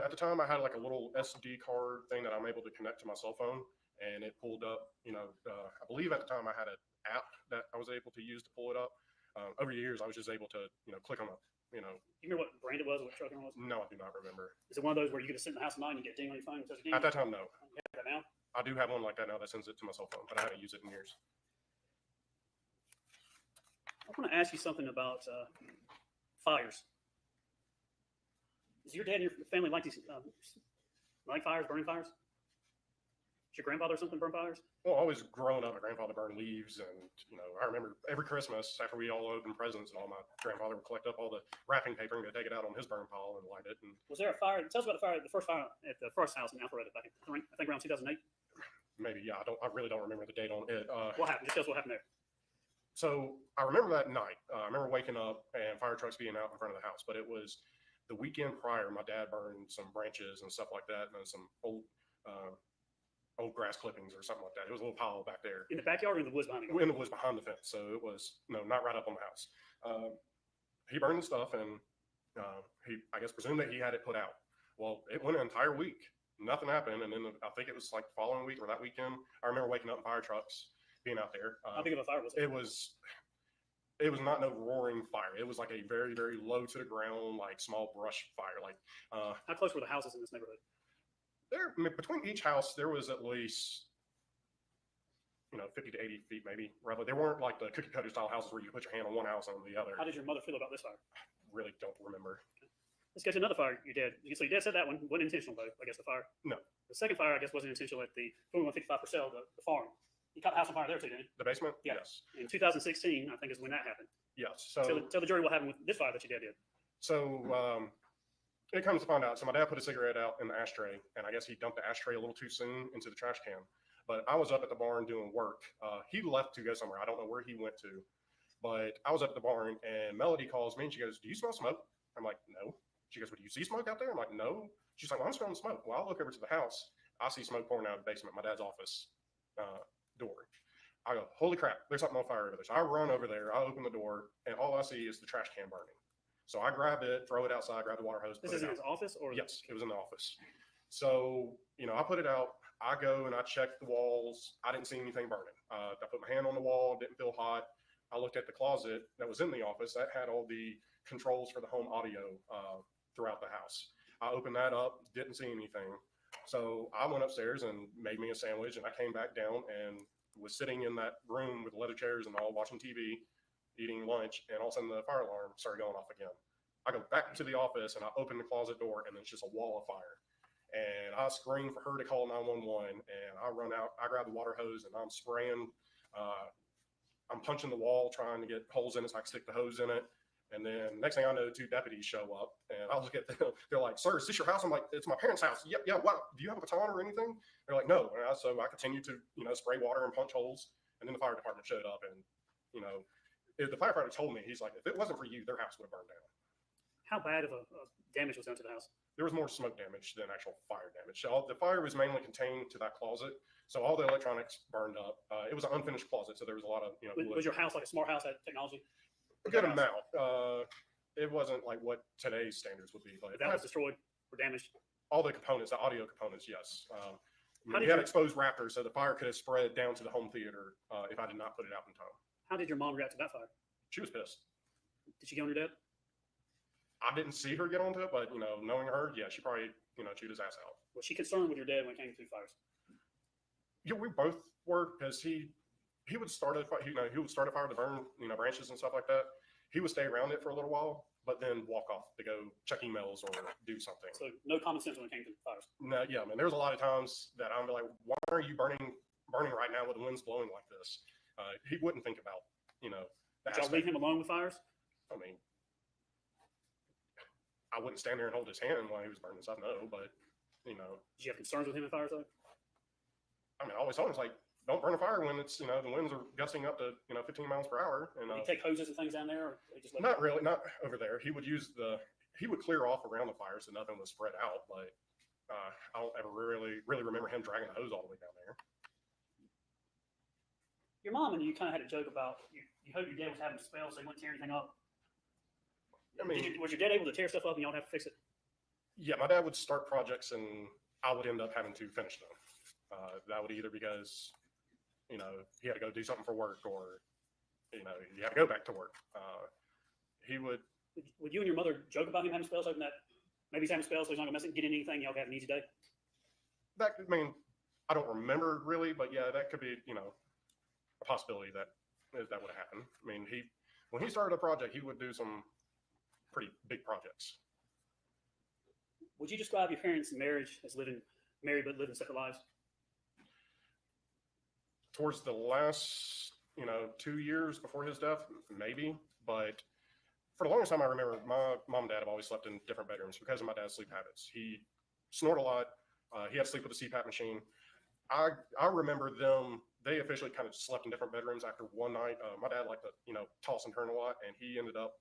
At the time, I had like a little SD card thing that I'm able to connect to my cell phone, and it pulled up. I believe at the time I had an app that I was able to use to pull it up. Over the years, I was just able to, click on a, You remember what brand it was, or what trail camera it was? No, I do not remember. Is it one of those where you could just sit in the house at night and you get a ding on your phone? And it says ding? At that time, no. You have that now? I do have one like that now that sends it to my cell phone, but I haven't used it in years. I want to ask you something about fires. Does your dad and your family like these like fires, burning fires? Does your grandfather or something burn fires? Well, always growing up, my grandfather burned leaves, and I remember every Christmas after we all opened presents and all, my grandfather would collect up all the wrapping paper and go take it out on his burn pile and light it. And Was there a fire? Tell us about the first fire at the first house in Alpharetta back in, I think around 2008. maybe, yeah, I really don't remember the date on it. What happened? Just tell us what happened there. So I remember that night. I remember waking up and fire trucks being out in front of the house, but it was the weekend prior. My dad burned some branches and stuff like that, and then some old grass clippings or something like that. It was a little pile back there. In the backyard or in the woods behind the In the woods behind the fence. So it was, not right up on the house. He burned the stuff, and he, I guess, presumed that he had it put out. Well, it went an entire week. Nothing happened. And then I think it was like the following week or that weekend, I remember waking up in fire trucks being out there. How big of a fire was it? It was not no roaring fire. It was like a very, very low to the ground, like small brush fire. Like, How close were the houses in this neighborhood? there, between each house, there was at least, 50 to 80 feet, maybe roughly. They weren't like the cookie cutter style houses where you put your hand on one house and on the other. How did your mother feel about this fire? Really don't remember. Let's get to another fire your dad. So your dad said that one wasn't intentional, though, I guess, the fire. No. The second fire, I guess, wasn't intentional at the 2155 Purcell, the farm. You caught the house on fire there too, didn't you? The basement? Yeah. Yes. In 2016, I think is when that happened. Yes. Tell the jury what happened with this fire that your dad did. So it comes to find out. So my dad put a cigarette out in the ashtray, and I guess he dumped the ashtray a little too soon into the trash can. But I was up at the barn doing work. He left to go somewhere. I don't know where he went to, but I was up at the barn, and Melody calls me, and she goes, "Do you smell smoke?" I'm like, "No." She goes, "Well, do you see smoke out there?" I'm like, "No." She's like, "Well, I'm smelling smoke." Well, I look over to the house. I see smoke pouring out of the basement, my dad's office door. I go, "Holy crap, there's something on fire over there." So I run over there, I open the door, and all I see is the trash can burning. So I grab it, throw it outside, grab the water hose. This is in his office, or yes, it was in the office. So, I put it out. I go and I check the walls. I didn't see anything burning. I put my hand on the wall, didn't feel hot. I looked at the closet that was in the office that had all the controls for the home audio throughout the house. I opened that up, didn't see anything. So I went upstairs and made me a sandwich, and I came back down and was sitting in that room with leather chairs and all, watching TV, eating lunch, and all of a sudden the fire alarm started going off again. I go back to the office and I open the closet door, and it's just a wall of fire. And I scream for her to call 911, and I run out. I grab the water hose and I'm spraying. I'm punching the wall, trying to get holes in it so I can stick the hose in it. And then next thing I know, 2 deputies show up, and I look at them. They're like, "Sir, is this your house?" I'm like, "It's my parents' house." "Yep, yeah. Wow. Do you have a baton or anything?" They're like, "No." And so I continued to, spray water and punch holes. And then the fire department showed up, and the firefighter told me, he's like, "If it wasn't for you, their house would have burned down." how bad of a damage was done to the house? There was more smoke damage than actual fire damage. So the fire was mainly contained to that closet. So all the electronics burned up. It was an unfinished closet, so there was a lot of Was your house like a smart house had technology? a good amount. It wasn't like what today's standards would be, but That was destroyed or damaged. all the components, the audio components, yes. How We did had you- exposed rafters, so the fire could have spread down to the home theater if I did not put it out in time. How did your mom react to that fire? She was pissed. Did she get on your dad? I didn't see her get onto it, but knowing her, yeah, she probably chewed his ass out. Was she concerned with your dad when it came to fires? Yeah, we both were, because he would start a fire, he would start a fire to burn branches and stuff like that. He would stay around it for a little while, but then walk off to go check emails or do something. So no common sense when it came to fires. No, yeah, man. There's a lot of times that I'm like, why are you burning right now with the wind's blowing like this? He wouldn't think about the Did y'all aspect. leave him alone with fires? I mean, I wouldn't stand there and hold his hand while he was burning stuff. No, but Did you have concerns with him in fires though? I mean, I always told him, it's like, don't burn a fire when it's the winds are gusting up to 15 miles per hour. And Did he take hoses and things down there, or they just let not really, not over there. He would clear off around the fire so nothing was spread out. But I don't ever really remember him dragging the hose all the way down there. Your mom and you kind of had a joke about you hope your dad was having a spell so he wouldn't tear anything up. I mean, Was your dad able to tear stuff up and you don't have to fix it? yeah, my dad would start projects and I would end up having to finish them. That would either because, he had to go do something for work, or, he had to go back to work. He would, Would you and your mother joke about him having spells, hoping that maybe he's having spells so he's not gonna get into anything, y'all have an easy day? I don't remember really, but yeah, that could be, a possibility that would have happened. I mean, when he started a project, he would do some pretty big projects. Would you describe your parents' marriage as married but living separate lives? Towards the last, 2 years before his death, maybe, but for the longest time I remember, my mom and dad have always slept in different bedrooms because of my dad's sleep habits. He snored a lot. He had to sleep with a CPAP machine. I remember them, they officially kind of slept in different bedrooms after one night. My dad liked to, toss and turn a lot, and he ended up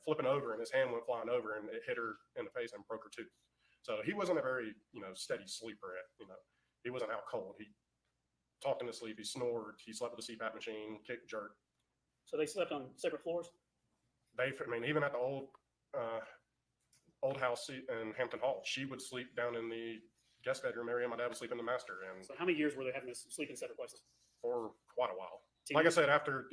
flipping over, and his hand went flying over, and it hit her in the face and broke her tooth. So he wasn't a very, steady sleeper. He wasn't out cold. He talked in his sleep. He snored. He slept with a CPAP machine, kick, jerk. So they slept on separate floors? Even at the old house in Hampton Hall, she would sleep down in the guest bedroom area. My dad would sleep in the master. And So how many years were they having to sleep in separate places? for quite a while. 10 Like I years? said, after,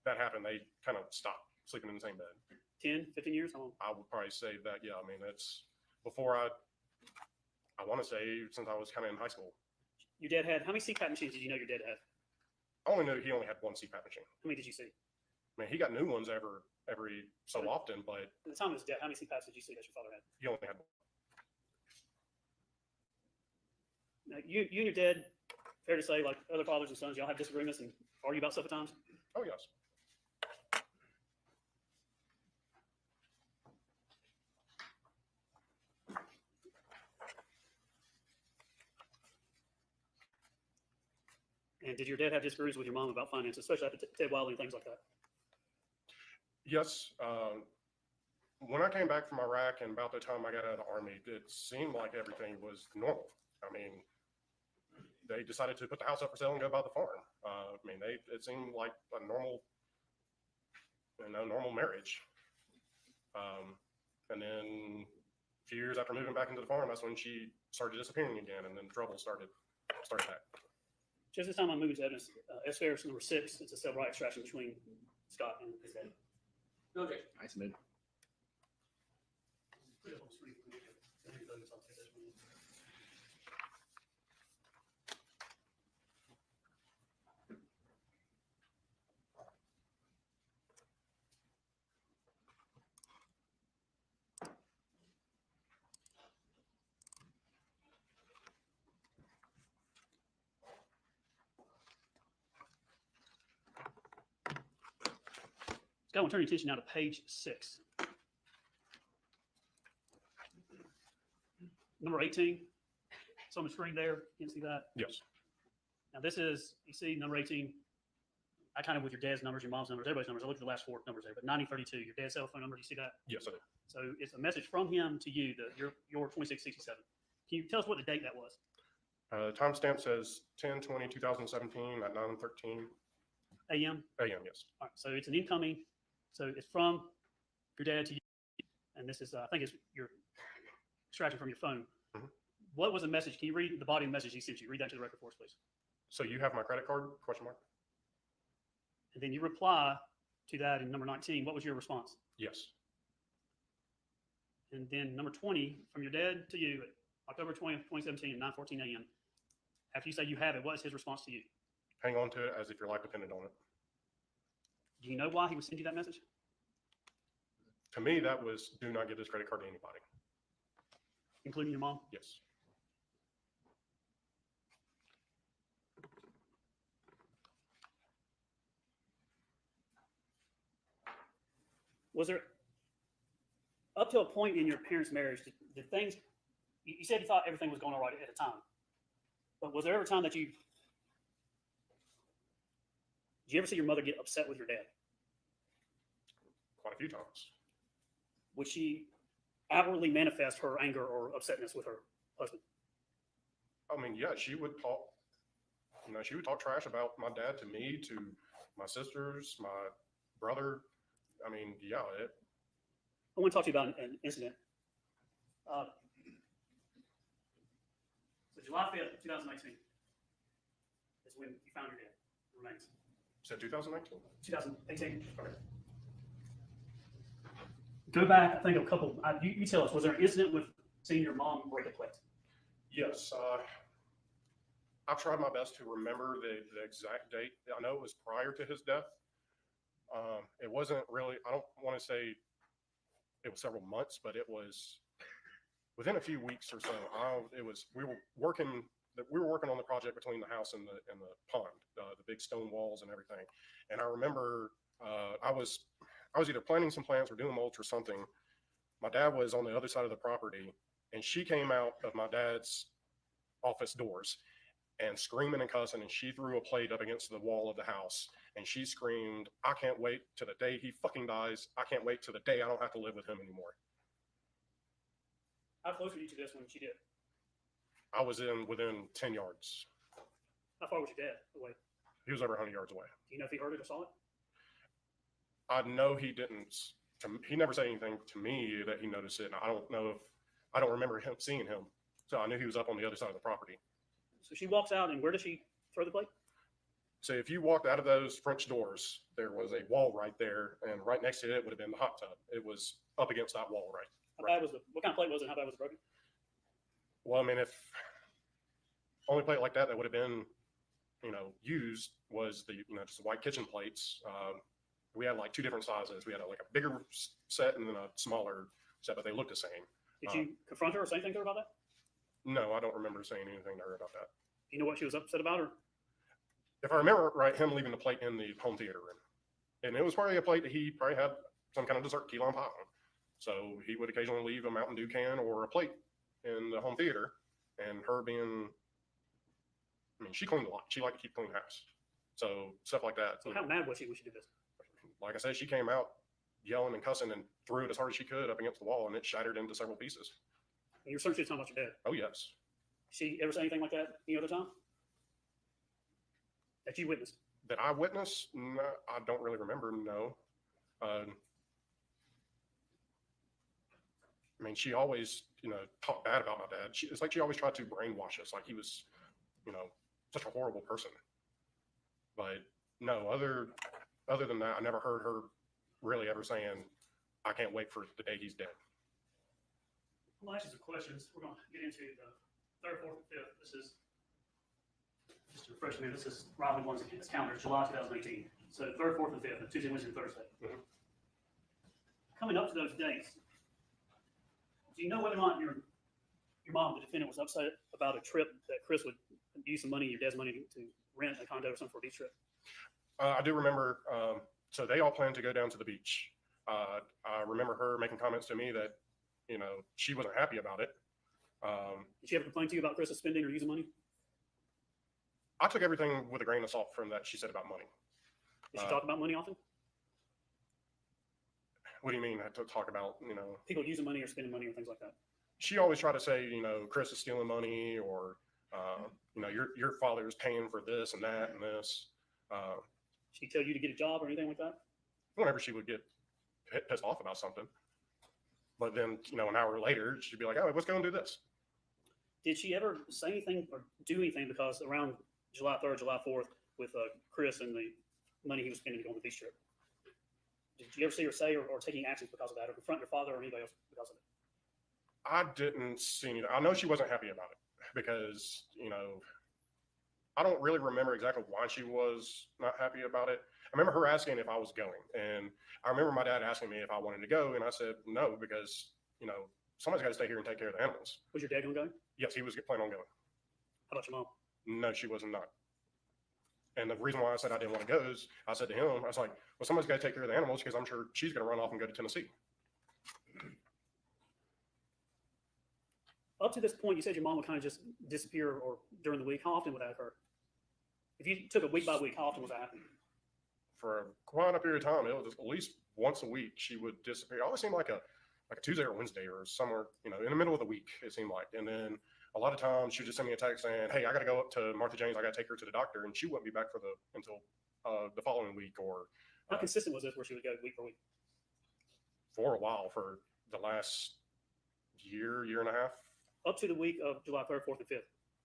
that happened, they kind of stopped sleeping in the same bed. 10, 15 years? How long? I would probably say that, yeah, it's before I want to say since I was kind of in high school. Your dad had, how many CPAP machines did you know your dad had? I only knew he only had one CPAP machine. How many did you see? I mean, he got new ones every so often, but At the time of his death, how many CPAPs did you see that your father had? he only had one. Now, you and your dad fair to say, like other fathers and sons, y'all have disagreements and argue about stuff at times? Oh, yes. And did your dad have disagreements with your mom about finances, especially after Ted Wiley and things like that? Yes. When I came back from Iraq and about the time I got out of the Army, it seemed like everything was normal. I mean, they decided to put the house up for sale and go buy the farm. I mean, it seemed like a normal, normal marriage. And then a few years after moving back into the farm, that's when she started disappearing again, and then trouble started back. Just this time I'm moving to evidence, S. Farris number 6, it's a cell right extraction between Scott and his dad. No objection. I submit. Scott, I want to turn your attention now to page 6. Number 18. It's on the screen there. You can see that. Yes. Now this is, you see number 18. I kind of with your dad's numbers, your mom's numbers, everybody's numbers. I looked at the last 4 numbers there, but 9032, your dad's cell phone number. Do you see that? Yes, I do. So it's a message from him to you, your 2667. Can you tell us what the date that was? Timestamp says 10/20/2017 at 9:13 AM? a.m. Yes. All right, so it's an incoming. So it's from your dad to you, and this is, I think it's your extraction from your phone. Mhm. What was the message? Can you read the body of the message he sent you? Read that to the record for us, please. So you have my credit card? Question mark. And then you reply to that in number 19. What was your response? Yes. And then number 20, from your dad to you, at October 20th, 2017 at 9:14 a.m. After you say you have it, what is his response to you? Hang on to it as if your life depended on it. Do you know why he would send you that message? To me, that was do not give this credit card to anybody. Including your mom? Yes. Was there, up to a point in your parents' marriage, did things, you said you thought everything was going all right at the time, but was there ever a time that did you ever see your mother get upset with your dad? Quite a few times. Would she outwardly manifest her anger or upsetness with her husband? I mean, yeah, she would talk, she would talk trash about my dad to me, to my sisters, my brother. I mean, yeah. I want to talk to you about an incident. So July 5th, 2019 is when you found your dad remains. Said 2019? 2018. Okay. Go back, I think a couple, you tell us, was there an incident with seeing your mom break a plate? Yes. I've tried my best to remember the exact date. I know it was prior to his death. It wasn't really, I don't want to say it was several months, but it was within a few weeks or so. We were working on the project between the house and the pond, the big stone walls and everything. And I remember I was either planting some plants or doing mulch or something. My dad was on the other side of the property, and she came out of my dad's office doors and screaming and cussing, and she threw a plate up against the wall of the house, and she screamed, "I can't wait to the day he fucking dies. I can't wait to the day I don't have to live with him anymore." How close were you to this when she did? I was within 10 yards. How far was your dad away? He was over 100 yards away. Do you know if he heard it or saw it? I know he didn't. He never said anything to me that he noticed it. And I don't remember him seeing him. So I knew he was up on the other side of the property. So she walks out, and where does she throw the plate? So if you walked out of those French doors, there was a wall right there, and right next to it would have been the hot tub. It was up against that wall, right? How bad was what kind of plate was it? How bad was it broken? Well, I mean, if only plate like that would have been, used was the, just the white kitchen plates. We had like 2 different sizes. We had like a bigger set and then a smaller set, but they looked the same. Did you confront her or say anything to her about that? No, I don't remember saying anything to her about that. You know what she was upset about, or If I remember right, him leaving the plate in the home theater room. And it was probably a plate that he probably had some kind of dessert, key lime pie on. So he would occasionally leave a Mountain Dew can or a plate in the home theater. And her being, I mean, she cleaned a lot. She liked to keep clean house. So stuff like that. so how mad was she when she did this? Like I said, she came out yelling and cussing and threw it as hard as she could up against the wall, and it shattered into several pieces. And you're certain she was talking about your dad. Oh, yes. She ever say anything like that any other time that you witnessed? That I witnessed? No, I don't really remember, no. I mean, she always, talked bad about my dad. It's like she always tried to brainwash us, like he was, such a horrible person. But no, other than that, I never heard her really ever saying, I can't wait for the day he's dead. I'm gonna ask you some questions. We're gonna get into the third, fourth, and fifth. This is just to refresh me. This is Riley one's calendar, July 2018. So third, fourth, and fifth, Tuesday, Wednesday, and Thursday. Mhm. Coming up to those dates, do you know whether or not your mom, the defendant, was upset about a trip that Chris would use some money, your dad's money, to rent a condo or something for a beach trip? I do remember, so they all planned to go down to the beach. I remember her making comments to me that, she wasn't happy about it. Did she ever complain to you about Chris's spending or using money? I took everything with a grain of salt from that she said about money. Did she talk about money often? What do you mean to talk about, People using money or spending money or things like that. She always tried to say, Chris is stealing money, or, your father is paying for this and that and this. She tell you to get a job or anything like that? Whenever she would get pissed off about something. But then, an hour later, she'd be like, oh, let's go and do this. Did she ever say anything or do anything because around July 3rd, July 4th, with Chris and the money he was spending to go on the beach trip? Did you ever see her say or taking actions because of that, or confront your father or anybody else because of it? I didn't see anything. I know she wasn't happy about it because, I don't really remember exactly why she was not happy about it. I remember her asking if I was going, and I remember my dad asking me if I wanted to go, and I said no, because, somebody's got to stay here and take care of the animals. Was your dad going to go? Yes, he was planning on going. How about your mom? No, she was not. And the reason why I said I didn't want to go is I said to him, I was like, well, somebody's got to take care of the animals because I'm sure she's going to run off and go to Tennessee. Up to this point, you said your mom would kind of just disappear or during the week. How often would that occur? If you took it week by week, how often was that happening? For quite a period of time, it was at least once a week she would disappear. It always seemed like a Tuesday or Wednesday or somewhere, in the middle of the week, it seemed like. And then a lot of times she would just send me a text saying, hey, I got to go up to Martha James. I got to take her to the doctor. And she wouldn't be back until the following week. Or how consistent was this where she would go week for week? For a while, for the last year and a half. Up to the week of July 3rd, 4th, and 5th.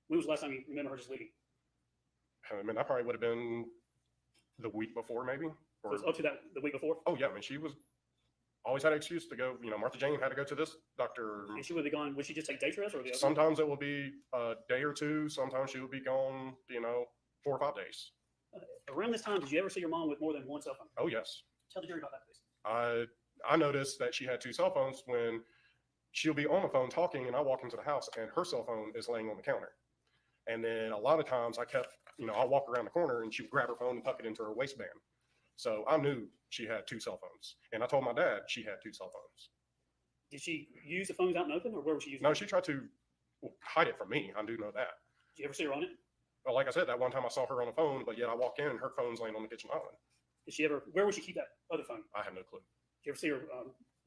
When was the last time you remember her just leaving? I mean, that probably would have been the week before, maybe. So it's up to that the week before? Oh, yeah. I mean, she was always had an excuse to go. Martha Jane had to go to this doctor. And she would be gone. Would she just take day trips? Or the other? Sometimes it will be a day or two. Sometimes she would be gone, 4 or 5 days. Around this time, did you ever see your mom with more than one cell phone? Oh, yes. Tell the jury about that, please. I noticed that she had 2 cell phones when she'll be on the phone talking, and I walk into the house and her cell phone is laying on the counter. And then a lot of times I kept, I'll walk around the corner and she would grab her phone and tuck it into her waistband. So I knew she had 2 cell phones. And I told my dad she had 2 cell phones. Did she use the phones out in the open, or where was she using No, them? she tried to hide it from me. I do know that. Did you ever see her on it? But like I said, that one time I saw her on the phone, but yet I walk in and her phone's laying on the kitchen island. Did she ever, where would she keep that other phone? I have no clue. Did you ever see her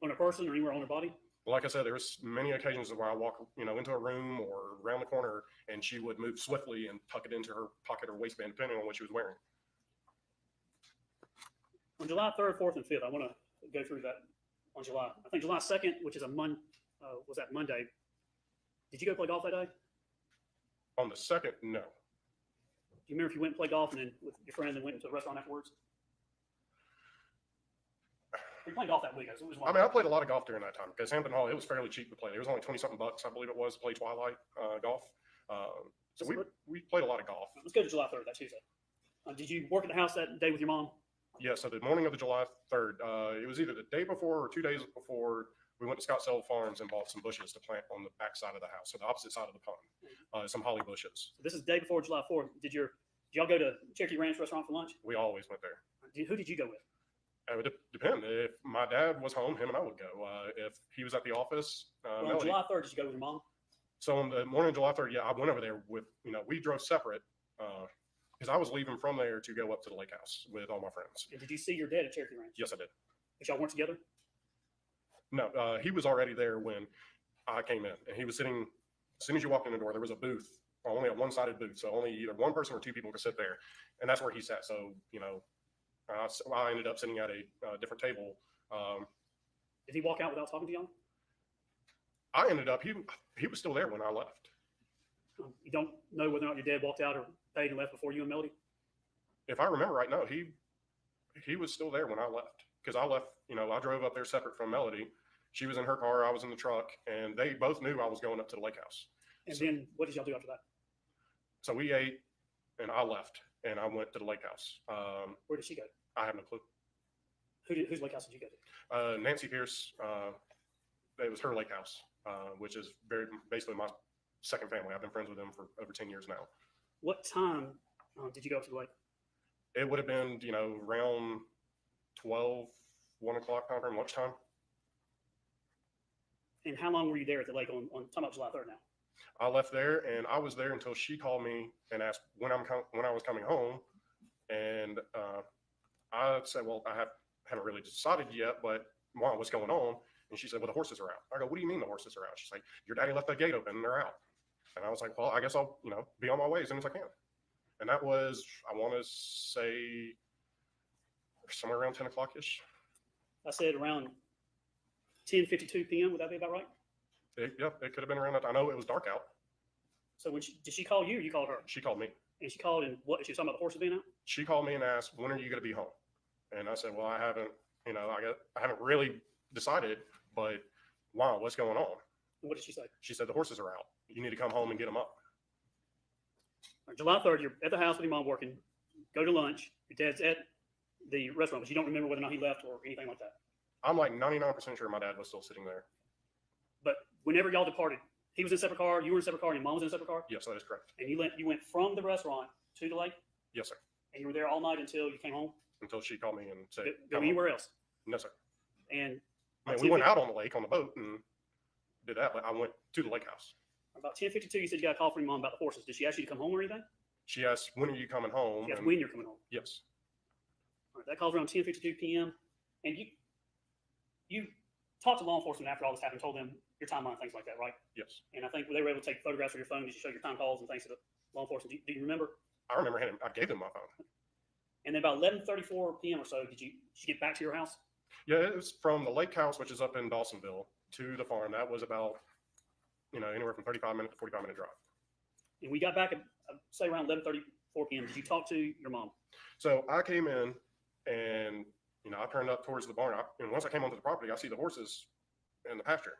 on her person or anywhere on her body? Like I said, there was many occasions where I walk, into a room or around the corner, and she would move swiftly and tuck it into her pocket or waistband, depending on what she was wearing. On July 3rd, 4th, and 5th, I want to go through that on July. I think July 2nd, which is was that Monday. Did you go play golf that day? On the 2nd, no. Do you remember if you went and played golf and then with your friend and went into a restaurant afterwards? We played golf that week. So it was I mean, I played a lot of golf during that time because Hampton Hall, it was fairly cheap to play. It was only 20-something bucks, I believe it was, to play Twilight golf. So we played a lot of golf. Let's go to July 3rd, that Tuesday. Did you work at the house that day with your mom? Yeah, so the morning of the July 3rd, it was either the day before or 2 days before, we went to Scottsdale Farms and bought some bushes to plant on the back side of the house, so the opposite side of the pond. some holly bushes. So this is the day before July 4th. Did y'all go to Cherokee Ranch restaurant for lunch? We always went there. Who did you go with? It would depend. If my dad was home, him and I would go. If he was at the office, Well, on Melody. July 3rd, did you go with your mom? So on the morning of July 3rd, yeah, I went over there with, we drove separate because I was leaving from there to go up to the lake house with all my friends. And did you see your dad at Cherokee Ranch? Yes, I did. But y'all weren't together? No, he was already there when I came in, and he was sitting. As soon as you walked in the door, there was a booth, only a one-sided booth, so only either one person or two people could sit there, and that's where he sat. So I ended up sitting at a different table. Did he walk out without talking to y'all? I ended up he was still there when I left. You don't know whether or not your dad walked out or paid and left before you and Melody? If I remember right, no, he was still there when I left because I left. I drove up there separate from Melody. She was in her car, I was in the truck, and they both knew I was going up to the lake house. And then what did y'all do after that? So we ate, and I left, and I went to the lake house. Where did she go? I have no clue. Whose lake house did you go to? Nancy Pierce, it was her lake house, which is basically my second family. I've been friends with them for over 10 years now. What time did you go up to the lake? It would have been, around 12, 1 o'clock time frame, lunchtime. And how long were you there at the lake on talking about July 3rd now? I left there, and I was there until she called me and asked when I was coming home. And I said, well, I haven't really decided yet, but Mom, what's going on? And she said, well, the horses are out. I go, what do you mean the horses are out? She's like, your daddy left the gate open and they're out. And I was like, well, I guess I'll, be on my way as soon as I can. And that was, I want to say, somewhere around 10 o'clock-ish. I said around 10:52 p.m. Would that be about right? It could have been around that. I know it was dark out. So did she call you or you called her? She called me. And she called and what? She was talking about the horses being out? She called me and asked, when are you going to be home? And I said, well, I haven't, I haven't really decided, but wow, what's going on? And what did she say? She said, the horses are out. You need to come home and get them up. On July 3rd, you're at the house with your mom working, go to lunch, your dad's at the restaurant, but you don't remember whether or not he left or anything like that. I'm like 99% sure my dad was still sitting there. But whenever y'all departed, he was in a separate car, you were in a separate car, and your mom was in a separate car? Yes, that is correct. And you went from the restaurant to the lake? Yes, sir. And you were there all night until you came home? Until she called me and said, Go "Come anywhere home." else? No, sir. And I mean, we went out on the lake on the boat and did that, but I went to the lake house. about 10:52, you said you got a call from your mom about the horses. Did she ask you to come home or anything? She asked, when are you coming home? She asked And- when you're coming home. Yes. All right, that call's around 10:52 p.m. And you talked to law enforcement after all this happened, told them your timeline, things like that, right? Yes. And I think they were able to take photographs of your phone. Did you show your time calls and things to the law enforcement? Do you remember? I remember I gave them my phone. And then about 11:34 p.m. or so, did you get back to your house? Yeah, it was from the lake house, which is up in Dawsonville, to the farm. That was about, anywhere from 35-minute to 45-minute drive. And we got back at, say, around 11:34 p.m. Did you talk to your mom? So I came in and, I turned up towards the barn. And once I came onto the property, I see the horses in the pasture.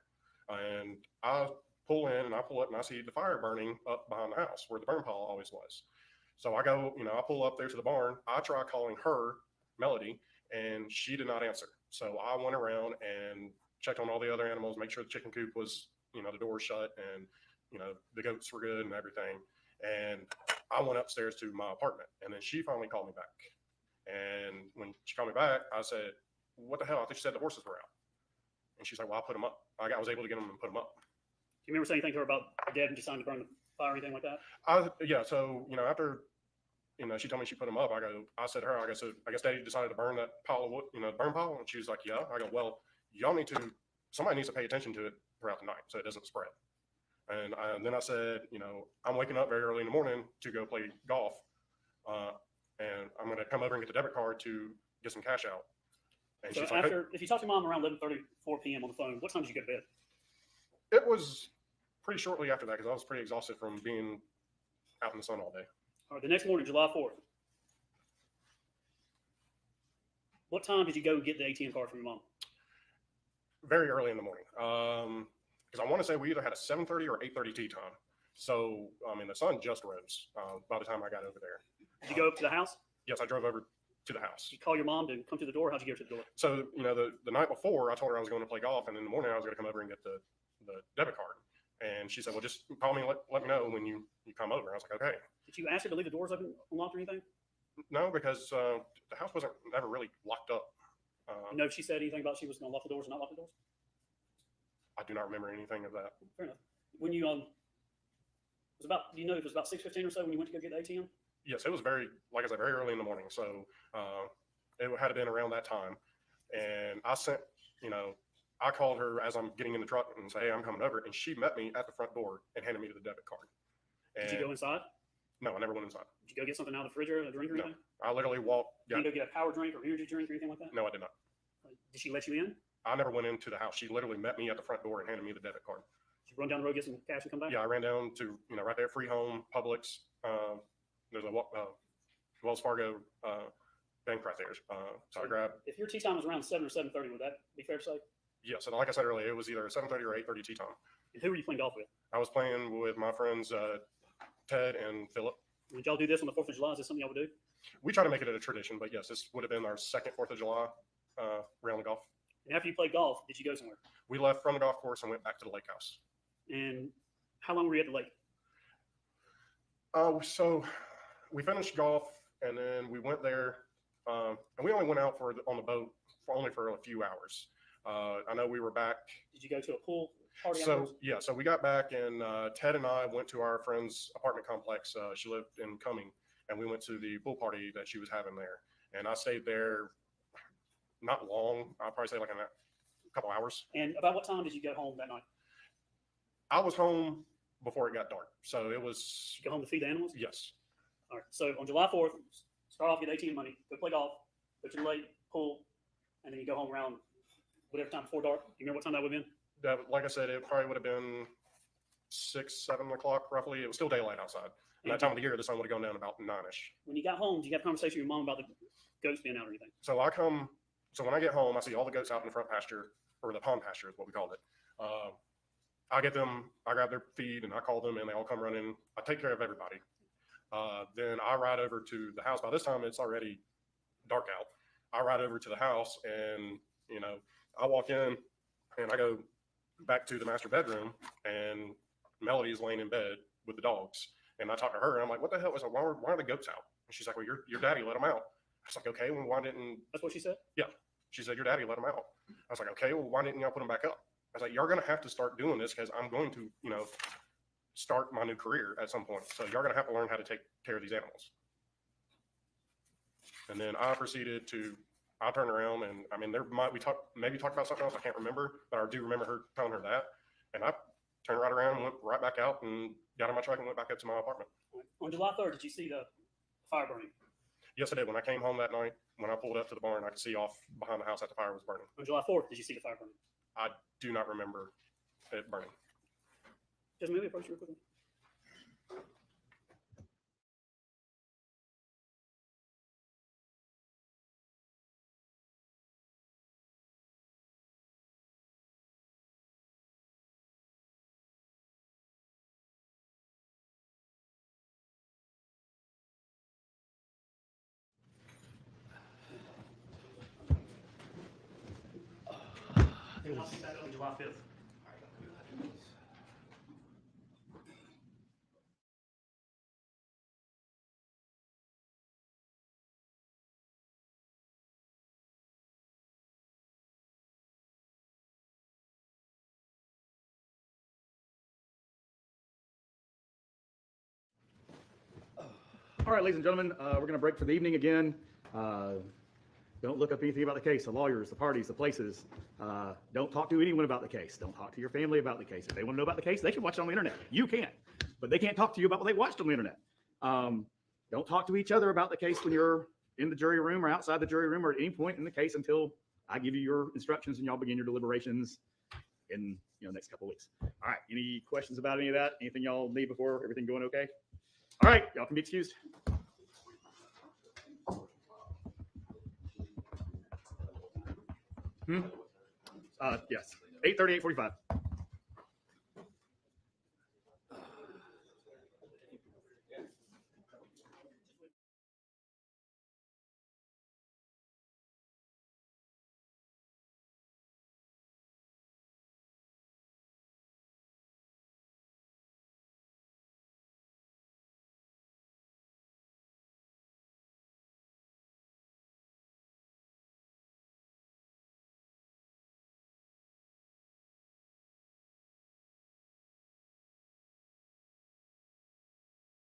And I pull in and I pull up and I see the fire burning up behind the house where the burn pile always was. So I go, I pull up there to the barn. I try calling her, Melody, and she did not answer. So I went around and checked on all the other animals, make sure the chicken coop was, the door shut and, the goats were good and everything. And I went upstairs to my apartment and then she finally called me back. And when she called me back, I said, what the hell? I think she said the horses were out. And she's like, well, I put them up. I was able to get them and put them up. Do you remember saying anything to her about your dad deciding to burn the fire or anything like that? Yeah. So, after, she told me she put them up, I said to her, I guess Daddy decided to burn that pile of wood, burn pile. And she was like, yeah. I go, well, somebody needs to pay attention to it throughout the night so it doesn't spread. And then I said, I'm waking up very early in the morning to go play golf. And I'm going to come over and get the debit card to get some cash out. And So she's like, if you talked to your mom around 11:34 p.m. on the phone, what time did you go to bed? it was pretty shortly after that because I was pretty exhausted from being out in the sun all day. All right, the next morning, July 4th. What time did you go get the ATM card from your mom? Very early in the morning. Because I want to say we either had a 7:30 or 8:30 tea time. So, the sun just rose by the time I got over there. Did you go up to the house? Yes, I drove over to the house. Did you call your mom to come to the door? How'd you get her to the door? So, the night before, I told her I was going to play golf, and in the morning I was going to come over and get the debit card. And she said, well, just call me and let me know when you come over. I was like, okay. Did you ask her to leave the doors open, unlocked or anything? No, because the house wasn't never really locked up. You know if she said anything about she was going to lock the doors or not lock the doors? I do not remember anything of that. Fair enough. When you, it was about, do you know if it was about 6:15 or so when you went to go get the ATM? Yes, it was very, like I said, very early in the morning. So it had been around that time. And I sent, I called her as I'm getting in the truck and say, hey, I'm coming over. And she met me at the front door and handed me the debit card. And Did you go inside? No, I never went inside. Did you go get something out of the refrigerator, a drink or No. anything? I literally walked. Did you go get a power drink or energy drink or anything like that? No, I did not. Did she let you in? I never went into the house. She literally met me at the front door and handed me the debit card. Did you run down the road, get some cash and come back? Yeah, I ran down to, right there, Free Home, Publix. There's a Wells Fargo bank right there. So I grabbed. If your tea time was around 7 or 7:30, would that be fair to say? Yes, and like I said earlier, it was either 7:30 or 8:30 tea time. And who were you playing golf with? I was playing with my friends Ted and Philip. Did y'all do this on the 4th of July? Is this something y'all would do? We try to make it a tradition, but yes, this would have been our second 4th of July round of golf. And after you played golf, did you go somewhere? We left from the golf course and went back to the lake house. And how long were you at the lake? So we finished golf and then we went there, and we only went out on the boat for a few hours. I know we were back. Did you go to a pool party So afterwards? yeah, so we got back and Ted and I went to our friend's apartment complex. She lived in Cumming, and we went to the pool party that she was having there. And I stayed there not long. I'll probably say like a couple hours. And about what time did you go home that night? I was home before it got dark, so it was. Did you go home to feed the animals? Yes. All right. So on July 4th, start off, get ATM money, go play golf, go to the lake, pool, and then you go home around whatever time before dark. You remember what time that would have been? That, like I said, it probably would have been 6, 7 o'clock roughly. It was still daylight outside. And that time of the year, the sun would have gone down about 9-ish. When you got home, did you have a conversation with your mom about the goats being out or anything? So when I get home, I see all the goats out in the front pasture, or the pond pasture is what we called it. I get them, I grab their feed and I call them and they all come running. I take care of everybody. Then I ride over to the house. By this time, it's already dark out. I ride over to the house and, I walk in and I go back to the master bedroom and Melody is laying in bed with the dogs. And I talk to her and I'm like, what the hell? Why are the goats out? And she's like, well, your daddy let them out. I was like, okay, well, why didn't. That's what she said? Yeah. She said, your daddy let them out. I was like, okay, well, why didn't y'all put them back up? I was like, you're going to have to start doing this because I'm going to, start my new career at some point. So you're going to have to learn how to take care of these animals. And then I proceeded to, I turned around and I mean, we talked about something else. I can't remember, but I do remember her telling her that. And I turned right around and went right back out and got in my truck and went back up to my apartment. On July 3rd, did you see the fire burning? Yes, I did. When I came home that night, when I pulled up to the barn, I could see off behind the house that the fire was burning. On July 4th, did you see the fire burning? I do not remember it burning. Just maybe approach you real quickly. I'll see that on July 5th. All right, ladies and gentlemen, we're going to break for the evening again. Don't look up anything about the case, the lawyers, the parties, the places. Don't talk to anyone about the case. Don't talk to your family about the case. If they want to know about the case, they can watch it on the internet. You can't, but they can't talk to you about what they watched on the internet. Don't talk to each other about the case when you're in the jury room or outside the jury room or at any point in the case until I give you your instructions and y'all begin your deliberations in next couple of weeks. All right, any questions about any of that? Anything y'all need before everything going okay? All right, y'all can be excused. Yes, 8:30, 8:45.